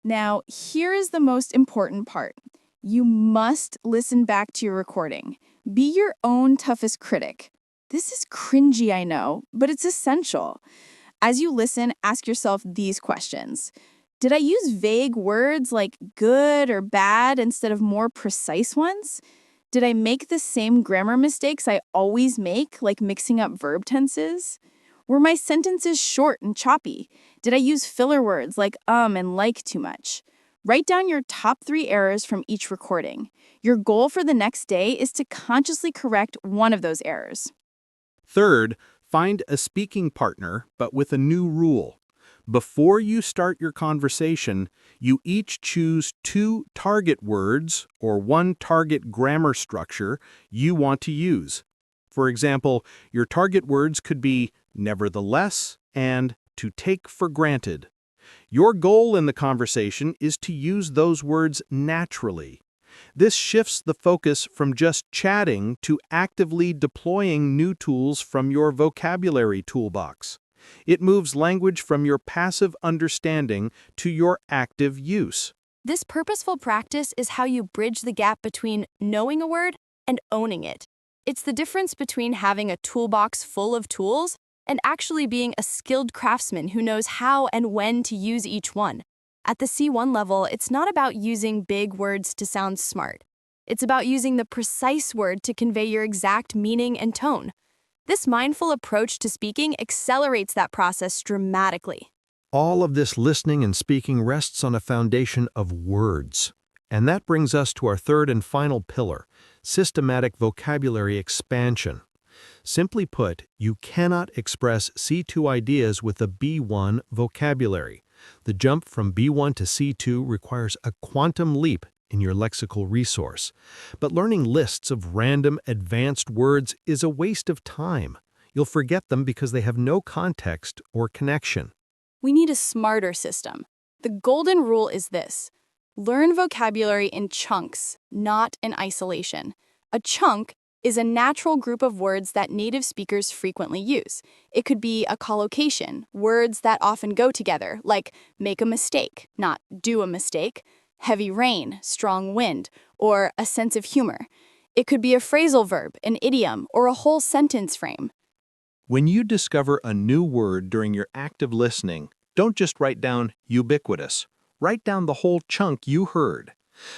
Now, here is the most important part. You must listen back to your recording. Be your own toughest critic. This is cringy, I know, but it's essential. As you listen, ask yourself these questions. Did I use vague words like good or bad instead of more precise ones? Did I make the same grammar mistakes I always make, like mixing up verb tenses? Were my sentences short and choppy? Did I use filler words like and like too much? Write down your top 3 errors from each recording. Your goal for the next day is to consciously correct one of those errors. Third, find a speaking partner, but with a new rule. Before you start your conversation, you each choose 2 target words or 1 target grammar structure you want to use. For example, your target words could be nevertheless and to take for granted. Your goal in the conversation is to use those words naturally. This shifts the focus from just chatting to actively deploying new tools from your vocabulary toolbox. It moves language from your passive understanding to your active use. This purposeful practice is how you bridge the gap between knowing a word and owning it. It's the difference between having a toolbox full of tools and actually being a skilled craftsman who knows how and when to use each one. At the C1 level, it's not about using big words to sound smart. It's about using the precise word to convey your exact meaning and tone. This mindful approach to speaking accelerates that process dramatically. All of this listening and speaking rests on a foundation of words. And that brings us to our third and final pillar, systematic vocabulary expansion. Simply put, you cannot express C2 ideas with a B1 vocabulary. The jump from B1 to C2 requires a quantum leap in your lexical resource. But learning lists of random advanced words is a waste of time. You'll forget them because they have no context or connection. We need a smarter system. The golden rule is this. Learn vocabulary in chunks, not in isolation. A chunk is a natural group of words that native speakers frequently use. It could be a collocation, words that often go together, like make a mistake, not do a mistake, heavy rain, strong wind, or a sense of humor. It could be a phrasal verb, an idiom, or a whole sentence frame. When you discover a new word during your active listening, don't just write down ubiquitous. Write down the whole chunk you heard.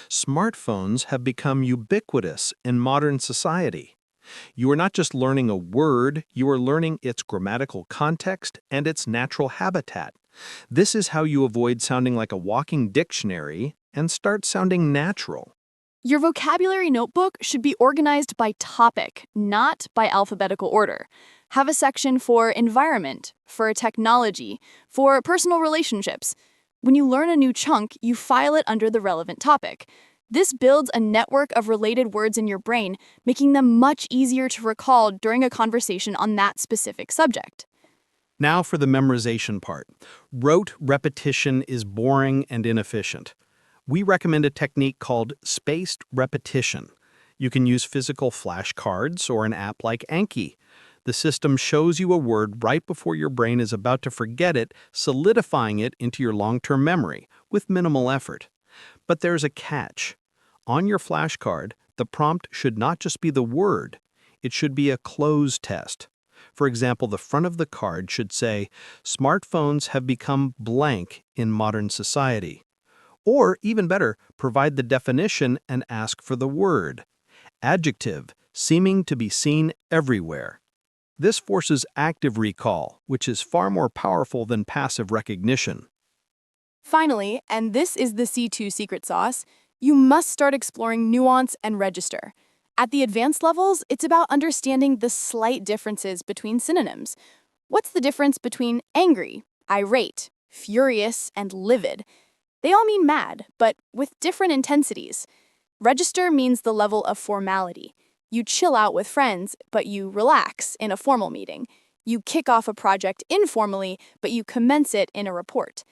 Smartphones have become ubiquitous in modern society. You are not just learning a word, you are learning its grammatical context and its natural habitat. This is how you avoid sounding like a walking dictionary and start sounding natural. Your vocabulary notebook should be organized by topic, not by alphabetical order. Have a section for environment, for technology, for personal relationships. When you learn a new chunk, you file it under the relevant topic. This builds a network of related words in your brain, making them much easier to recall during a conversation on that specific subject. Now for the memorization part. Rote repetition is boring and inefficient. We recommend a technique called spaced repetition. You can use physical flashcards or an app like Anki. The system shows you a word right before your brain is about to forget it, solidifying it into your long-term memory with minimal effort. But there's a catch. On your flashcard, the prompt should not just be the word. It should be a cloze test. For example, the front of the card should say, "Smartphones have become blank in modern society." Or, even better, provide the definition and ask for the word. Adjective, seeming to be seen everywhere. This forces active recall, which is far more powerful than passive recognition. Finally, and this is the C2 secret sauce, you must start exploring nuance and register. At the advanced levels, it's about understanding the slight differences between synonyms. What's the difference between angry, irate, furious, and livid? They all mean mad, but with different intensities. Register means the level of formality. You chill out with friends, but you relax in a formal meeting. You kick off a project informally, but you commence it in a report.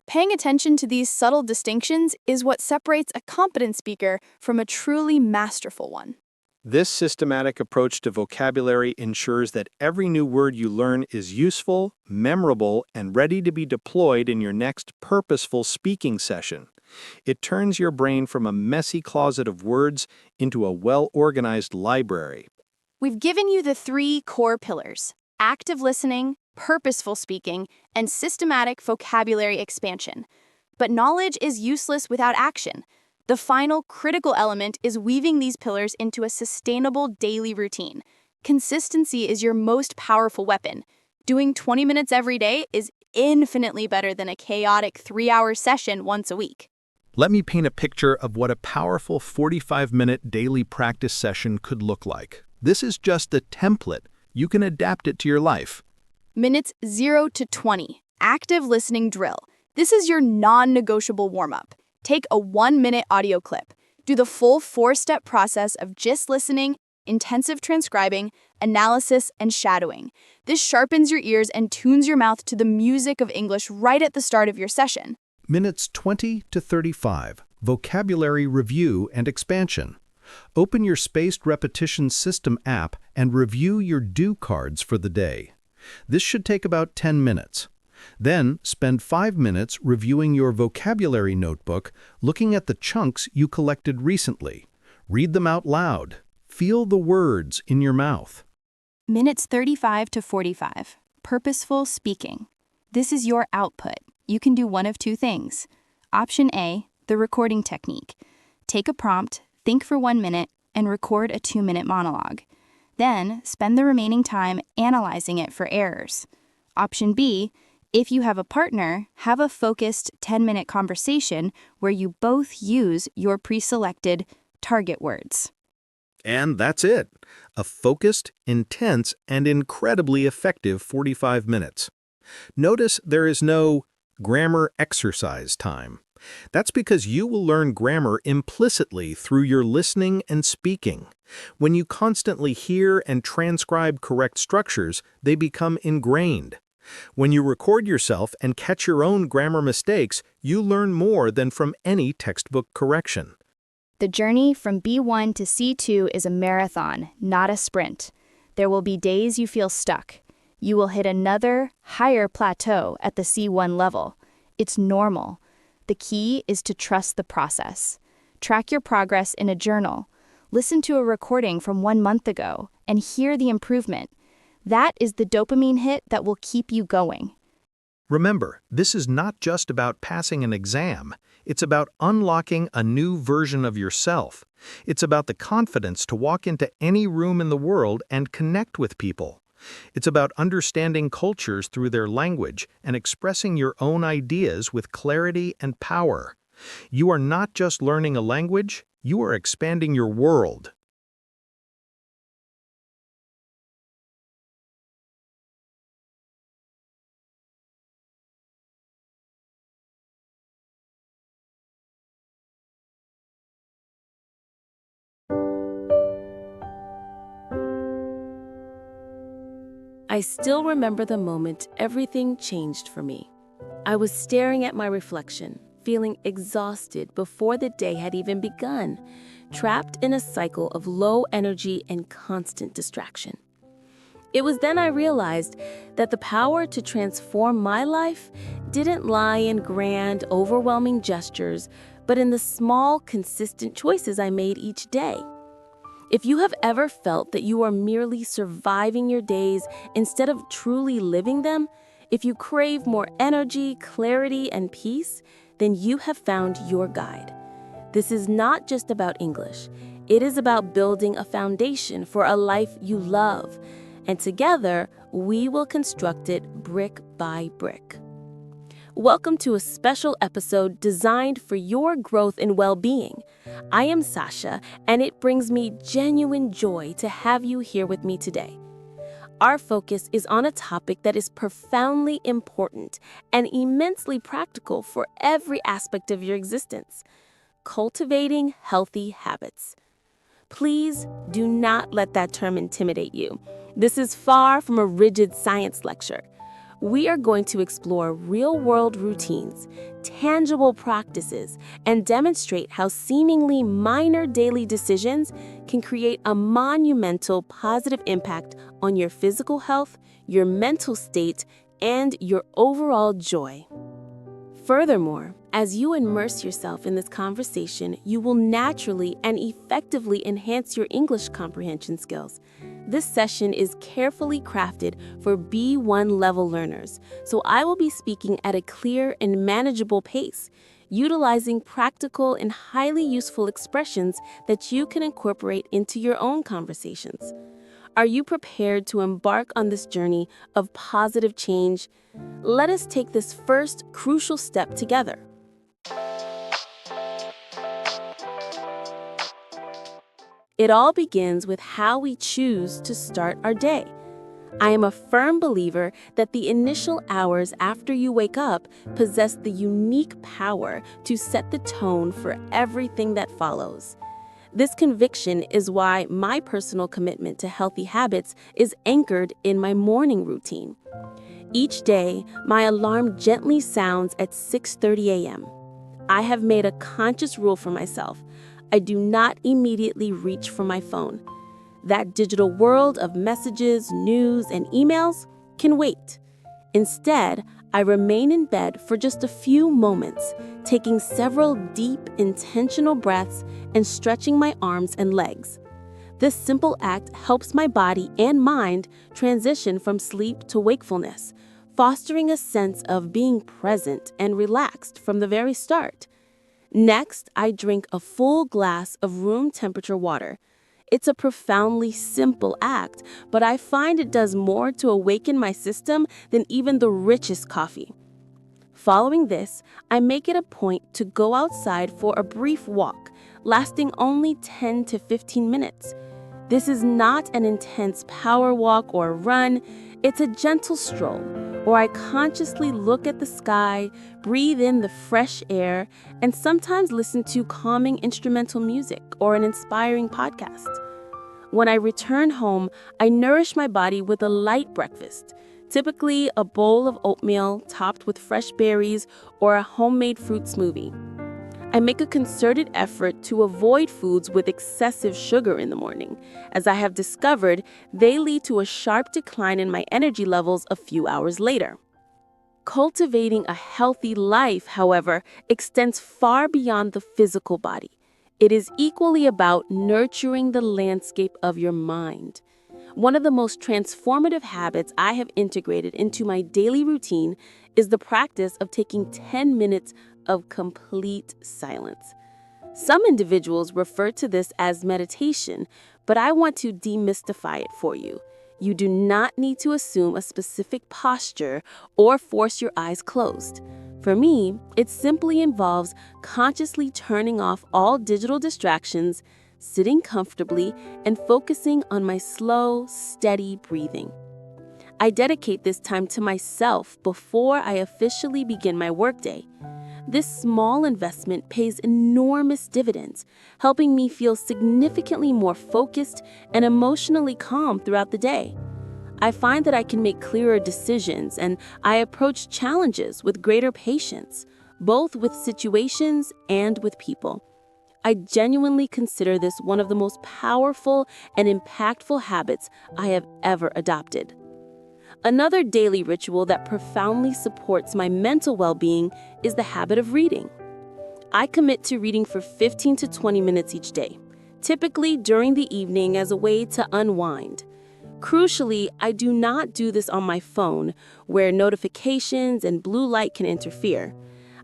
Paying attention to these subtle distinctions is what separates a competent speaker from a truly masterful one. This systematic approach to vocabulary ensures that every new word you learn is useful, memorable, and ready to be deployed in your next purposeful speaking session. It turns your brain from a messy closet of words into a well-organized library. We've given you the 3 core pillars: active listening, purposeful speaking, and systematic vocabulary expansion. But knowledge is useless without action. The final critical element is weaving these pillars into a sustainable daily routine. Consistency is your most powerful weapon. Doing 20 minutes every day is infinitely better than a chaotic 3-hour session once a week. Let me paint a picture of what a powerful 45-minute daily practice session could look like. This is just the template. You can adapt it to your life. Minutes 0 to 20. Active listening drill. This is your non-negotiable warm-up. Take a 1-minute audio clip. Do the full 4-step process of just listening, intensive transcribing, analysis, and shadowing. This sharpens your ears and tunes your mouth to the music of English right at the start of your session. Minutes 20 to 35. Vocabulary review and expansion. Open your Spaced Repetition System app and review your do cards for the day. This should take about 10 minutes. Then, spend 5 minutes reviewing your vocabulary notebook, looking at the chunks you collected recently. Read them out loud. Feel the words in your mouth. Minutes 35 to 45. Purposeful speaking. This is your output. You can do one of 2 things. Option A, the recording technique. Take a prompt, think for 1 minute, and record a 2-minute monologue. Then, spend the remaining time analyzing it for errors. Option B, if you have a partner, have a focused 10-minute conversation where you both use your pre-selected target words. And that's it. A focused, intense, and incredibly effective 45 minutes. Notice there is no grammar exercise time. That's because you will learn grammar implicitly through your listening and speaking. When you constantly hear and transcribe correct structures, they become ingrained. When you record yourself and catch your own grammar mistakes, you learn more than from any textbook correction. The journey from B1 to C2 is a marathon, not a sprint. There will be days you feel stuck. You will hit another, higher plateau at the C1 level. It's normal. The key is to trust the process. Track your progress in a journal. Listen to a recording from 1 month ago and hear the improvement. That is the dopamine hit that will keep you going. Remember, this is not just about passing an exam. It's about unlocking a new version of yourself. It's about the confidence to walk into any room in the world and connect with people. It's about understanding cultures through their language and expressing your own ideas with clarity and power. You are not just learning a language, you are expanding your world. I still remember the moment everything changed for me. I was staring at my reflection, feeling exhausted before the day had even begun, trapped in a cycle of low energy and constant distraction. It was then I realized that the power to transform my life didn't lie in grand, overwhelming gestures, but in the small, consistent choices I made each day. If you have ever felt that you are merely surviving your days instead of truly living them, if you crave more energy, clarity, and peace, then you have found your guide. This is not just about English. It is about building a foundation for a life you love, and together we will construct it brick by brick. Welcome to a special episode designed for your growth and well-being. I am Sasha, and it brings me genuine joy to have you here with me today. Our focus is on a topic that is profoundly important and immensely practical for every aspect of your existence: cultivating healthy habits. Please do not let that term intimidate you. This is far from a rigid science lecture. We are going to explore real-world routines, tangible practices, and demonstrate how seemingly minor daily decisions can create a monumental positive impact on your physical health, your mental state, and your overall joy. Furthermore, as you immerse yourself in this conversation, you will naturally and effectively enhance your English comprehension skills. This session is carefully crafted for B1 level learners, so I will be speaking at a clear and manageable pace, utilizing practical and highly useful expressions that you can incorporate into your own conversations. Are you prepared to embark on this journey of positive change? Let us take this first crucial step together. It all begins with how we choose to start our day. I am a firm believer that the initial hours after you wake up possess the unique power to set the tone for everything that follows. This conviction is why my personal commitment to healthy habits is anchored in my morning routine. Each day, my alarm gently sounds at 6:30 a.m. I have made a conscious rule for myself. I do not immediately reach for my phone. That digital world of messages, news, and emails can wait. Instead, I remain in bed for just a few moments, taking several deep, intentional breaths and stretching my arms and legs. This simple act helps my body and mind transition from sleep to wakefulness, fostering a sense of being present and relaxed from the very start. Next, I drink a full glass of room temperature water. It's a profoundly simple act, but I find it does more to awaken my system than even the richest coffee. Following this, I make it a point to go outside for a brief walk, lasting only 10 to 15 minutes. This is not an intense power walk or run, it's a gentle stroll, where I consciously look at the sky, breathe in the fresh air, and sometimes listen to calming instrumental music or an inspiring podcast. When I return home, I nourish my body with a light breakfast, typically a bowl of oatmeal topped with fresh berries or a homemade fruit smoothie. I make a concerted effort to avoid foods with excessive sugar in the morning, as I have discovered they lead to a sharp decline in my energy levels a few hours later. Cultivating a healthy life, however, extends far beyond the physical body. It is equally about nurturing the landscape of your mind. One of the most transformative habits I have integrated into my daily routine is the practice of taking 10 minutes of complete silence. Some individuals refer to this as meditation, but I want to demystify it for you. You do not need to assume a specific posture or force your eyes closed. For me, it simply involves consciously turning off all digital distractions, sitting comfortably, and focusing on my slow, steady breathing. I dedicate this time to myself before I officially begin my workday. This small investment pays enormous dividends, helping me feel significantly more focused and emotionally calm throughout the day. I find that I can make clearer decisions and I approach challenges with greater patience, both with situations and with people. I genuinely consider this one of the most powerful and impactful habits I have ever adopted. Another daily ritual that profoundly supports my mental well-being is the habit of reading. I commit to reading for 15 to 20 minutes each day, typically during the evening as a way to unwind. Crucially, I do not do this on my phone, where notifications and blue light can interfere.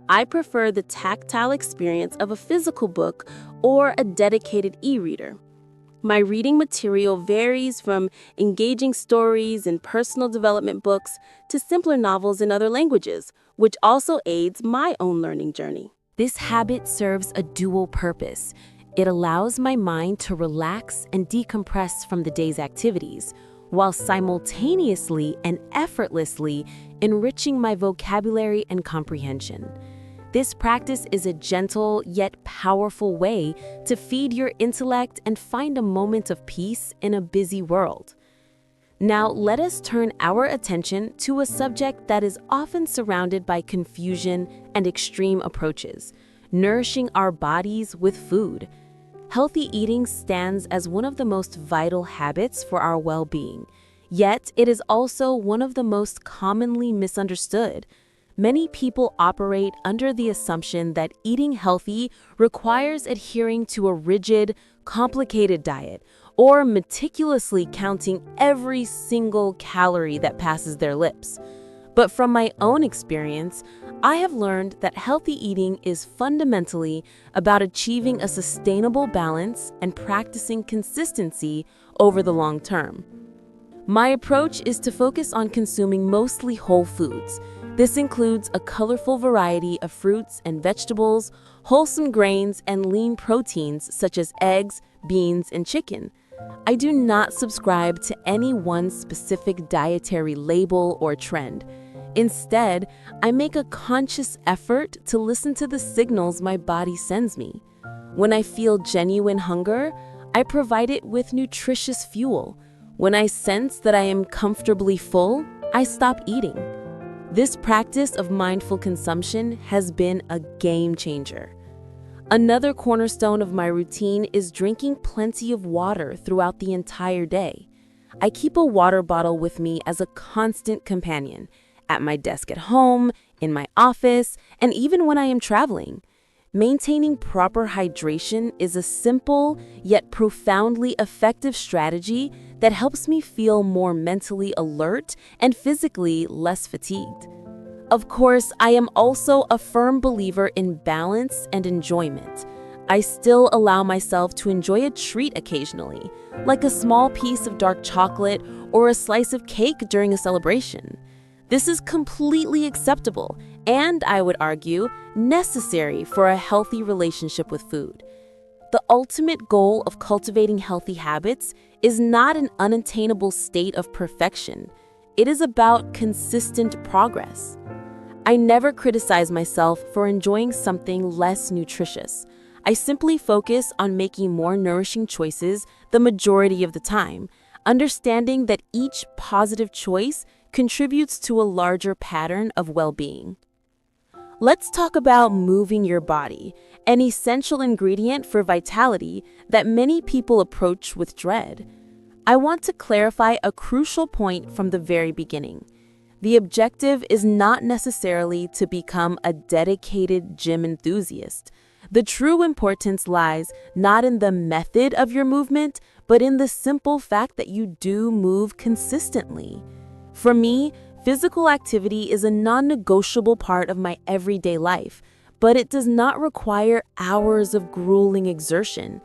I prefer the tactile experience of a physical book or a dedicated e-reader. My reading material varies from engaging stories and personal development books to simpler novels in other languages, which also aids my own learning journey. This habit serves a dual purpose. It allows my mind to relax and decompress from the day's activities, while simultaneously and effortlessly enriching my vocabulary and comprehension. This practice is a gentle yet powerful way to feed your intellect and find a moment of peace in a busy world. Now, let us turn our attention to a subject that is often surrounded by confusion and extreme approaches: nourishing our bodies with food. Healthy eating stands as one of the most vital habits for our well-being, yet it is also one of the most commonly misunderstood. Many people operate under the assumption that eating healthy requires adhering to a rigid, complicated diet, or meticulously counting every single calorie that passes their lips. But from my own experience, I have learned that healthy eating is fundamentally about achieving a sustainable balance and practicing consistency over the long term. My approach is to focus on consuming mostly whole foods. This includes a colorful variety of fruits and vegetables, wholesome grains, and lean proteins such as eggs, beans, and chicken. I do not subscribe to any one specific dietary label or trend. Instead, I make a conscious effort to listen to the signals my body sends me. When I feel genuine hunger, I provide it with nutritious fuel. When I sense that I am comfortably full, I stop eating. This practice of mindful consumption has been a game changer. Another cornerstone of my routine is drinking plenty of water throughout the entire day. I keep a water bottle with me as a constant companion, at my desk at home, in my office, and even when I am traveling. Maintaining proper hydration is a simple yet profoundly effective strategy that helps me feel more mentally alert and physically less fatigued. Of course, I am also a firm believer in balance and enjoyment. I still allow myself to enjoy a treat occasionally, like a small piece of dark chocolate or a slice of cake during a celebration. This is completely acceptable and, I would argue, necessary for a healthy relationship with food. The ultimate goal of cultivating healthy habits is not an unattainable state of perfection. It is about consistent progress. I never criticize myself for enjoying something less nutritious. I simply focus on making more nourishing choices the majority of the time, understanding that each positive choice contributes to a larger pattern of well-being. Let's talk about moving your body, an essential ingredient for vitality that many people approach with dread. I want to clarify a crucial point from the very beginning. The objective is not necessarily to become a dedicated gym enthusiast. The true importance lies not in the method of your movement, but in the simple fact that you do move consistently. For me, physical activity is a non-negotiable part of my everyday life, but it does not require hours of grueling exertion.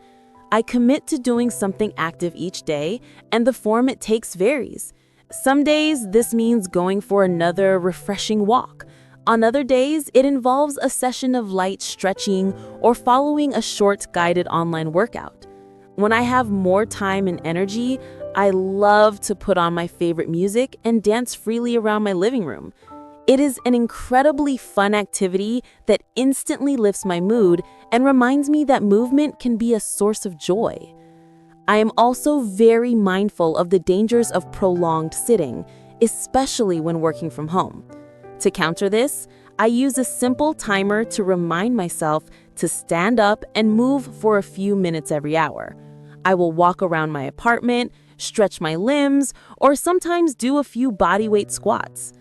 I commit to doing something active each day, and the form it takes varies. Some days, this means going for another refreshing walk. On other days, it involves a session of light stretching or following a short guided online workout. When I have more time and energy, I love to put on my favorite music and dance freely around my living room. It is an incredibly fun activity that instantly lifts my mood and reminds me that movement can be a source of joy. I am also very mindful of the dangers of prolonged sitting, especially when working from home. To counter this, I use a simple timer to remind myself to stand up and move for a few minutes every hour. I will walk around my apartment, stretch my limbs, or sometimes do a few bodyweight squats.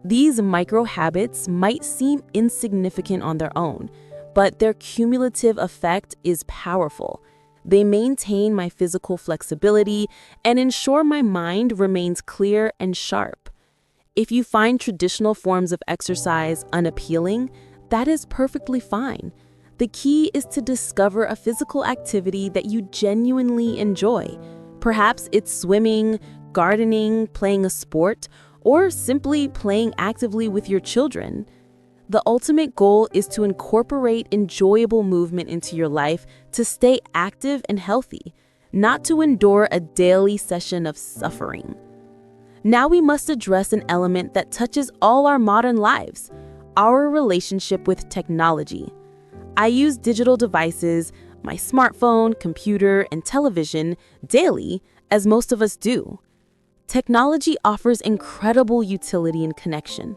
These micro habits might seem insignificant on their own, but their cumulative effect is powerful. They maintain my physical flexibility and ensure my mind remains clear and sharp. If you find traditional forms of exercise unappealing, that is perfectly fine. The key is to discover a physical activity that you genuinely enjoy. Perhaps it's swimming, gardening, playing a sport, or simply playing actively with your children. The ultimate goal is to incorporate enjoyable movement into your life to stay active and healthy, not to endure a daily session of suffering. Now we must address an element that touches all our modern lives: our relationship with technology. I use digital devices, my smartphone, computer, and television daily, as most of us do. Technology offers incredible utility and connection.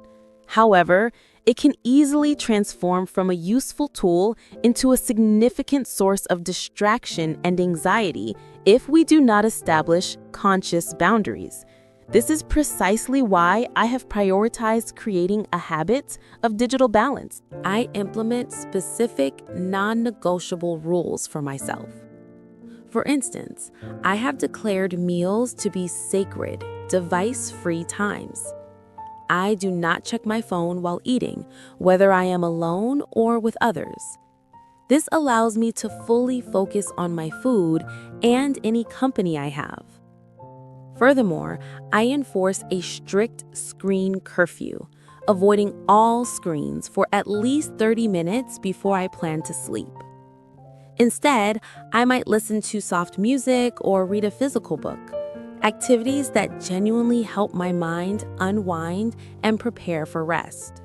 However, it can easily transform from a useful tool into a significant source of distraction and anxiety if we do not establish conscious boundaries. This is precisely why I have prioritized creating a habit of digital balance. I implement specific, non-negotiable rules for myself. For instance, I have declared meals to be sacred, device-free times. I do not check my phone while eating, whether I am alone or with others. This allows me to fully focus on my food and any company I have. Furthermore, I enforce a strict screen curfew, avoiding all screens for at least 30 minutes before I plan to sleep. Instead, I might listen to soft music or read a physical book, activities that genuinely help my mind unwind and prepare for rest.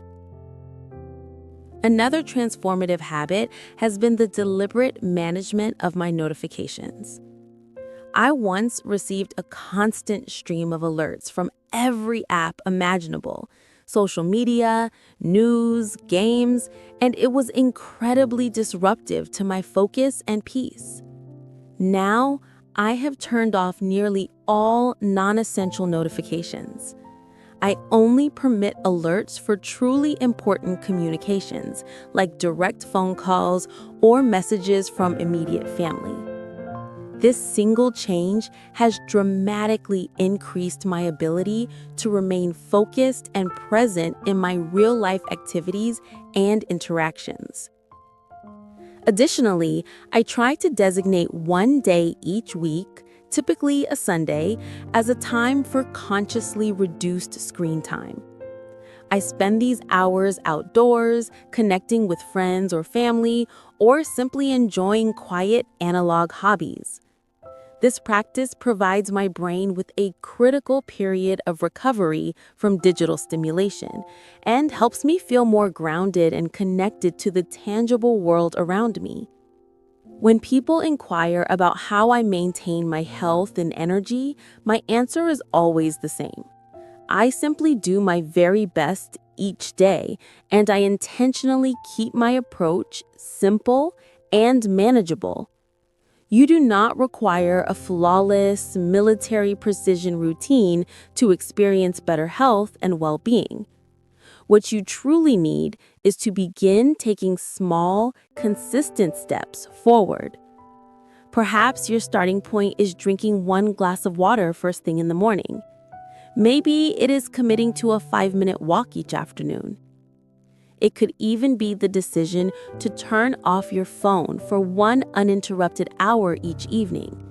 Another transformative habit has been the deliberate management of my notifications. I once received a constant stream of alerts from every app imaginable, social media, news, games, and it was incredibly disruptive to my focus and peace. Now, I have turned off nearly all non-essential notifications. I only permit alerts for truly important communications, like direct phone calls or messages from immediate family. This single change has dramatically increased my ability to remain focused and present in my real-life activities and interactions. Additionally, I try to designate one day each week, typically a Sunday, as a time for consciously reduced screen time. I spend these hours outdoors, connecting with friends or family, or simply enjoying quiet analog hobbies. This practice provides my brain with a critical period of recovery from digital stimulation and helps me feel more grounded and connected to the tangible world around me. When people inquire about how I maintain my health and energy, my answer is always the same. I simply do my very best each day, and I intentionally keep my approach simple and manageable. You do not require a flawless, military precision routine to experience better health and well-being. What you truly need is to begin taking small, consistent steps forward. Perhaps your starting point is drinking 1 glass of water first thing in the morning. Maybe it is committing to a 5-minute walk each afternoon. It could even be the decision to turn off your phone for 1 uninterrupted hour each evening.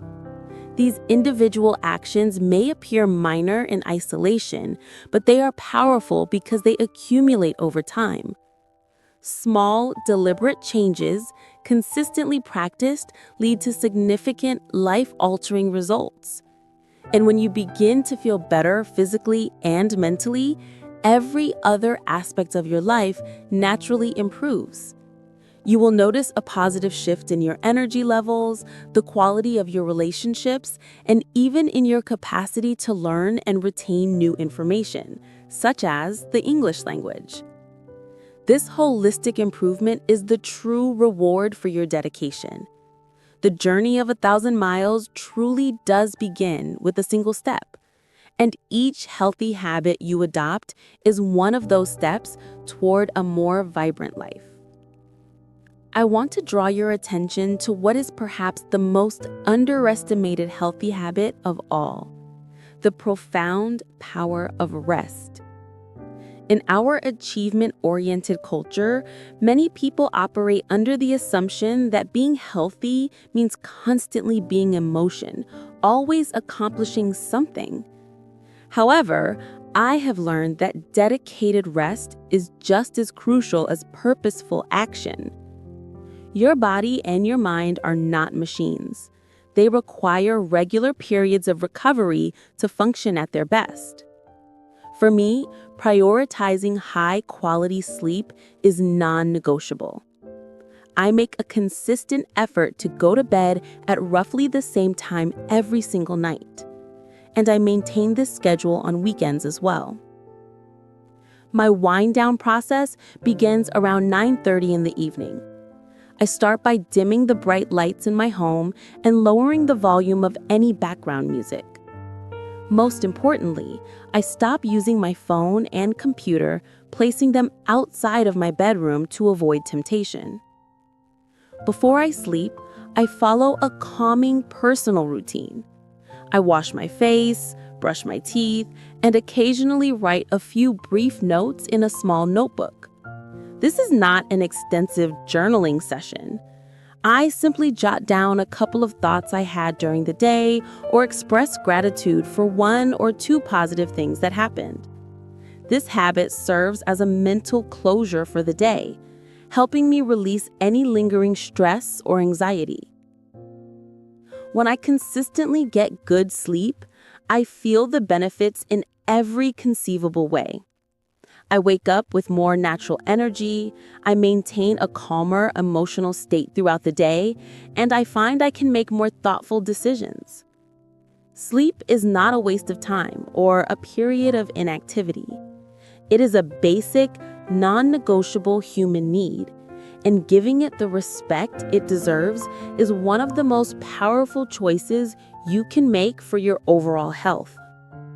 These individual actions may appear minor in isolation, but they are powerful because they accumulate over time. Small, deliberate changes, consistently practiced, lead to significant, life-altering results. And when you begin to feel better physically and mentally, every other aspect of your life naturally improves. You will notice a positive shift in your energy levels, the quality of your relationships, and even in your capacity to learn and retain new information, such as the English language. This holistic improvement is the true reward for your dedication. The journey of 1,000 miles truly does begin with a single step. And each healthy habit you adopt is one of those steps toward a more vibrant life. I want to draw your attention to what is perhaps the most underestimated healthy habit of all: the profound power of rest. In our achievement-oriented culture, many people operate under the assumption that being healthy means constantly being in motion, always accomplishing something. However, I have learned that dedicated rest is just as crucial as purposeful action. Your body and your mind are not machines. They require regular periods of recovery to function at their best. For me, prioritizing high-quality sleep is non-negotiable. I make a consistent effort to go to bed at roughly the same time every single night. and I maintain this schedule on weekends as well. My wind-down process begins around 9:30 in the evening. I start by dimming the bright lights in my home and lowering the volume of any background music. Most importantly, I stop using my phone and computer, placing them outside of my bedroom to avoid temptation. Before I sleep, I follow a calming personal routine. I wash my face, brush my teeth, and occasionally write a few brief notes in a small notebook. This is not an extensive journaling session. I simply jot down a couple of thoughts I had during the day or express gratitude for one or two positive things that happened. This habit serves as a mental closure for the day, helping me release any lingering stress or anxiety. When I consistently get good sleep, I feel the benefits in every conceivable way. I wake up with more natural energy, I maintain a calmer emotional state throughout the day, and I find I can make more thoughtful decisions. Sleep is not a waste of time or a period of inactivity. It is a basic, non-negotiable human need, and giving it the respect it deserves is one of the most powerful choices you can make for your overall health.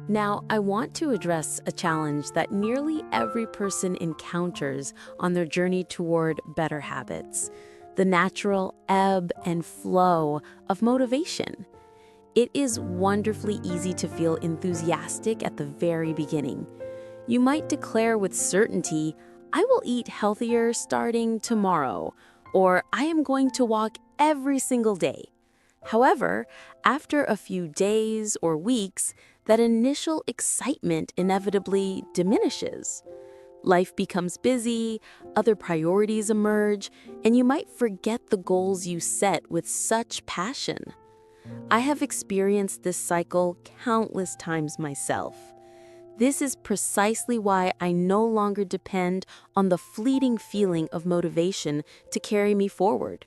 Now, I want to address a challenge that nearly every person encounters on their journey toward better habits: the natural ebb and flow of motivation. It is wonderfully easy to feel enthusiastic at the very beginning. You might declare with certainty, "I will eat healthier starting tomorrow," or "I am going to walk every single day." However, after a few days or weeks, that initial excitement inevitably diminishes. Life becomes busy, other priorities emerge, and you might forget the goals you set with such passion. I have experienced this cycle countless times myself. This is precisely why I no longer depend on the fleeting feeling of motivation to carry me forward.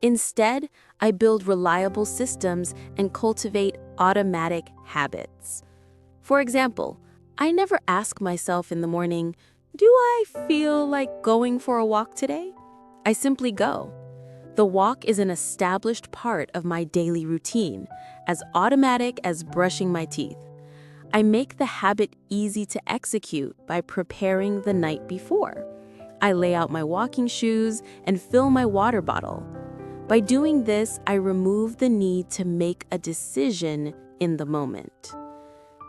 Instead, I build reliable systems and cultivate automatic habits. For example, I never ask myself in the morning, "Do I feel like going for a walk today?" I simply go. The walk is an established part of my daily routine, as automatic as brushing my teeth. I make the habit easy to execute by preparing the night before. I lay out my walking shoes and fill my water bottle. By doing this, I remove the need to make a decision in the moment.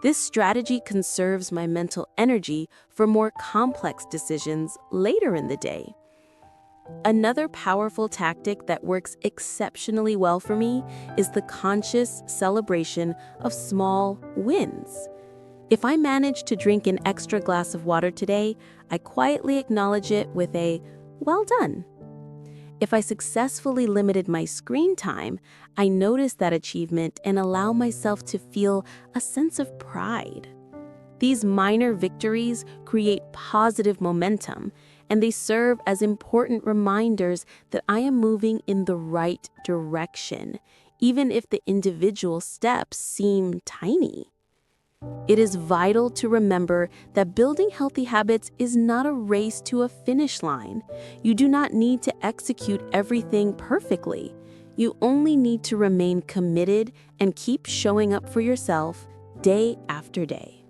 This strategy conserves my mental energy for more complex decisions later in the day. Another powerful tactic that works exceptionally well for me is the conscious celebration of small wins. If I manage to drink an extra glass of water today, I quietly acknowledge it with a "well done." If I successfully limited my screen time, I notice that achievement and allow myself to feel a sense of pride. These minor victories create positive momentum, and they serve as important reminders that I am moving in the right direction, even if the individual steps seem tiny. It is vital to remember that building healthy habits is not a race to a finish line. You do not need to execute everything perfectly. You only need to remain committed and keep showing up for yourself day after day.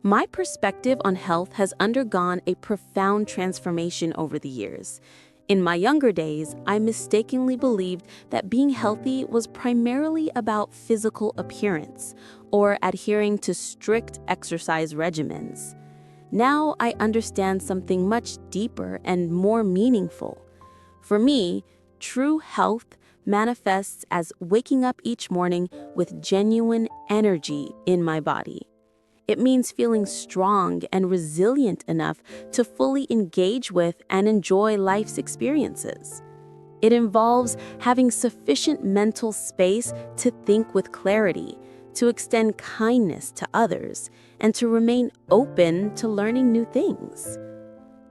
My perspective on health has undergone a profound transformation over the years. In my younger days, I mistakenly believed that being healthy was primarily about physical appearance or adhering to strict exercise regimens. Now I understand something much deeper and more meaningful. For me, true health manifests as waking up each morning with genuine energy in my body. It means feeling strong and resilient enough to fully engage with and enjoy life's experiences. It involves having sufficient mental space to think with clarity, to extend kindness to others, and to remain open to learning new things.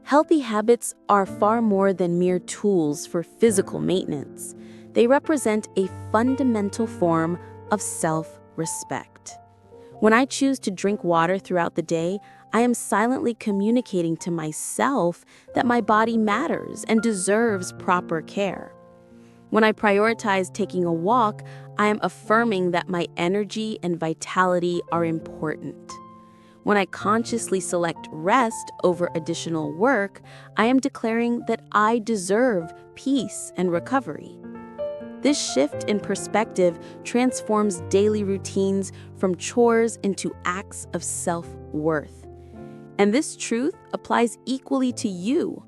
Healthy habits are far more than mere tools for physical maintenance. They represent a fundamental form of self-respect. When I choose to drink water throughout the day, I am silently communicating to myself that my body matters and deserves proper care. When I prioritize taking a walk, I am affirming that my energy and vitality are important. When I consciously select rest over additional work, I am declaring that I deserve peace and recovery. This shift in perspective transforms daily routines from chores into acts of self-worth. And this truth applies equally to you.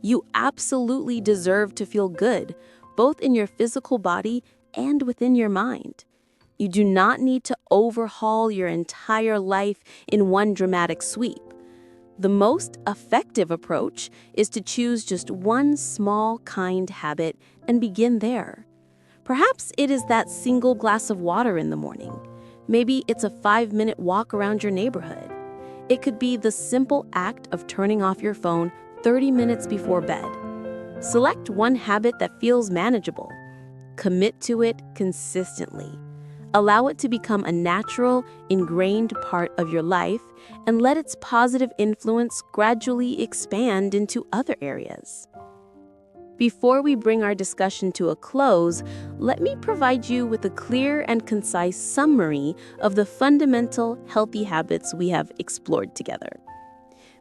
You absolutely deserve to feel good, both in your physical body and within your mind. You do not need to overhaul your entire life in one dramatic sweep. The most effective approach is to choose just one small, kind habit and begin there. Perhaps it is that single glass of water in the morning. Maybe it's a 5-minute walk around your neighborhood. It could be the simple act of turning off your phone 30 minutes before bed. Select one habit that feels manageable. Commit to it consistently. Allow it to become a natural, ingrained part of your life, and let its positive influence gradually expand into other areas. Before we bring our discussion to a close, let me provide you with a clear and concise summary of the fundamental healthy habits we have explored together.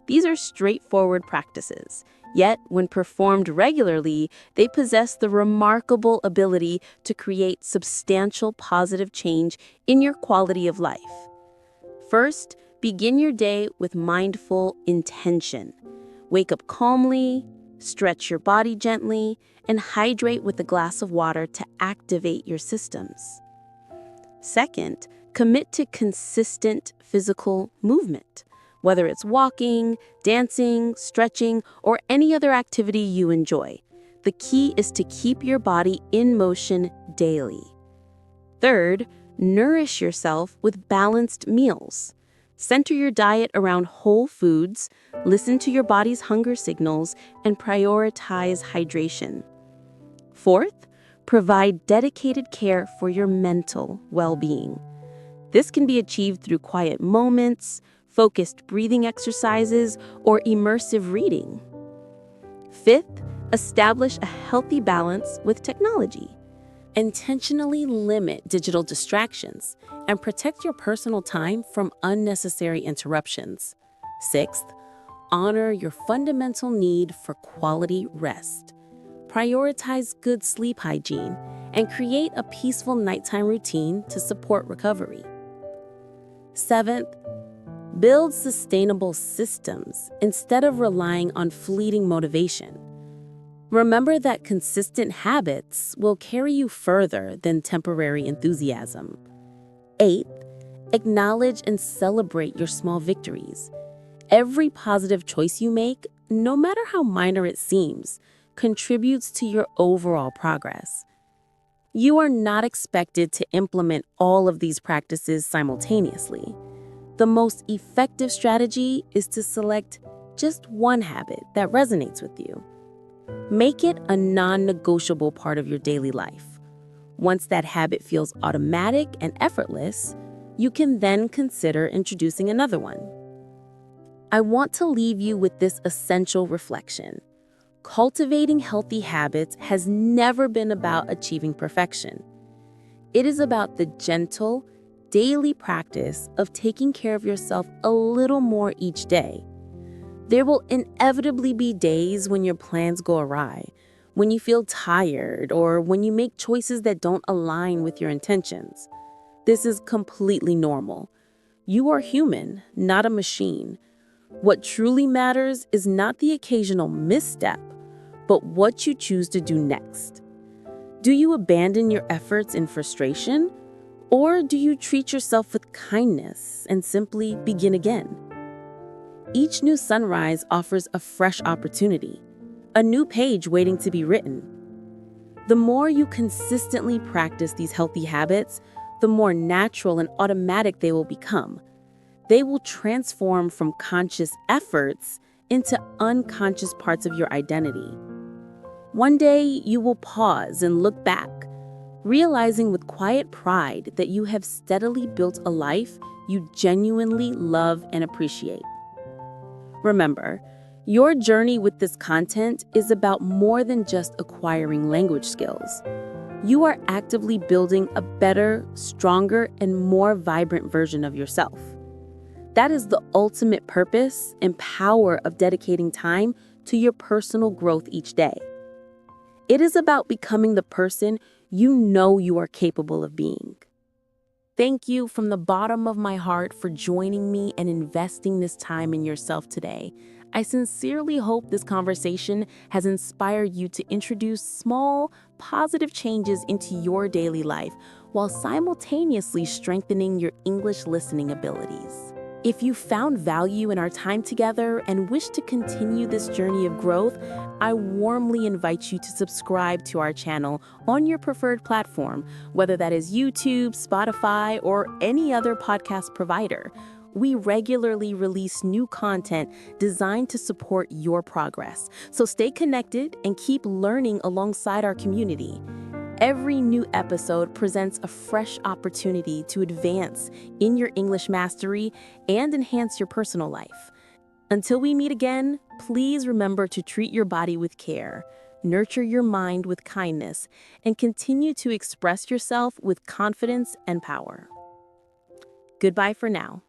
These are straightforward practices, yet when performed regularly, they possess the remarkable ability to create substantial positive change in your quality of life. First, begin your day with mindful intention. Wake up calmly, stretch your body gently, and hydrate with a glass of water to activate your systems. Second, commit to consistent physical movement. Whether it's walking, dancing, stretching, or any other activity you enjoy, the key is to keep your body in motion daily. Third, nourish yourself with balanced meals. Center your diet around whole foods, listen to your body's hunger signals, and prioritize hydration. Fourth, provide dedicated care for your mental well-being. This can be achieved through quiet moments, focused breathing exercises, or immersive reading. Fifth, establish a healthy balance with technology. Intentionally limit digital distractions and protect your personal time from unnecessary interruptions. Sixth, honor your fundamental need for quality rest. Prioritize good sleep hygiene and create a peaceful nighttime routine to support recovery. Seventh, build sustainable systems instead of relying on fleeting motivation. Remember that consistent habits will carry you further than temporary enthusiasm. Eighth, acknowledge and celebrate your small victories. Every positive choice you make, no matter how minor it seems, contributes to your overall progress. You are not expected to implement all of these practices simultaneously. The most effective strategy is to select just one habit that resonates with you. Make it a non-negotiable part of your daily life. Once that habit feels automatic and effortless, you can then consider introducing another one. I want to leave you with this essential reflection. Cultivating healthy habits has never been about achieving perfection. It is about the gentle, daily practice of taking care of yourself a little more each day. There will inevitably be days when your plans go awry, when you feel tired, or when you make choices that don't align with your intentions. This is completely normal. You are human, not a machine. What truly matters is not the occasional misstep, but what you choose to do next. Do you abandon your efforts in frustration, or do you treat yourself with kindness and simply begin again? Each new sunrise offers a fresh opportunity, a new page waiting to be written. The more you consistently practice these healthy habits, the more natural and automatic they will become. They will transform from conscious efforts into unconscious parts of your identity. One day, you will pause and look back, realizing with quiet pride that you have steadily built a life you genuinely love and appreciate. Remember, your journey with this content is about more than just acquiring language skills. You are actively building a better, stronger, and more vibrant version of yourself. That is the ultimate purpose and power of dedicating time to your personal growth each day. It is about becoming the person you know you are capable of being. Thank you from the bottom of my heart for joining me and investing this time in yourself today. I sincerely hope this conversation has inspired you to introduce small, positive changes into your daily life while simultaneously strengthening your English listening abilities. If you found value in our time together and wish to continue this journey of growth, I warmly invite you to subscribe to our channel on your preferred platform, whether that is YouTube, Spotify, or any other podcast provider. We regularly release new content designed to support your progress. So stay connected and keep learning alongside our community. Every new episode presents a fresh opportunity to advance in your English mastery and enhance your personal life. Until we meet again, please remember to treat your body with care, nurture your mind with kindness, and continue to express yourself with confidence and power. Goodbye for now.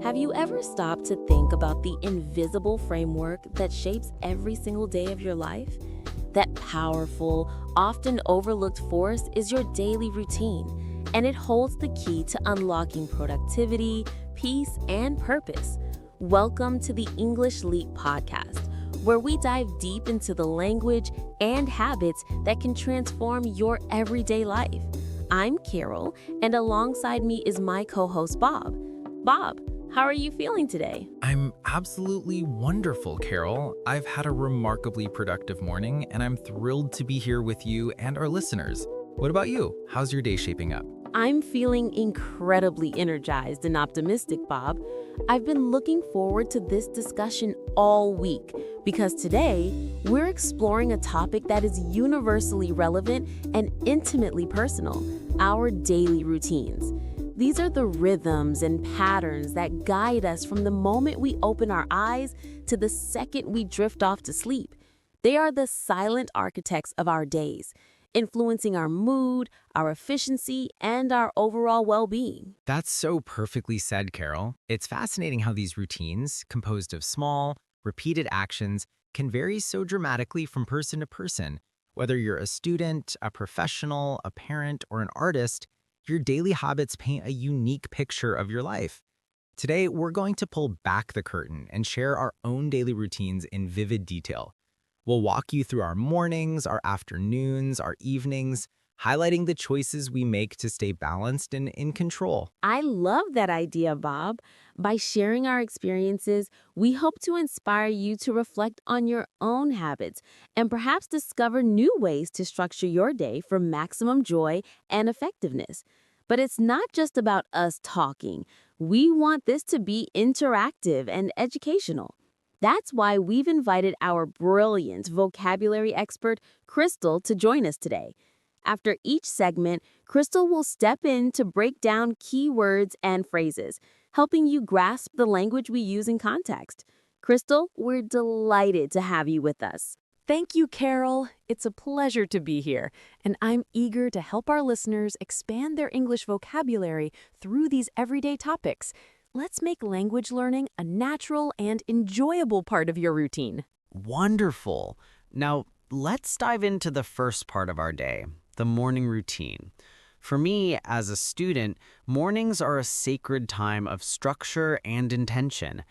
Have you ever stopped to think about the invisible framework that shapes every single day of your life? That powerful, often overlooked force is your daily routine, and it holds the key to unlocking productivity, peace, and purpose. Welcome to the English Leap podcast, where we dive deep into the language and habits that can transform your everyday life. I'm Carol, and alongside me is my co-host Bob. Bob, how are you feeling today? I'm absolutely wonderful, Carol. I've had a remarkably productive morning, and I'm thrilled to be here with you and our listeners. What about you? How's your day shaping up? I'm feeling incredibly energized and optimistic, Bob. I've been looking forward to this discussion all week because today we're exploring a topic that is universally relevant and intimately personal: our daily routines. These are the rhythms and patterns that guide us from the moment we open our eyes to the second we drift off to sleep. They are the silent architects of our days, influencing our mood, our efficiency, and our overall well-being. That's so perfectly said, Carol. It's fascinating how these routines, composed of small, repeated actions, can vary so dramatically from person to person. Whether you're a student, a professional, a parent, or an artist, your daily habits paint a unique picture of your life. Today, we're going to pull back the curtain and share our own daily routines in vivid detail. We'll walk you through our mornings, our afternoons, our evenings, highlighting the choices we make to stay balanced and in control. I love that idea, Bob. By sharing our experiences, we hope to inspire you to reflect on your own habits and perhaps discover new ways to structure your day for maximum joy and effectiveness. But it's not just about us talking. We want this to be interactive and educational. That's why we've invited our brilliant vocabulary expert, Crystal, to join us today. After each segment, Crystal will step in to break down key words and phrases, helping you grasp the language we use in context. Crystal, we're delighted to have you with us. Thank you, Carol. It's a pleasure to be here, and I'm eager to help our listeners expand their English vocabulary through these everyday topics. Let's make language learning a natural and enjoyable part of your routine. Wonderful. Now, let's dive into the first part of our day, the morning routine. For me, as a student, mornings are a sacred time of structure and intention.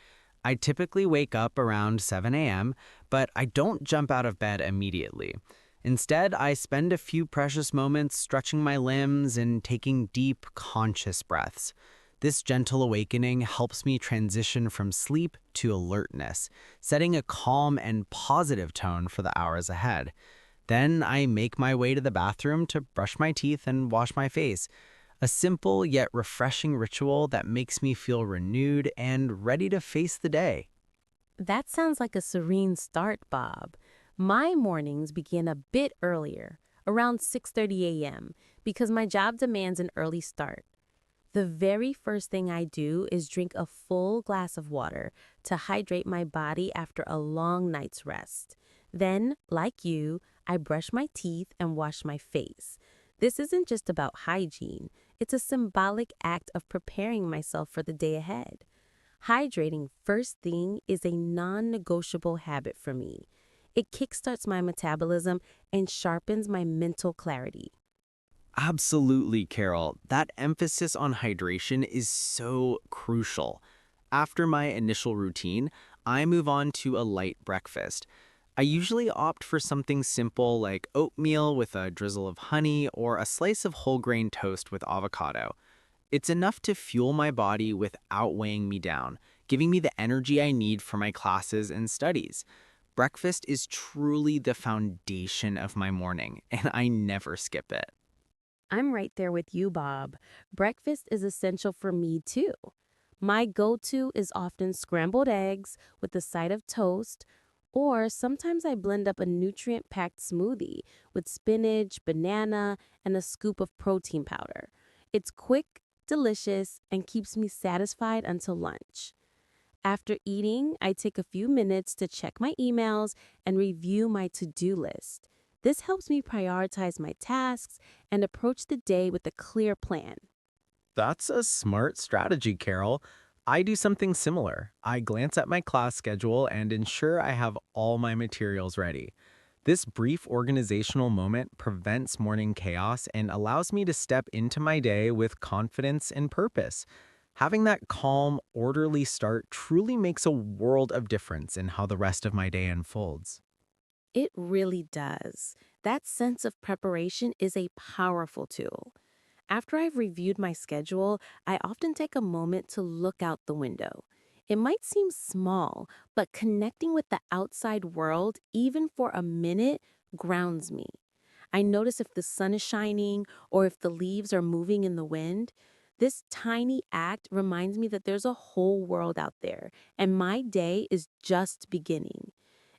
I typically wake up around 7 a.m., but I don't jump out of bed immediately. Instead, I spend a few precious moments stretching my limbs and taking deep, conscious breaths. This gentle awakening helps me transition from sleep to alertness, setting a calm and positive tone for the hours ahead. Then I make my way to the bathroom to brush my teeth and wash my face. A simple yet refreshing ritual that makes me feel renewed and ready to face the day. That sounds like a serene start, Bob. My mornings begin a bit earlier, around 6:30 a.m., because my job demands an early start. The very first thing I do is drink a full glass of water to hydrate my body after a long night's rest. Then, like you, I brush my teeth and wash my face. This isn't just about hygiene, it's a symbolic act of preparing myself for the day ahead. Hydrating first thing is a non-negotiable habit for me. It kickstarts my metabolism and sharpens my mental clarity. Absolutely, Carol. That emphasis on hydration is so crucial. After my initial routine, I move on to a light breakfast. I usually opt for something simple like oatmeal with a drizzle of honey or a slice of whole grain toast with avocado. It's enough to fuel my body without weighing me down, giving me the energy I need for my classes and studies. Breakfast is truly the foundation of my morning, and I never skip it. I'm right there with you, Bob. Breakfast is essential for me, too. My go-to is often scrambled eggs with a side of toast, or sometimes I blend up a nutrient-packed smoothie with spinach, banana, and a scoop of protein powder. It's quick, delicious, and keeps me satisfied until lunch. After eating, I take a few minutes to check my emails and review my to-do list. This helps me prioritize my tasks and approach the day with a clear plan. That's a smart strategy, Carol. I do something similar. I glance at my class schedule and ensure I have all my materials ready. This brief organizational moment prevents morning chaos and allows me to step into my day with confidence and purpose. Having that calm, orderly start truly makes a world of difference in how the rest of my day unfolds. It really does. That sense of preparation is a powerful tool. After I've reviewed my schedule, I often take a moment to look out the window. It might seem small, but connecting with the outside world, even for a minute, grounds me. I notice if the sun is shining or if the leaves are moving in the wind. This tiny act reminds me that there's a whole world out there, and my day is just beginning.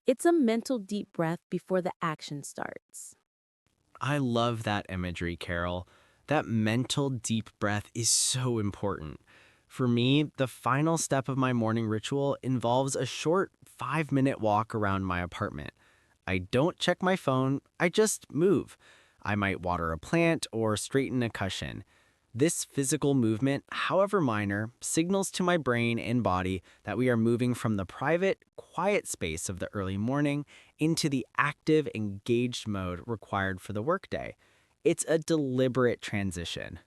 It's a mental deep breath before the action starts. I love that imagery, Carol. That mental deep breath is so important. For me, the final step of my morning ritual involves a short 5-minute walk around my apartment. I don't check my phone, I just move. I might water a plant or straighten a cushion. This physical movement, however minor, signals to my brain and body that we are moving from the private, quiet space of the early morning into the active, engaged mode required for the workday. It's a deliberate transition.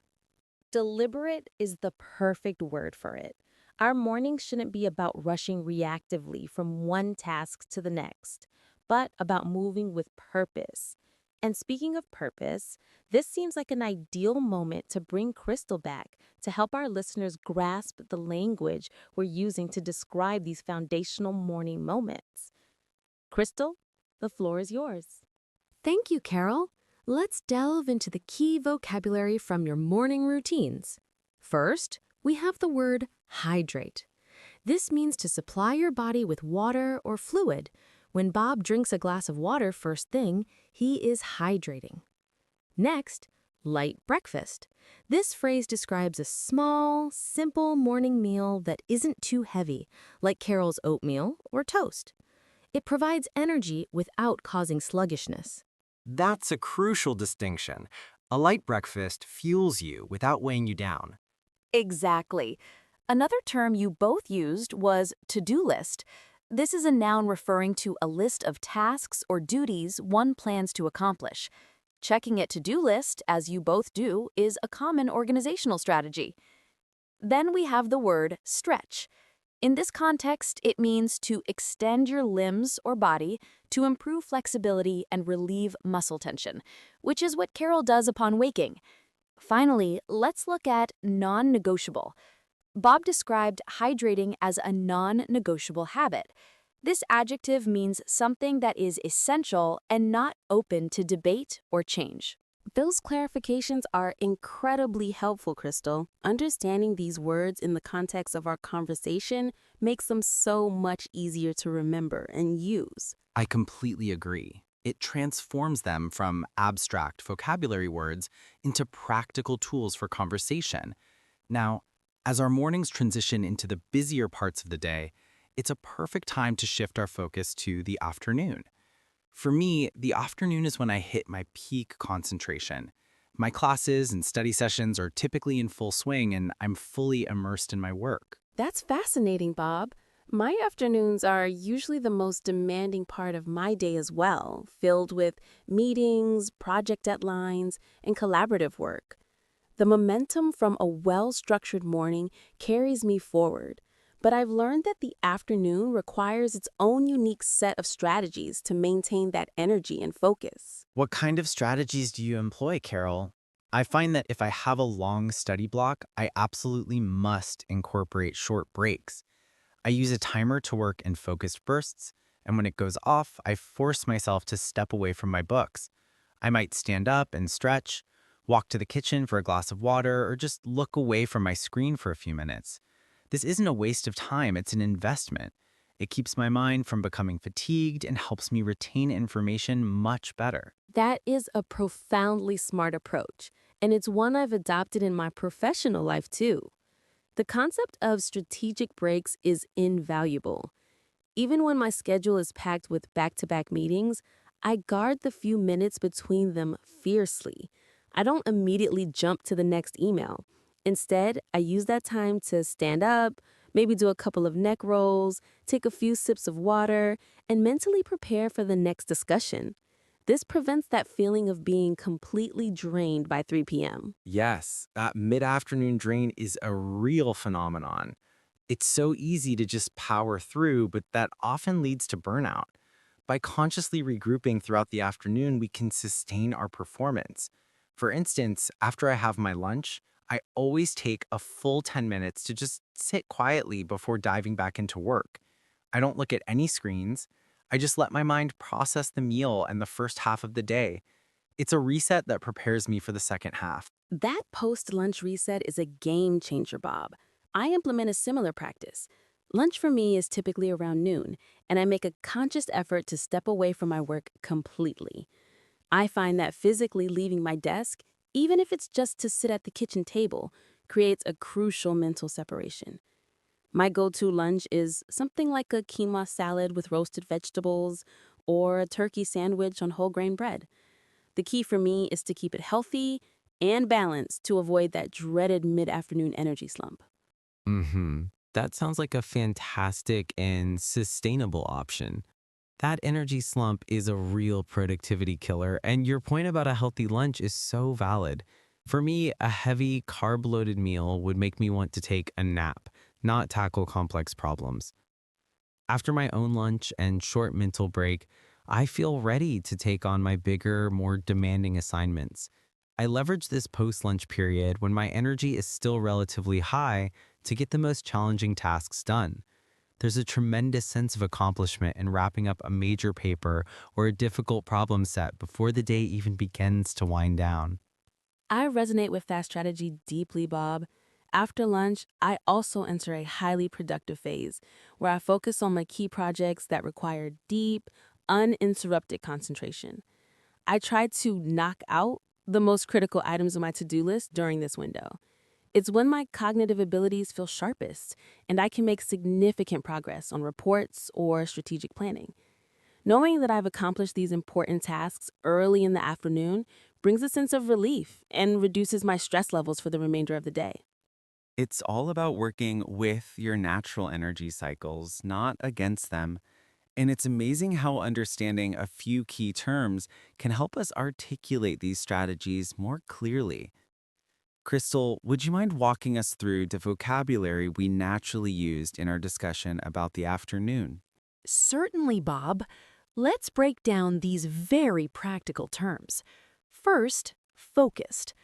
Deliberate is the perfect word for it. Our mornings shouldn't be about rushing reactively from one task to the next, but about moving with purpose. And speaking of purpose, this seems like an ideal moment to bring Crystal back to help our listeners grasp the language we're using to describe these foundational morning moments. Crystal, the floor is yours. Thank you, Carol. Let's delve into the key vocabulary from your morning routines. First, we have the word hydrate. This means to supply your body with water or fluid. When Bob drinks a glass of water first thing, he is hydrating. Next, light breakfast. This phrase describes a small, simple morning meal that isn't too heavy, like Carol's oatmeal or toast. It provides energy without causing sluggishness. That's a crucial distinction. A light breakfast fuels you without weighing you down. Exactly. Another term you both used was to-do list. This is a noun referring to a list of tasks or duties one plans to accomplish. Checking a to-do list, as you both do, is a common organizational strategy. Then we have the word stretch. In this context, it means to extend your limbs or body to improve flexibility and relieve muscle tension, which is what Carol does upon waking. Finally, let's look at non-negotiable. Bob described hydrating as a non-negotiable habit. This adjective means something that is essential and not open to debate or change. Those clarifications are incredibly helpful, Crystal. Understanding these words in the context of our conversation makes them so much easier to remember and use. I completely agree. It transforms them from abstract vocabulary words into practical tools for conversation. Now, as our mornings transition into the busier parts of the day, it's a perfect time to shift our focus to the afternoon. For me, the afternoon is when I hit my peak concentration. My classes and study sessions are typically in full swing and I'm fully immersed in my work. That's fascinating, Bob. My afternoons are usually the most demanding part of my day as well, filled with meetings, project deadlines, and collaborative work. The momentum from a well-structured morning carries me forward, but I've learned that the afternoon requires its own unique set of strategies to maintain that energy and focus. What kind of strategies do you employ, Carol? I find that if I have a long study block, I absolutely must incorporate short breaks. I use a timer to work in focused bursts, and when it goes off, I force myself to step away from my books. I might stand up and stretch, walk to the kitchen for a glass of water, or just look away from my screen for a few minutes. This isn't a waste of time, it's an investment. It keeps my mind from becoming fatigued and helps me retain information much better. That is a profoundly smart approach, and it's one I've adopted in my professional life too. The concept of strategic breaks is invaluable. Even when my schedule is packed with back-to-back meetings, I guard the few minutes between them fiercely. I don't immediately jump to the next email. Instead, I use that time to stand up, maybe do a couple of neck rolls, take a few sips of water, and mentally prepare for the next discussion. This prevents that feeling of being completely drained by 3 p.m. Yes, that mid-afternoon drain is a real phenomenon. It's so easy to just power through, but that often leads to burnout. By consciously regrouping throughout the afternoon, we can sustain our performance. For instance, after I have my lunch, I always take a full 10 minutes to just sit quietly before diving back into work. I don't look at any screens. I just let my mind process the meal and the first half of the day. It's a reset that prepares me for the second half. That post-lunch reset is a game changer, Bob. I implement a similar practice. Lunch for me is typically around noon, and I make a conscious effort to step away from my work completely. I find that physically leaving my desk, even if it's just to sit at the kitchen table, creates a crucial mental separation. My go-to lunch is something like a quinoa salad with roasted vegetables or a turkey sandwich on whole grain bread. The key for me is to keep it healthy and balanced to avoid that dreaded mid-afternoon energy slump. That sounds like a fantastic and sustainable option. That energy slump is a real productivity killer, and your point about a healthy lunch is so valid. For me, a heavy, carb-loaded meal would make me want to take a nap, not tackle complex problems. After my own lunch and short mental break, I feel ready to take on my bigger, more demanding assignments. I leverage this post-lunch period when my energy is still relatively high to get the most challenging tasks done. There's a tremendous sense of accomplishment in wrapping up a major paper or a difficult problem set before the day even begins to wind down. I resonate with that strategy deeply, Bob. After lunch, I also enter a highly productive phase where I focus on my key projects that require deep, uninterrupted concentration. I try to knock out the most critical items on my to-do list during this window. It's when my cognitive abilities feel sharpest and I can make significant progress on reports or strategic planning. Knowing that I've accomplished these important tasks early in the afternoon brings a sense of relief and reduces my stress levels for the remainder of the day. It's all about working with your natural energy cycles, not against them. And it's amazing how understanding a few key terms can help us articulate these strategies more clearly. Crystal, would you mind walking us through the vocabulary we naturally used in our discussion about the afternoon? Certainly, Bob. Let's break down these very practical terms. First, focused.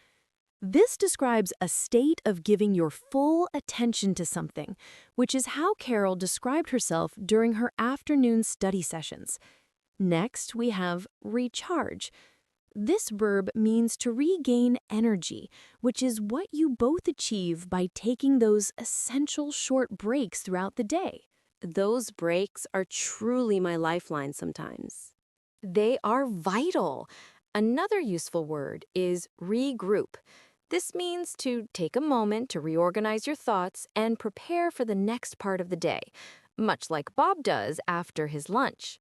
This describes a state of giving your full attention to something, which is how Carol described herself during her afternoon study sessions. Next, we have recharge. This verb means to regain energy, which is what you both achieve by taking those essential short breaks throughout the day. Those breaks are truly my lifeline sometimes. They are vital. Another useful word is regroup. This means to take a moment to reorganize your thoughts and prepare for the next part of the day, much like Bob does after his lunch.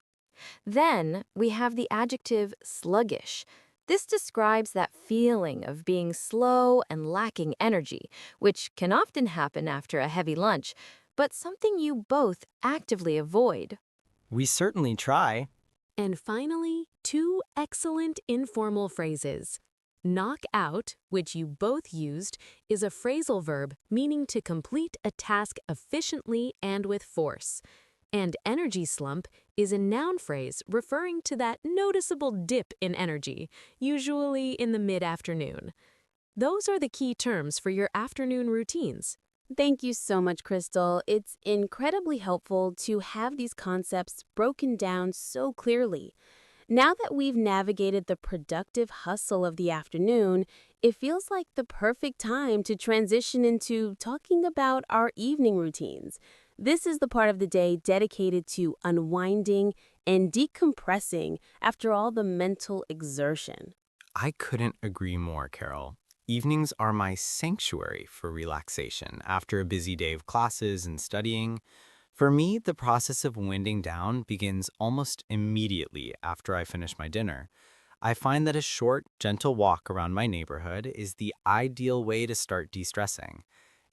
Then we have the adjective sluggish. This describes that feeling of being slow and lacking energy, which can often happen after a heavy lunch, but something you both actively avoid. We certainly try. And finally, two excellent informal phrases. Knock out, which you both used, is a phrasal verb meaning to complete a task efficiently and with force. And energy slump is a noun phrase referring to that noticeable dip in energy, usually in the mid-afternoon. Those are the key terms for your afternoon routines. Thank you so much, Crystal. It's incredibly helpful to have these concepts broken down so clearly. Now that we've navigated the productive hustle of the afternoon, it feels like the perfect time to transition into talking about our evening routines. This is the part of the day dedicated to unwinding and decompressing after all the mental exertion. I couldn't agree more, Carol. Evenings are my sanctuary for relaxation after a busy day of classes and studying. For me, the process of winding down begins almost immediately after I finish my dinner. I find that a short, gentle walk around my neighborhood is the ideal way to start de-stressing.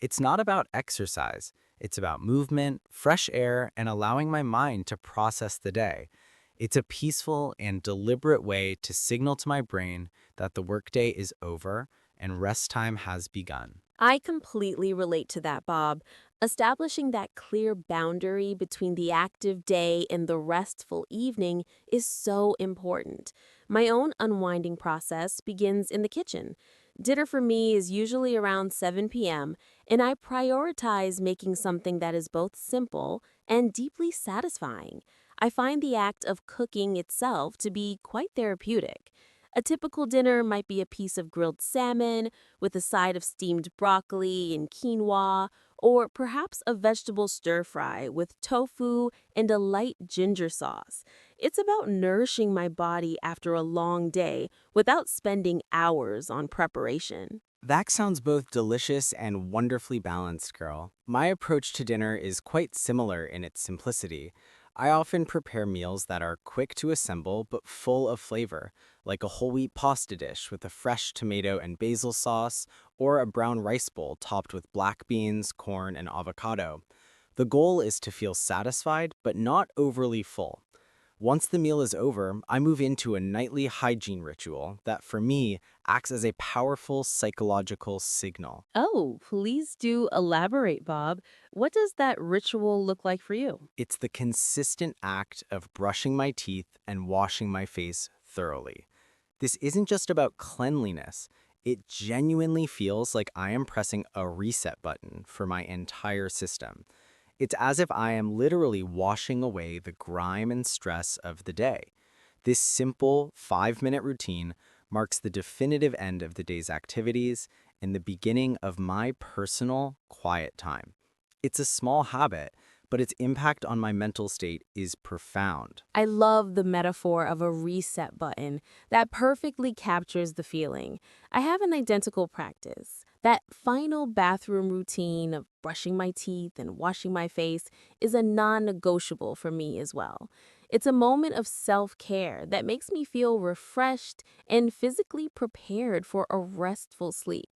It's not about exercise. It's about movement, fresh air, and allowing my mind to process the day. It's a peaceful and deliberate way to signal to my brain that the workday is over and rest time has begun. I completely relate to that, Bob. Establishing that clear boundary between the active day and the restful evening is so important. My own unwinding process begins in the kitchen. Dinner for me is usually around 7 p.m., and I prioritize making something that is both simple and deeply satisfying. I find the act of cooking itself to be quite therapeutic. A typical dinner might be a piece of grilled salmon with a side of steamed broccoli and quinoa, or perhaps a vegetable stir-fry with tofu and a light ginger sauce. It's about nourishing my body after a long day without spending hours on preparation. That sounds both delicious and wonderfully balanced, girl. My approach to dinner is quite similar in its simplicity. I often prepare meals that are quick to assemble but full of flavor, like a whole wheat pasta dish with a fresh tomato and basil sauce, or a brown rice bowl topped with black beans, corn, and avocado. The goal is to feel satisfied but not overly full. Once the meal is over, I move into a nightly hygiene ritual that, for me, acts as a powerful psychological signal. Oh, please do elaborate, Bob. What does that ritual look like for you? It's the consistent act of brushing my teeth and washing my face thoroughly. This isn't just about cleanliness. It genuinely feels like I am pressing a reset button for my entire system. It's as if I am literally washing away the grime and stress of the day. This simple 5-minute routine marks the definitive end of the day's activities and the beginning of my personal quiet time. It's a small habit, but its impact on my mental state is profound. I love the metaphor of a reset button. That perfectly captures the feeling. I have an identical practice. That final bathroom routine of brushing my teeth and washing my face is a non-negotiable for me as well. It's a moment of self-care that makes me feel refreshed and physically prepared for a restful sleep.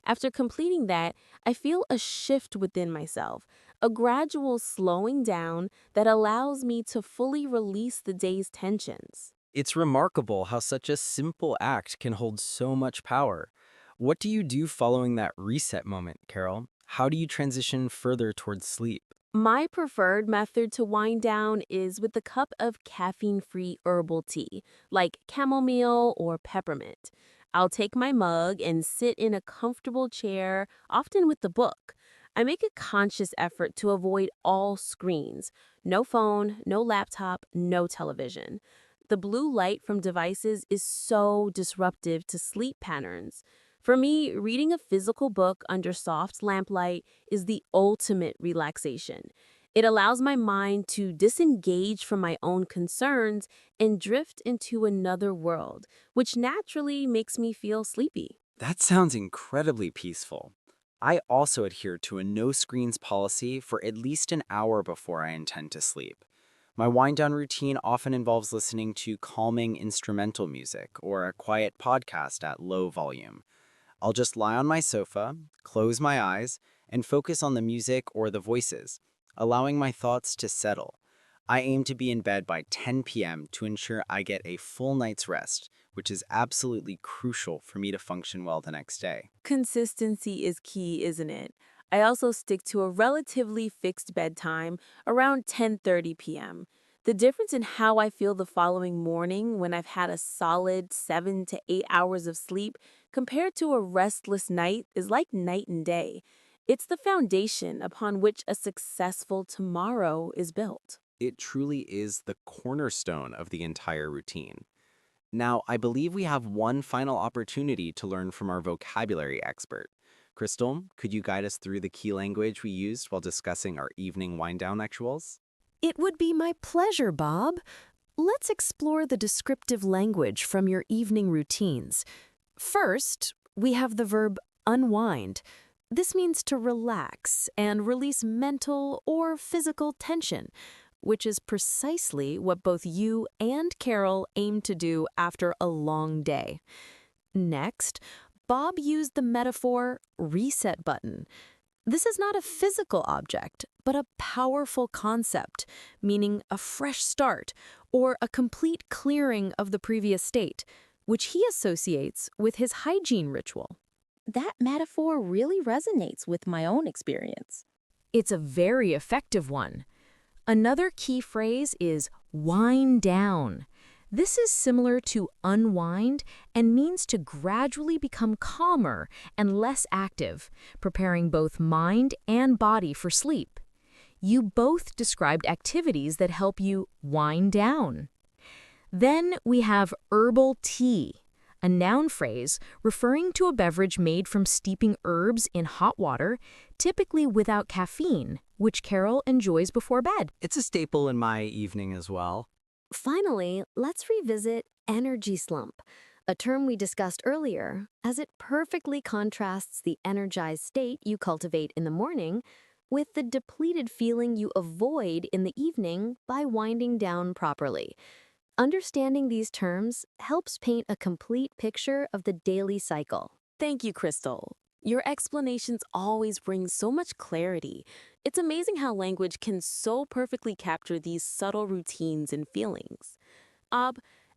After completing that, I feel a shift within myself, a gradual slowing down that allows me to fully release the day's tensions. It's remarkable how such a simple act can hold so much power. What do you do following that reset moment, Carol? How do you transition further towards sleep? My preferred method to wind down is with a cup of caffeine-free herbal tea, like chamomile or peppermint. I'll take my mug and sit in a comfortable chair, often with the book. I make a conscious effort to avoid all screens. No phone, no laptop, no television. The blue light from devices is so disruptive to sleep patterns. For me, reading a physical book under soft lamplight is the ultimate relaxation. It allows my mind to disengage from my own concerns and drift into another world, which naturally makes me feel sleepy. That sounds incredibly peaceful. I also adhere to a no screens policy for at least an hour before I intend to sleep. My wind down routine often involves listening to calming instrumental music or a quiet podcast at low volume. I'll just lie on my sofa, close my eyes, and focus on the music or the voices, allowing my thoughts to settle. I aim to be in bed by 10 p.m. to ensure I get a full night's rest, which is absolutely crucial for me to function well the next day. Consistency is key, isn't it? I also stick to a relatively fixed bedtime around 10:30 p.m. The difference in how I feel the following morning when I've had a solid 7 to 8 hours of sleep compared to a restless night is like night and day. It's the foundation upon which a successful tomorrow is built. It truly is the cornerstone of the entire routine. Now, I believe we have one final opportunity to learn from our vocabulary expert. Crystal, could you guide us through the key language we used while discussing our evening wind-down rituals? It would be my pleasure, Bob. Let's explore the descriptive language from your evening routines. First, we have the verb unwind. This means to relax and release mental or physical tension, which is precisely what both you and Carol aim to do after a long day. Next, Bob used the metaphor reset button. This is not a physical object, but a powerful concept, meaning a fresh start or a complete clearing of the previous state, which he associates with his hygiene ritual. That metaphor really resonates with my own experience. It's a very effective one. Another key phrase is wind down. This is similar to unwind and means to gradually become calmer and less active, preparing both mind and body for sleep. You both described activities that help you wind down. Then we have herbal tea, a noun phrase referring to a beverage made from steeping herbs in hot water, typically without caffeine, which Carol enjoys before bed. It's a staple in my evening as well. Finally, let's revisit energy slump, a term we discussed earlier, as it perfectly contrasts the energized state you cultivate in the morning with the depleted feeling you avoid in the evening by winding down properly. Understanding these terms helps paint a complete picture of the daily cycle. Thank you, Crystal. Your explanations always bring so much clarity. It's amazing how language can so perfectly capture these subtle routines and feelings.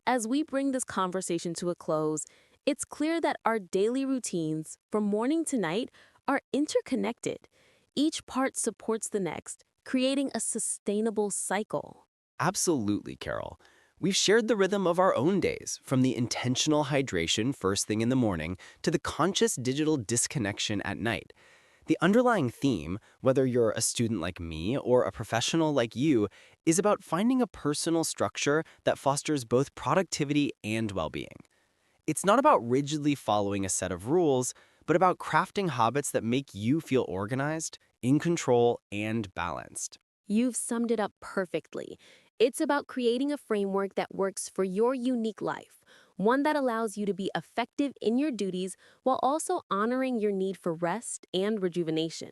As we bring this conversation to a close, it's clear that our daily routines, from morning to night, are interconnected. Each part supports the next, creating a sustainable cycle. Absolutely, Carol. We've shared the rhythm of our own days, from the intentional hydration first thing in the morning to the conscious digital disconnection at night. The underlying theme, whether you're a student like me or a professional like you, is about finding a personal structure that fosters both productivity and well-being. It's not about rigidly following a set of rules, but about crafting habits that make you feel organized, in control, and balanced. You've summed it up perfectly. It's about creating a framework that works for your unique life, one that allows you to be effective in your duties while also honoring your need for rest and rejuvenation.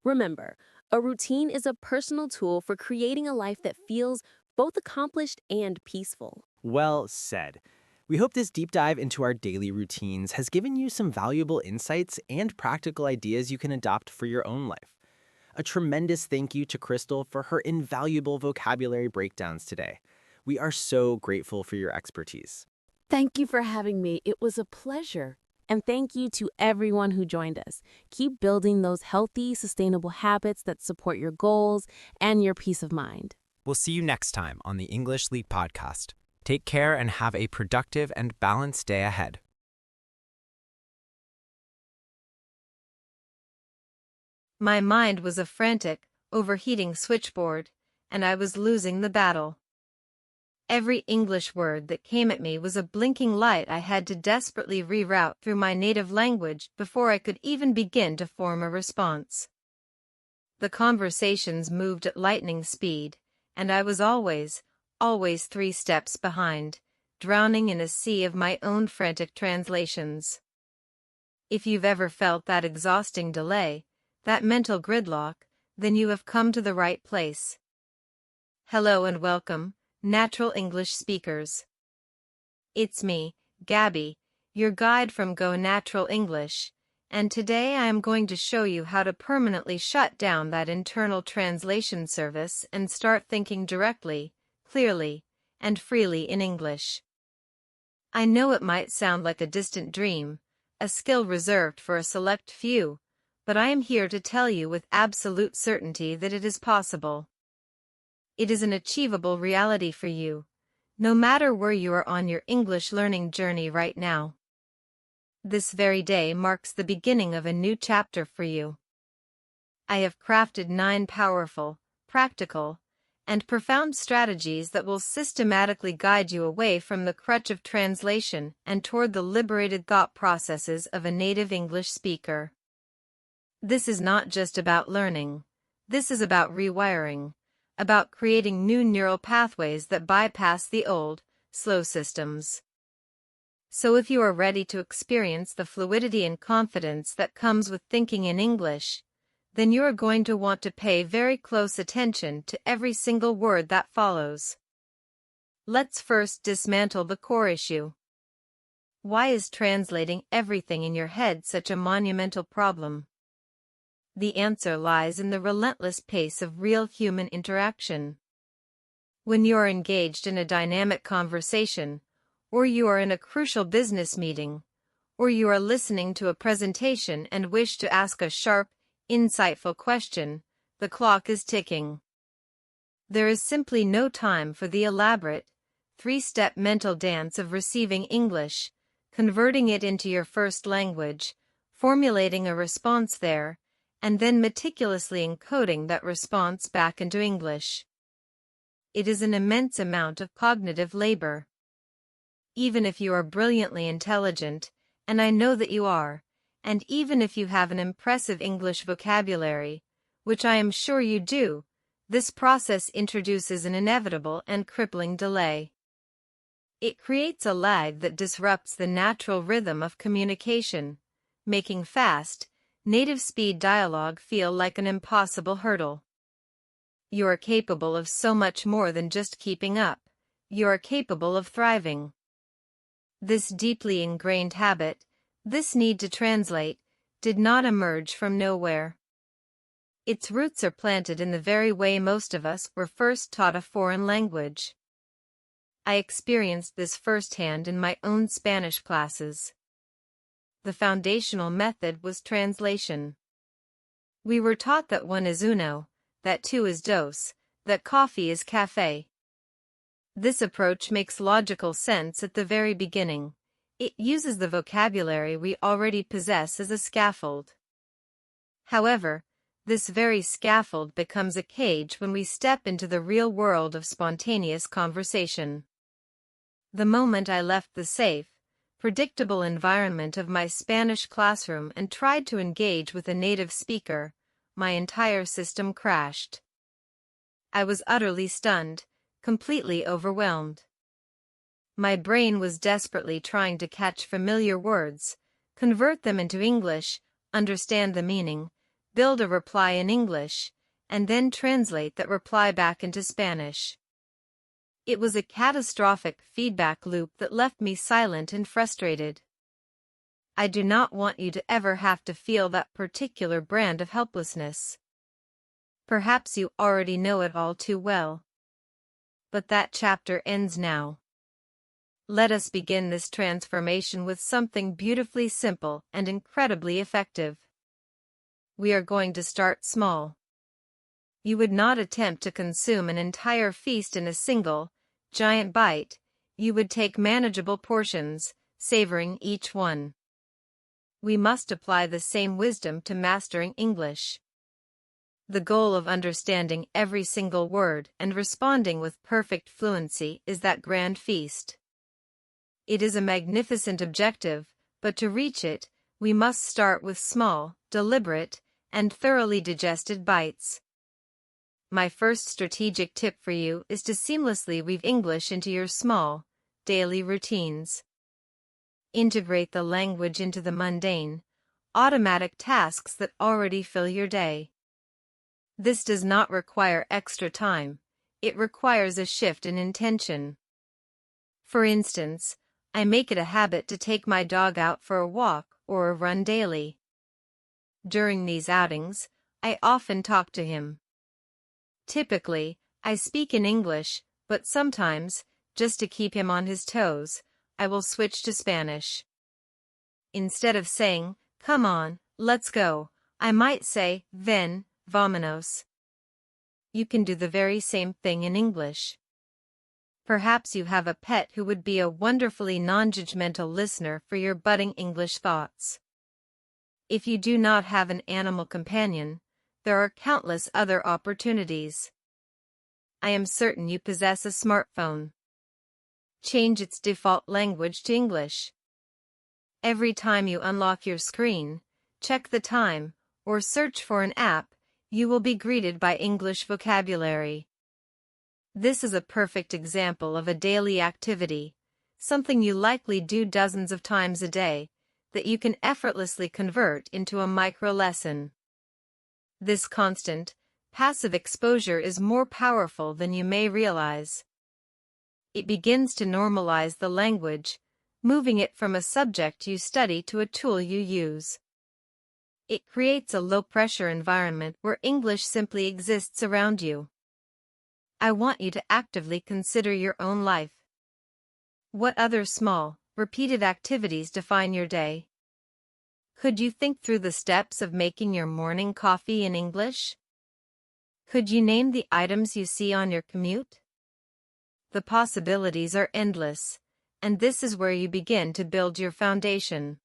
Remember, a routine is a personal tool for creating a life that feels both accomplished and peaceful. Well said. We hope this deep dive into our daily routines has given you some valuable insights and practical ideas you can adopt for your own life. A tremendous thank you to Crystal for her invaluable vocabulary breakdowns today. We are so grateful for your expertise. Thank you for having me. It was a pleasure. And thank you to everyone who joined us. Keep building those healthy, sustainable habits that support your goals and your peace of mind. We'll see you next time on the English Leap Podcast. Take care and have a productive and balanced day ahead. My mind was a frantic, overheating switchboard, and I was losing the battle. Every English word that came at me was a blinking light I had to desperately reroute through my native language before I could even begin to form a response. The conversations moved at lightning speed, and I was always 3 steps behind, drowning in a sea of my own frantic translations. If you've ever felt that exhausting delay, that mental gridlock, then you have come to the right place. Hello and welcome, natural English speakers. It's me, Gabby, your guide from Go Natural English, and today I am going to show you how to permanently shut down that internal translation service and start thinking directly, clearly, and freely in English. I know it might sound like a distant dream, a skill reserved for a select few, but I am here to tell you with absolute certainty that it is possible. It is an achievable reality for you, no matter where you are on your English learning journey right now. This very day marks the beginning of a new chapter for you. I have crafted 9 powerful, practical, and profound strategies that will systematically guide you away from the crutch of translation and toward the liberated thought processes of a native English speaker. This is not just about learning. This is about rewiring, about creating new neural pathways that bypass the old, slow systems. So if you are ready to experience the fluidity and confidence that comes with thinking in English, then you are going to want to pay very close attention to every single word that follows. Let's first dismantle the core issue. Why is translating everything in your head such a monumental problem? The answer lies in the relentless pace of real human interaction. When you are engaged in a dynamic conversation, or you are in a crucial business meeting, or you are listening to a presentation and wish to ask a sharp, insightful question, the clock is ticking. There is simply no time for the elaborate, 3-step mental dance of receiving English, converting it into your first language, formulating a response there, and then meticulously encoding that response back into English. It is an immense amount of cognitive labor. Even if you are brilliantly intelligent, and I know that you are, and even if you have an impressive English vocabulary, which I am sure you do, this process introduces an inevitable and crippling delay. It creates a lag that disrupts the natural rhythm of communication, making fast, native speed dialogue feel like an impossible hurdle. You are capable of so much more than just keeping up. You are capable of thriving. This deeply ingrained habit, this need to translate, did not emerge from nowhere. Its roots are planted in the very way most of us were first taught a foreign language. I experienced this firsthand in my own Spanish classes. The foundational method was translation. We were taught that 1 is uno, that 2 is dos, that coffee is café. This approach makes logical sense at the very beginning. It uses the vocabulary we already possess as a scaffold. However, this very scaffold becomes a cage when we step into the real world of spontaneous conversation. The moment I left the safe, predictable environment of my Spanish classroom and tried to engage with a native speaker, my entire system crashed. I was utterly stunned, completely overwhelmed. My brain was desperately trying to catch familiar words, convert them into English, understand the meaning, build a reply in English, and then translate that reply back into Spanish. It was a catastrophic feedback loop that left me silent and frustrated. I do not want you to ever have to feel that particular brand of helplessness. Perhaps you already know it all too well. But that chapter ends now. Let us begin this transformation with something beautifully simple and incredibly effective. We are going to start small. You would not attempt to consume an entire feast in a single, giant bite. You would take manageable portions, savoring each one. We must apply the same wisdom to mastering English. The goal of understanding every single word and responding with perfect fluency is that grand feast. It is a magnificent objective, but to reach it, we must start with small, deliberate, and thoroughly digested bites. My first strategic tip for you is to seamlessly weave English into your small, daily routines. Integrate the language into the mundane, automatic tasks that already fill your day. This does not require extra time, it requires a shift in intention. For instance, I make it a habit to take my dog out for a walk or a run daily. During these outings, I often talk to him. Typically, I speak in English, but sometimes, just to keep him on his toes, I will switch to Spanish. Instead of saying, "Come on, let's go," I might say, "Ven, vámonos." You can do the very same thing in English. Perhaps you have a pet who would be a wonderfully non-judgmental listener for your budding English thoughts. If you do not have an animal companion, there are countless other opportunities. I am certain you possess a smartphone. Change its default language to English. Every time you unlock your screen, check the time, or search for an app, you will be greeted by English vocabulary. This is a perfect example of a daily activity, something you likely do dozens of times a day, that you can effortlessly convert into a micro-lesson. This constant, passive exposure is more powerful than you may realize. It begins to normalize the language, moving it from a subject you study to a tool you use. It creates a low-pressure environment where English simply exists around you. I want you to actively consider your own life. What other small, repeated activities define your day? Could you think through the steps of making your morning coffee in English? Could you name the items you see on your commute? The possibilities are endless, and this is where you begin to build your foundation.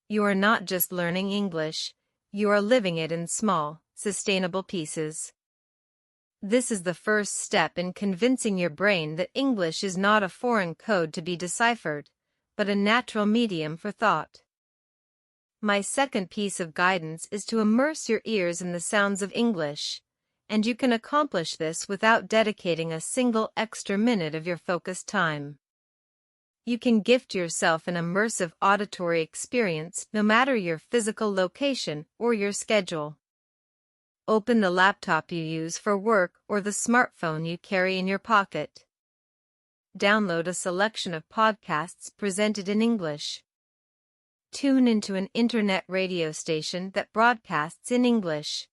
You are not just learning English, you are living it in small, sustainable pieces. This is the first step in convincing your brain that English is not a foreign code to be deciphered, but a natural medium for thought. My second piece of guidance is to immerse your ears in the sounds of English, and you can accomplish this without dedicating a single extra minute of your focused time. You can gift yourself an immersive auditory experience no matter your physical location or your schedule. Open the laptop you use for work or the smartphone you carry in your pocket. Download a selection of podcasts presented in English. Tune into an internet radio station that broadcasts in English.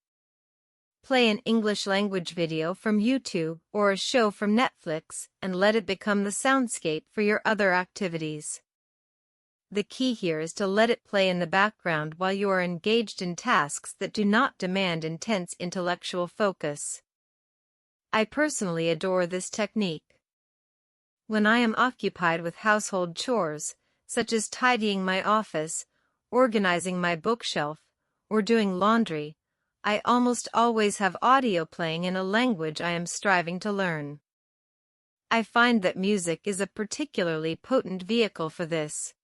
Play an English language video from YouTube or a show from Netflix and let it become the soundscape for your other activities. The key here is to let it play in the background while you are engaged in tasks that do not demand intense intellectual focus. I personally adore this technique. When I am occupied with household chores, such as tidying my office, organizing my bookshelf, or doing laundry, I almost always have audio playing in a language I am striving to learn. I find that music is a particularly potent vehicle for this.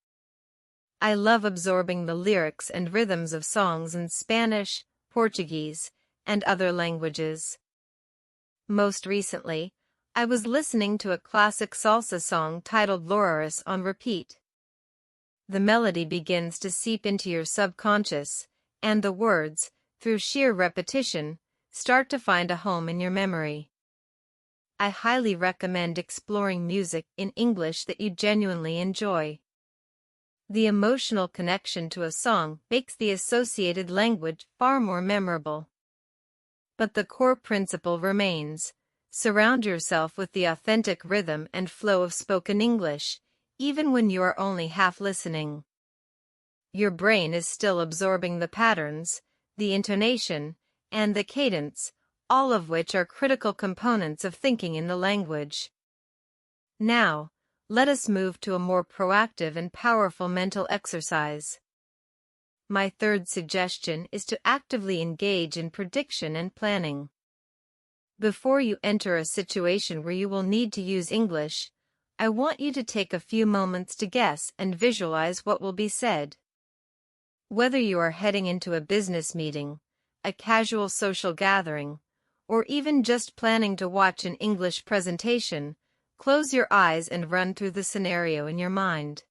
I love absorbing the lyrics and rhythms of songs in Spanish, Portuguese, and other languages. Most recently, I was listening to a classic salsa song titled Loraris on repeat. The melody begins to seep into your subconscious, and the words, through sheer repetition, start to find a home in your memory. I highly recommend exploring music in English that you genuinely enjoy. The emotional connection to a song makes the associated language far more memorable. But the core principle remains: surround yourself with the authentic rhythm and flow of spoken English, even when you are only half listening. Your brain is still absorbing the patterns, the intonation, and the cadence, all of which are critical components of thinking in the language. Now, let us move to a more proactive and powerful mental exercise. My third suggestion is to actively engage in prediction and planning. Before you enter a situation where you will need to use English, I want you to take a few moments to guess and visualize what will be said. Whether you are heading into a business meeting, a casual social gathering, or even just planning to watch an English presentation, close your eyes and run through the scenario in your mind.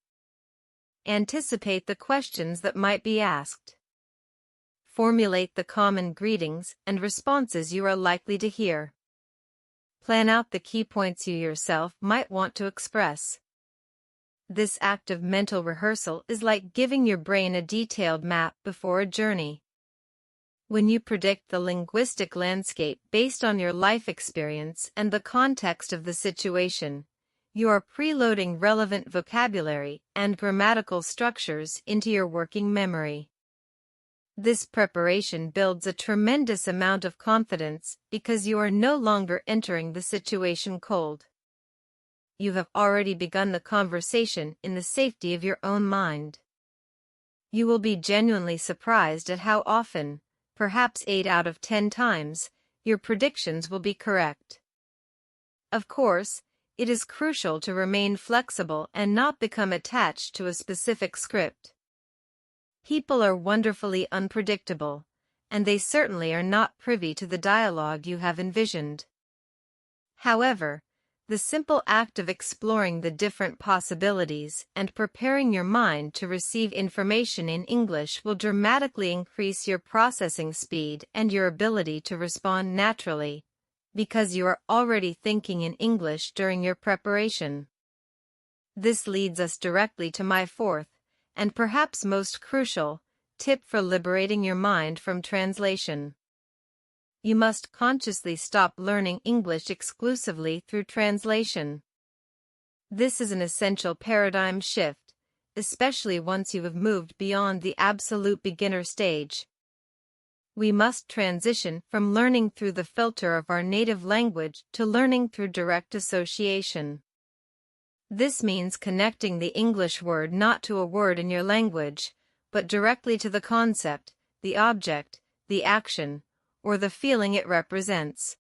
Anticipate the questions that might be asked. Formulate the common greetings and responses you are likely to hear. Plan out the key points you yourself might want to express. This act of mental rehearsal is like giving your brain a detailed map before a journey. When you predict the linguistic landscape based on your life experience and the context of the situation, you are preloading relevant vocabulary and grammatical structures into your working memory. This preparation builds a tremendous amount of confidence because you are no longer entering the situation cold. You have already begun the conversation in the safety of your own mind. You will be genuinely surprised at how often, perhaps 8 out of 10 times, your predictions will be correct. Of course, it is crucial to remain flexible and not become attached to a specific script. People are wonderfully unpredictable, and they certainly are not privy to the dialogue you have envisioned. However, the simple act of exploring the different possibilities and preparing your mind to receive information in English will dramatically increase your processing speed and your ability to respond naturally, because you are already thinking in English during your preparation. This leads us directly to my fourth, and perhaps most crucial, tip for liberating your mind from translation. You must consciously stop learning English exclusively through translation. This is an essential paradigm shift, especially once you have moved beyond the absolute beginner stage. We must transition from learning through the filter of our native language to learning through direct association. This means connecting the English word not to a word in your language, but directly to the concept, the object, the action, or the feeling it represents.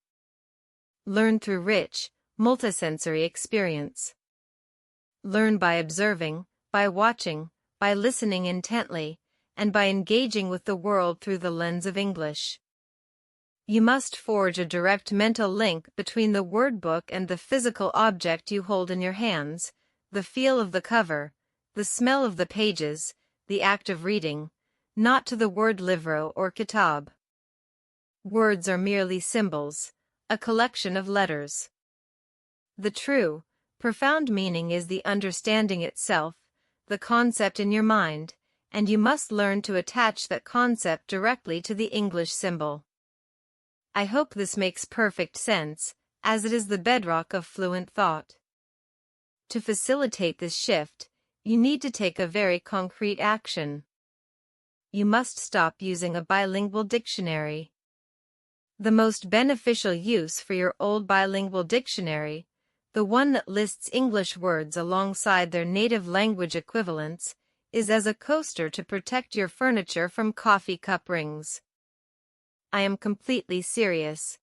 Learn through rich, multisensory experience. Learn by observing, by watching, by listening intently, and by engaging with the world through the lens of English. You must forge a direct mental link between the word book and the physical object you hold in your hands, the feel of the cover, the smell of the pages, the act of reading, not to the word livro or kitab. Words are merely symbols, a collection of letters. The true, profound meaning is the understanding itself, the concept in your mind, and you must learn to attach that concept directly to the English symbol. I hope this makes perfect sense, as it is the bedrock of fluent thought. To facilitate this shift, you need to take a very concrete action. You must stop using a bilingual dictionary. The most beneficial use for your old bilingual dictionary, the one that lists English words alongside their native language equivalents, is as a coaster to protect your furniture from coffee cup rings. I am completely serious.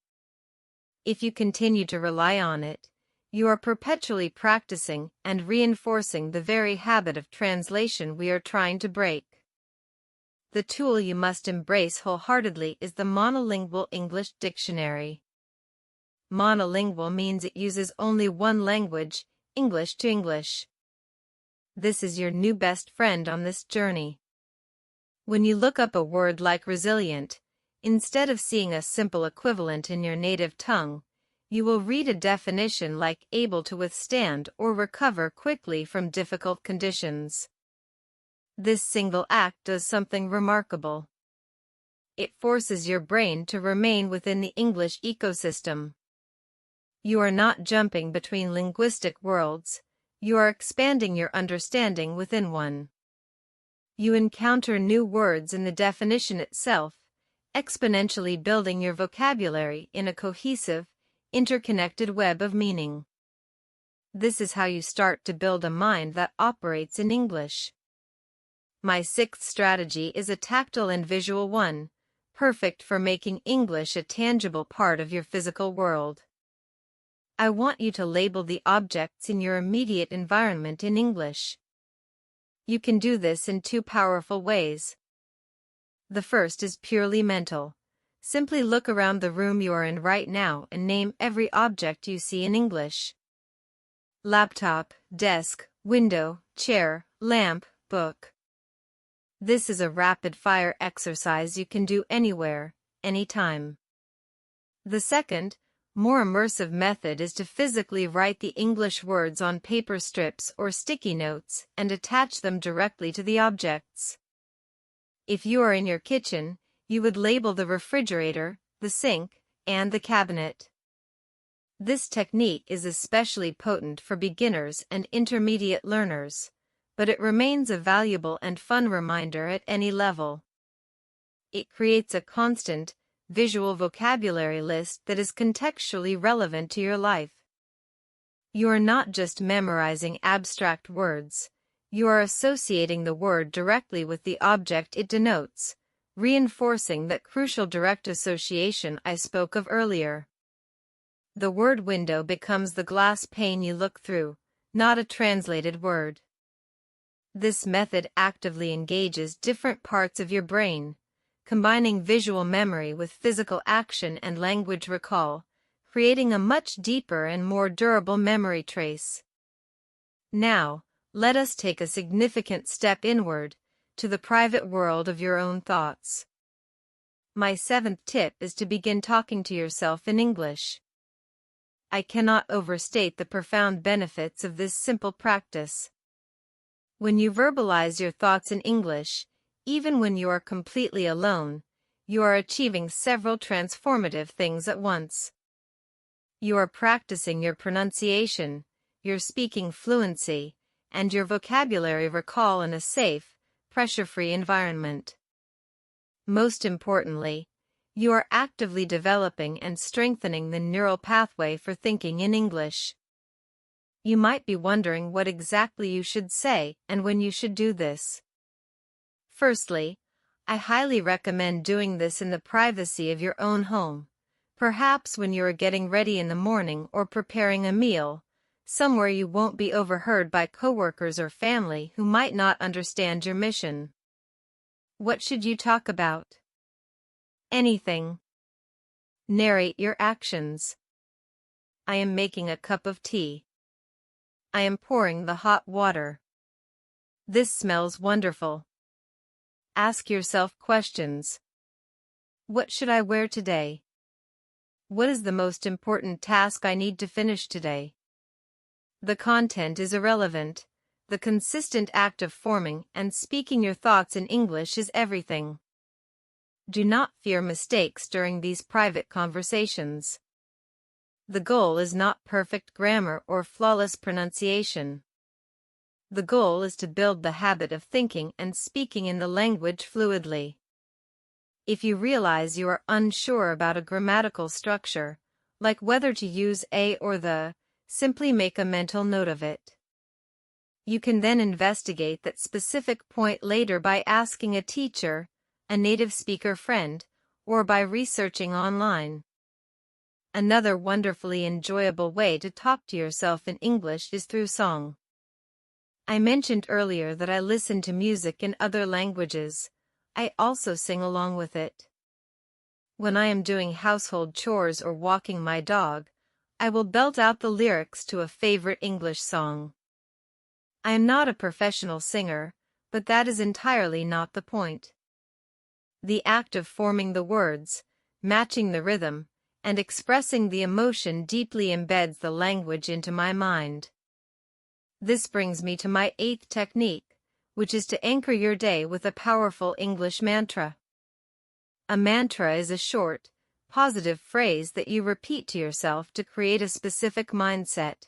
If you continue to rely on it, you are perpetually practicing and reinforcing the very habit of translation we are trying to break. The tool you must embrace wholeheartedly is the monolingual English dictionary. Monolingual means it uses only one language, English to English. This is your new best friend on this journey. When you look up a word like resilient, instead of seeing a simple equivalent in your native tongue, you will read a definition like able to withstand or recover quickly from difficult conditions. This single act does something remarkable. It forces your brain to remain within the English ecosystem. You are not jumping between linguistic worlds, you are expanding your understanding within one. You encounter new words in the definition itself, exponentially building your vocabulary in a cohesive, interconnected web of meaning. This is how you start to build a mind that operates in English. My sixth strategy is a tactile and visual one, perfect for making English a tangible part of your physical world. I want you to label the objects in your immediate environment in English. You can do this in two powerful ways. The first is purely mental. Simply look around the room you are in right now and name every object you see in English. Laptop, desk, window, chair, lamp, book. This is a rapid-fire exercise you can do anywhere, anytime. The second, more immersive method is to physically write the English words on paper strips or sticky notes and attach them directly to the objects. If you are in your kitchen, you would label the refrigerator, the sink, and the cabinet. This technique is especially potent for beginners and intermediate learners, but it remains a valuable and fun reminder at any level. It creates a constant, visual vocabulary list that is contextually relevant to your life. You are not just memorizing abstract words, you are associating the word directly with the object it denotes, reinforcing that crucial direct association I spoke of earlier. The word window becomes the glass pane you look through, not a translated word. This method actively engages different parts of your brain, combining visual memory with physical action and language recall, creating a much deeper and more durable memory trace. Now, let us take a significant step inward, to the private world of your own thoughts. My seventh tip is to begin talking to yourself in English. I cannot overstate the profound benefits of this simple practice. When you verbalize your thoughts in English, even when you are completely alone, you are achieving several transformative things at once. You are practicing your pronunciation, your speaking fluency, and your vocabulary recall in a safe, pressure-free environment. Most importantly, you are actively developing and strengthening the neural pathway for thinking in English. You might be wondering what exactly you should say and when you should do this. Firstly, I highly recommend doing this in the privacy of your own home, perhaps when you are getting ready in the morning or preparing a meal, somewhere you won't be overheard by coworkers or family who might not understand your mission. What should you talk about? Anything. Narrate your actions. I am making a cup of tea. I am pouring the hot water. This smells wonderful. Ask yourself questions. What should I wear today? What is the most important task I need to finish today? The content is irrelevant. The consistent act of forming and speaking your thoughts in English is everything. Do not fear mistakes during these private conversations. The goal is not perfect grammar or flawless pronunciation. The goal is to build the habit of thinking and speaking in the language fluidly. If you realize you are unsure about a grammatical structure, like whether to use a or the, simply make a mental note of it. You can then investigate that specific point later by asking a teacher, a native speaker friend, or by researching online. Another wonderfully enjoyable way to talk to yourself in English is through song. I mentioned earlier that I listen to music in other languages. I also sing along with it. When I am doing household chores or walking my dog, I will belt out the lyrics to a favorite English song. I am not a professional singer, but that is entirely not the point. The act of forming the words, matching the rhythm, and expressing the emotion deeply embeds the language into my mind. This brings me to my eighth technique, which is to anchor your day with a powerful English mantra. A mantra is a short, positive phrase that you repeat to yourself to create a specific mindset.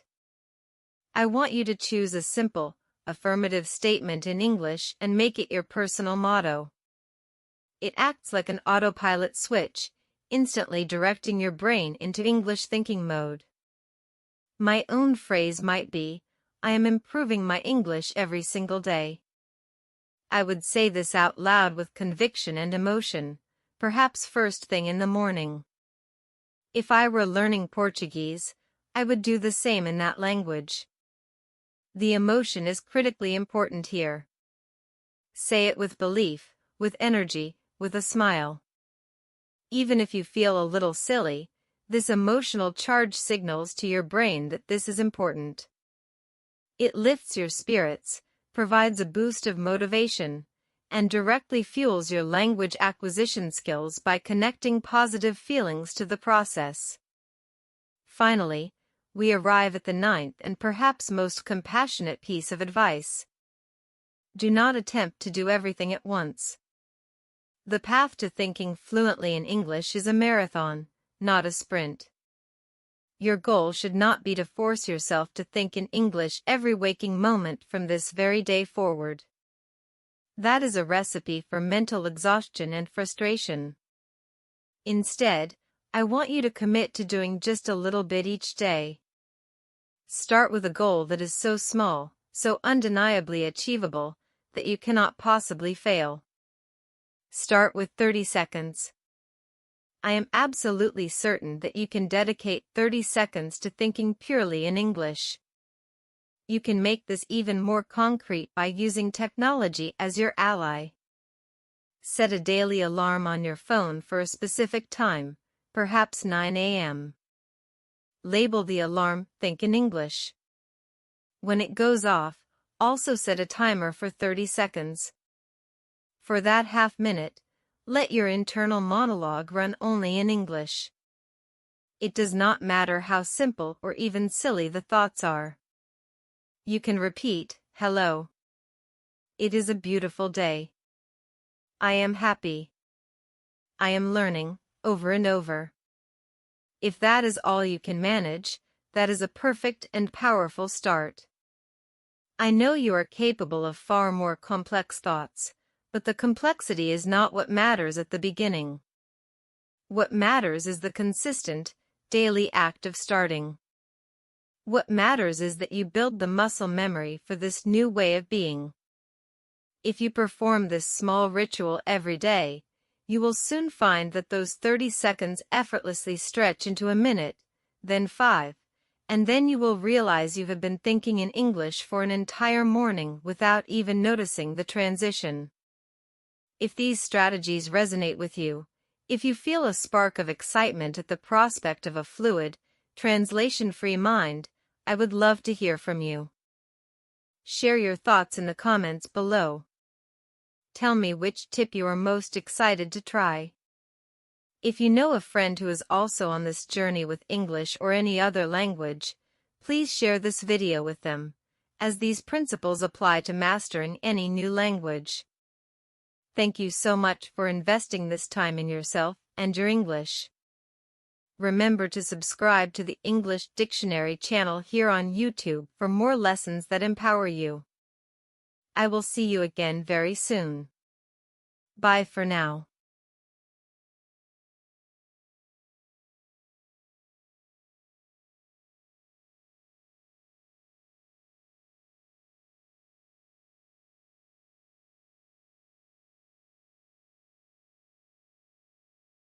I want you to choose a simple, affirmative statement in English and make it your personal motto. It acts like an autopilot switch, instantly directing your brain into English thinking mode. My own phrase might be, I am improving my English every single day. I would say this out loud with conviction and emotion, perhaps first thing in the morning. If I were learning Portuguese, I would do the same in that language. The emotion is critically important here. Say it with belief, with energy, with a smile. Even if you feel a little silly, this emotional charge signals to your brain that this is important. It lifts your spirits, provides a boost of motivation, and directly fuels your language acquisition skills by connecting positive feelings to the process. Finally, we arrive at the ninth and perhaps most compassionate piece of advice. Do not attempt to do everything at once. The path to thinking fluently in English is a marathon, not a sprint. Your goal should not be to force yourself to think in English every waking moment from this very day forward. That is a recipe for mental exhaustion and frustration. Instead, I want you to commit to doing just a little bit each day. Start with a goal that is so small, so undeniably achievable, that you cannot possibly fail. Start with 30 seconds. I am absolutely certain that you can dedicate 30 seconds to thinking purely in English. You can make this even more concrete by using technology as your ally. Set a daily alarm on your phone for a specific time, perhaps 9 a.m. Label the alarm "Think in English." When it goes off, also set a timer for 30 seconds. For that half-minute, let your internal monologue run only in English. It does not matter how simple or even silly the thoughts are. You can repeat, "Hello. It is a beautiful day. I am happy. I am learning," over and over. If that is all you can manage, that is a perfect and powerful start. I know you are capable of far more complex thoughts, but the complexity is not what matters at the beginning. What matters is the consistent, daily act of starting. What matters is that you build the muscle memory for this new way of being. If you perform this small ritual every day, you will soon find that those 30 seconds effortlessly stretch into a minute, then 5, and then you will realize you have been thinking in English for an entire morning without even noticing the transition. If these strategies resonate with you, if you feel a spark of excitement at the prospect of a fluid, translation-free mind, I would love to hear from you. Share your thoughts in the comments below. Tell me which tip you are most excited to try. If you know a friend who is also on this journey with English or any other language, please share this video with them, as these principles apply to mastering any new language. Thank you so much for investing this time in yourself and your English. Remember to subscribe to the English Dictionary channel here on YouTube for more lessons that empower you. I will see you again very soon. Bye for now.